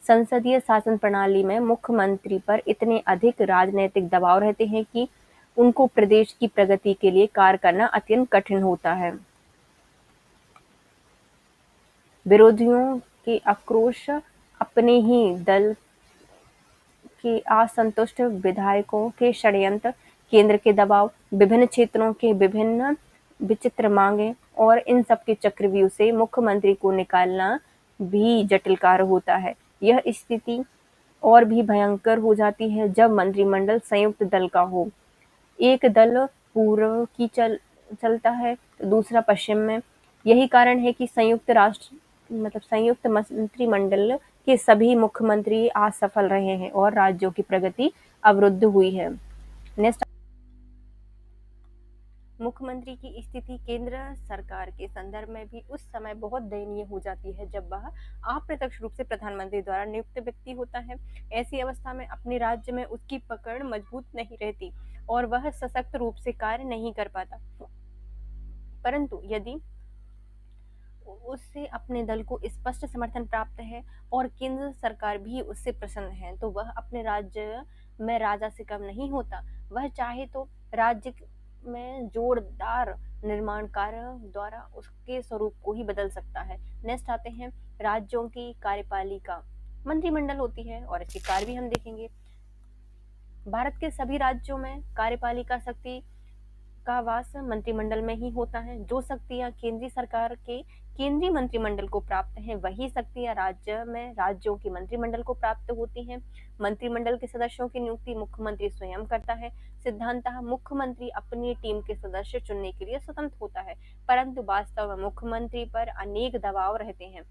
संसदीय शासन प्रणाली में मुख्यमंत्री पर इतने अधिक राजनीतिक दबाव रहते हैं कि उनको प्रदेश की प्रगति के लिए कार्य करना अत्यंत कठिन होता है। विरोधियों के आक्रोश, अपने ही दल के असंतुष्ट विधायकों के षड्यंत्र, केंद्र के दबाव, विभिन्न क्षेत्रों के विभिन्न विचित्र मांगें और इन सब के चक्रव्यूह से मुख्यमंत्री को निकालना भी जटिल कार्य होता है। यह स्थिति और भी भयंकर हो जाती है जब मंत्रिमंडल संयुक्त दल का हो। एक दल पूर्व की चलता है तो दूसरा पश्चिम में। यही कारण है कि संयुक्त मंत्रिमंडल के सभी मुख्यमंत्री असफल रहे हैं और राज्यों की प्रगति अवरुद्ध हुई है। नेक्स्ट, मुख्यमंत्री की स्थिति केंद्र सरकार के संदर्भ में भी उस समय बहुत दयनीय हो जाती है जब वह अप्रत्यक्ष रूप से प्रधानमंत्री द्वारा नियुक्त व्यक्ति होता है। ऐसी अवस्था में अपने राज्य में उसकी पकड़ मजबूत नहीं रहती और वह सशक्त रूप से कार्य नहीं कर पाता। परंतु यदि उससे अपने दल को स्पष्ट समर्थन प्राप्त है और केंद्र सरकार भी उससे प्रसन्न है तो वह अपने राज्य में राजा से कम नहीं होता। वह चाहे तो राज्य में जोरदार निर्माण कार्य द्वारा उसके स्वरूप को ही बदल सकता है। नेक्स्ट आते हैं राज्यों की कार्यपालिका। मंत्रिमंडल होती है और इसके कार्य भी हम देखेंगे। भारत के सभी राज्यों में कार्यपालिका शक्ति का वास मंत्रिमंडल में ही होता है। जो शक्तियां केंद्रीय सरकार के केंद्रीय मंत्रिमंडल को प्राप्त हैं वही शक्तियां राज्य में राज्यों के मंत्रिमंडल को प्राप्त होती हैं। मंत्रिमंडल के सदस्यों की नियुक्ति मुख्यमंत्री स्वयं करता है। सिद्धांततः मुख्यमंत्री अपनी टीम के सदस्य चुनने के लिए स्वतंत्र होता है, परंतु वास्तव में मुख्यमंत्री पर अनेक दबाव रहते हैं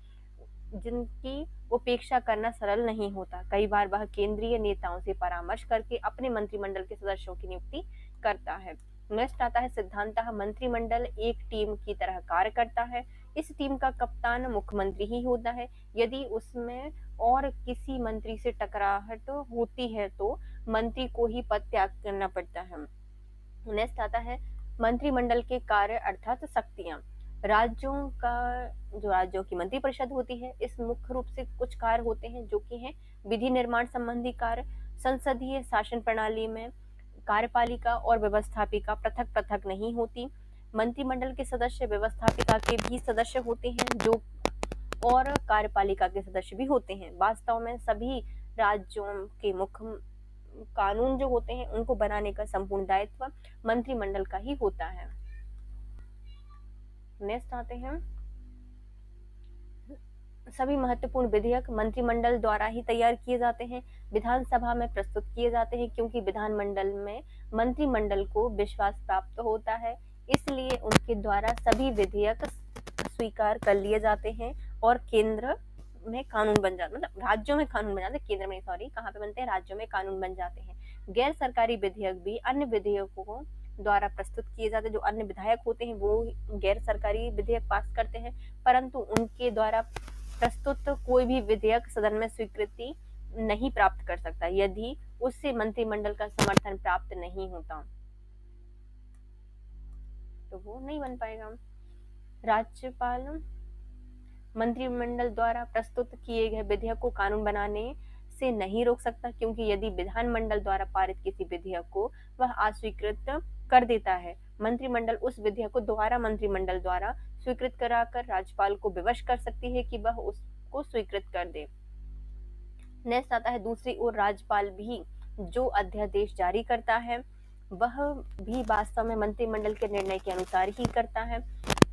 जिनकी उपेक्षा करना सरल नहीं होता। कई बार वह केंद्रीय नेताओं से परामर्श करके अपने मंत्रिमंडल के सदस्यों की नियुक्ति करता है। नेक्स्ट आता है सिद्धांततः मंत्रिमंडल एक टीम की तरह कार्य करता है। इस टीम का कप्तान मुख्यमंत्री ही होता है। यदि उसमें और किसी मंत्री से टकराहट होती है तो मंत्री को ही पद त्याग करना पड़ता है। नेक्स्ट आता है मंत्रिमंडल के कार्य अर्थात शक्तियां। राज्यों की मंत्रिपरिषद होती है, इस मुख्य रूप से कुछ कार्य होते हैं जो कि हैं विधि निर्माण संबंधी कार्य। संसदीय शासन प्रणाली में कार्यपालिका और व्यवस्थापिका पृथक पृथक नहीं होती। मंत्रिमंडल के सदस्य व्यवस्थापिका के भी सदस्य होते हैं जो और कार्यपालिका के सदस्य भी होते हैं। वास्तव में सभी राज्यों के मुख्य कानून जो होते हैं उनको बनाने का संपूर्ण दायित्व मंत्रिमंडल का ही होता है। नेक्स्ट आते हैं सभी महत्वपूर्ण विधेयक मंत्रिमंडल द्वारा ही तैयार किए जाते हैं, विधानसभा में प्रस्तुत किए जाते हैं क्योंकि विधानमंडल में मंत्रिमंडल को विश्वास प्राप्त होता है, इसलिए उनके द्वारा सभी विधेयक स्वीकार कर लिए जाते हैं और केंद्र में कानून बन जाते, मतलब राज्यों में कानून बन जाते हैं, केंद्र में सॉरी कहाँ पे बनते हैं, राज्यों में कानून बन जाते हैं। गैर सरकारी विधेयक भी अन्य विधेयकों द्वारा प्रस्तुत किए जाते हैं। जो अन्य विधायक होते हैं वो गैर सरकारी विधेयक पास करते हैं, परंतु उनके द्वारा प्रस्तुत कोई भी विधेयक सदन में स्वीकृति नहीं प्राप्त कर सकता यदि उससे मंत्रिमंडल का समर्थन प्राप्त नहीं होता, तो वो नहीं बन पाएगा। राज्यपाल मंत्रिमंडल द्वारा प्रस्तुत किए गए विधेयक को कानून बनाने से नहीं रोक सकता क्योंकि यदि विधानमंडल द्वारा पारित किसी विधेयक को वह अस्वीकृत कर देता है, मंत्रिमंडल उस विधेयक को दोबारा मंत्रिमंडल द्वारा स्वीकृत कराकर राज्यपाल को विवश कर सकती है कि वह उसको स्वीकृत कर दे। नेक्स्ट आता है दूसरी ओर राज्यपाल भी जो अध्यादेश जारी करता है वह भी वास्तव में मंत्रिमंडल के निर्णय के अनुसार ही करता है।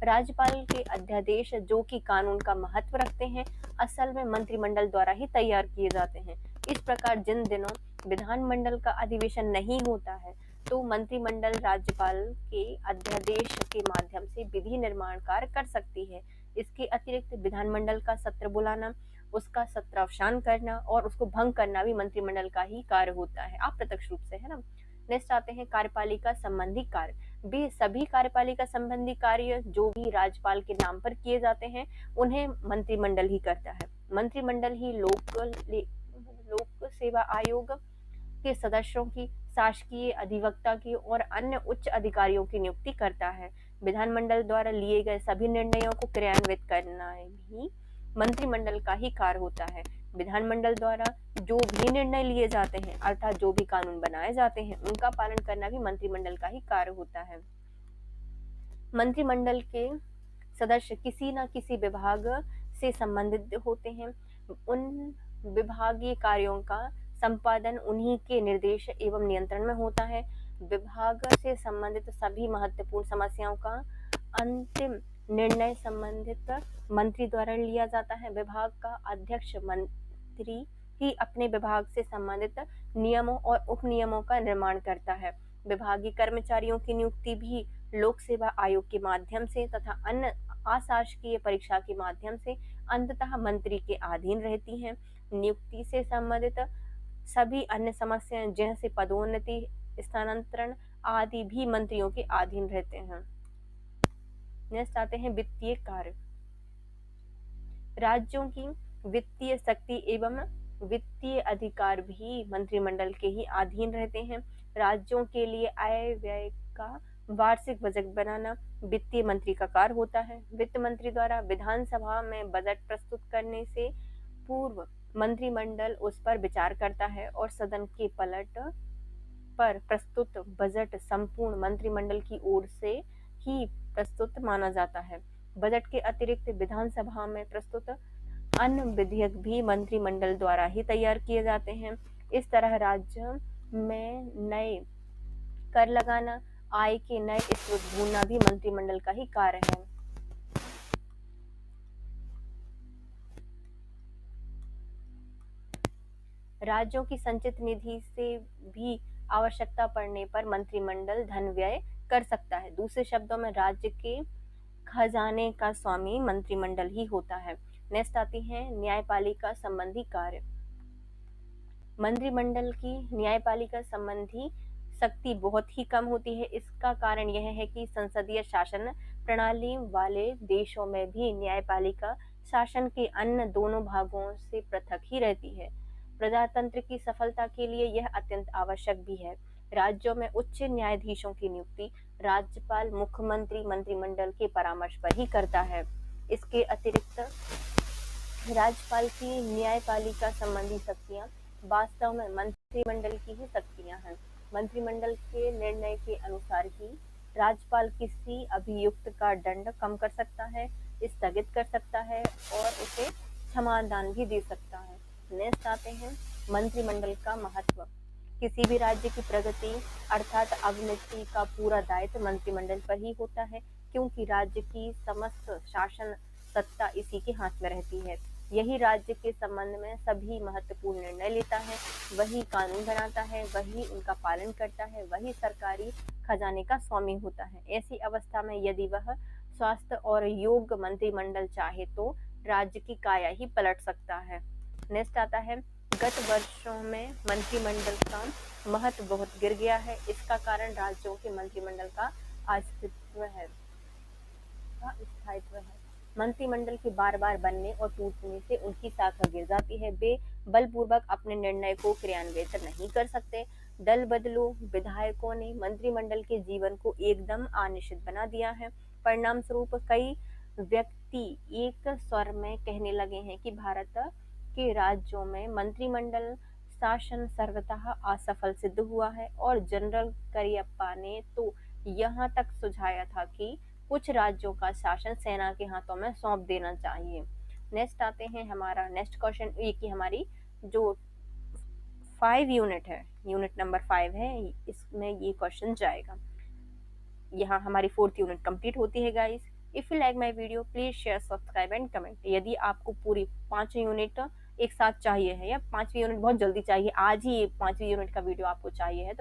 राज्यपाल के अध्यादेश जो कि कानून का महत्व रखते हैं, असल में मंत्रिमंडल द्वारा ही तैयार किए जाते हैं। इस प्रकार जिन दिनों विधानमंडल का अधिवेशन नहीं होता है, तो मंत्रिमंडल राज्यपाल के अध्यादेश के माध्यम से विधि निर्माण कार्य कर सकती है। इसके अतिरिक्त विधानमंडल का सत्र बुलाना, उसका सत्रावसान करना और उसको भंग करना भी मंत्रिमंडल का ही कार्य होता है, अप्रत्यक्ष रूप से, है ना। नेक्स्ट आते हैं कार्यपालिका संबंधी कार्य। वे सभी कार्यपालिका संबंधी कार्य जो भी राज्यपाल के नाम पर किए जाते हैं, उन्हें मंत्रिमंडल ही करता है। मंत्रिमंडल ही लोक सेवा आयोग के सदस्यों की, शासकीय अधिवक्ता की और अन्य उच्च अधिकारियों की नियुक्ति करता है। विधानमंडल द्वारा लिए गए सभी निर्णयों को क्रियान्वित करना भी मंत्रिमंडल का ही कार्य होता है। विधानमंडल द्वारा जो भी निर्णय लिए जाते हैं, अर्थात जो भी कानून बनाए जाते हैं, उनका पालन करना भी मंत्रिमंडल का ही कार्य होता है। मंत्रिमंडल के सदस्य किसी न किसी विभाग से संबंधित होते हैं। उन विभागीय कार्यों का संपादन उन्हीं के निर्देश एवं नियंत्रण में होता है। विभाग से संबंधित सभी महत्वपूर्ण समस्याओं का अंतिम निर्णय संबंधित मंत्री द्वारा लिया जाता है। विभाग का अध्यक्ष मंत्री ही अपने विभाग से संबंधित नियमों और उपनियमों का निर्माण करता है। विभागीय कर्मचारियों की नियुक्ति भी लोक सेवा आयोग के माध्यम से तथा अन्य अशासकीय परीक्षा के माध्यम से अंततः मंत्री के अधीन रहती हैं। नियुक्ति से संबंधित सभी अन्य समस्याएं जैसे पदोन्नति, स्थानांतरण आदि भी मंत्रियों के अधीन रहते हैं। नेक्स्ट आते हैं वित्तीय कार्य। राज्यों की वित्तीय शक्ति एवं वित्तीय अधिकार भी मंत्रिमंडल के ही अधीन रहते हैं। राज्यों के लिए आय व्यय का वार्षिक बजट बनाना वित्तीय मंत्री का कार्य होता है। वित्त मंत्री द्वारा विधानसभा में बजट प्रस्तुत करने से पूर्व मंत्रिमंडल उस पर विचार करता है और सदन के पलट पर प्रस्तुत बजट संपूर्ण मंत्रिमंडल की ओर से ही प्रस्तुत माना जाता है। बजट के अतिरिक्त विधानसभा में प्रस्तुत अन्य विधेयक भी मंत्रिमंडल द्वारा ही तैयार किए जाते हैं। इस तरह राज्य में नए कर लगाना, आय के नए स्रोत ढूंढना भी मंत्रिमंडल का ही कार्य है। राज्यों की संचित निधि से भी आवश्यकता पड़ने पर मंत्रिमंडल धन व्यय कर सकता है। दूसरे शब्दों में राज्य के खजाने का स्वामी मंत्रिमंडल ही होता है। नेक्स्ट आती है न्यायपालिका संबंधी कार्य। मंत्रिमंडल की न्यायपालिका संबंधी शक्ति बहुत ही कम होती है। इसका कारण यह है कि संसदीय शासन प्रणाली वाले देशों में भी न्यायपालिका शासन के अन्य दोनों भागों से पृथक ही रहती है। प्रजातंत्र की सफलता के लिए यह अत्यंत आवश्यक भी है। राज्यों में उच्च न्यायाधीशों की नियुक्ति राज्यपाल मुख्यमंत्री मंत्रिमंडल के परामर्श पर ही करता है। इसके अतिरिक्त राज्यपाल की न्यायपालिका संबंधी शक्तियां वास्तव में मंत्रिमंडल की ही शक्तियां हैं। मंत्रिमंडल के निर्णय के अनुसार ही राज्यपाल किसी अभियुक्त का दंड कम कर सकता है, स्थगित कर सकता है और उसे क्षमादान भी दे सकता है। नेक्स्ट आते हैं मंत्रिमंडल का महत्व। किसी भी राज्य की प्रगति अर्थात अवनति का पूरा दायित्व मंत्रिमंडल पर ही होता है, क्योंकि राज्य की समस्त शासन सत्ता इसी के हाथ में रहती है। यही राज्य के संबंध में सभी महत्वपूर्ण निर्णय लेता है, वही कानून बनाता है, वही उनका पालन करता है, वही सरकारी खजाने का स्वामी होता है। ऐसी अवस्था में यदि वह स्वास्थ्य और योग्य मंत्रिमंडल चाहे तो राज्य की काया ही पलट सकता है। नेक्स्ट आता है गत वर्षों में मंत्रिमंडल का महत्व बहुत गिर गया है। इसका कारण राज्यों के मंत्रिमंडल का अस्तित्व है, स्थायित्व है। मंत्रिमंडल के बार बार बनने और टूटने से उनकी शाखा गिर जाती है। वे बलपूर्वक अपने निर्णय को क्रियान्वित नहीं कर सकते। दल बदलू विधायकों ने मंत्रिमंडल के जीवन को एकदम अनिश्चित बना दिया है। परिणाम स्वरूप कई व्यक्ति एक स्वर में कहने लगे हैं कि भारत के राज्यों में मंत्रिमंडल शासन सर्वतः असफल सिद्ध हुआ है और जनरल करियप्पा ने तो यहाँ तक सुझाया था कि कुछ राज्यों का शासन सेना के हाथों में सौंप देना चाहिए। नेक्स्ट आते हैं हमारा नेक्स्ट क्वेश्चन, ये कि हमारी जो 5 यूनिट है, यूनिट नंबर 5 है, इसमें ये क्वेश्चन जाएगा। यहाँ हमारी 4th यूनिट कंप्लीट होती है guys. If you like my video please share, subscribe and comment. यदि आपको पूरी 5 यूनिट एक साथ चाहिए है या 5वीं यूनिट बहुत जल्दी चाहिए, आज ही 5वीं यूनिट का वीडियो आपको चाहिए है, तो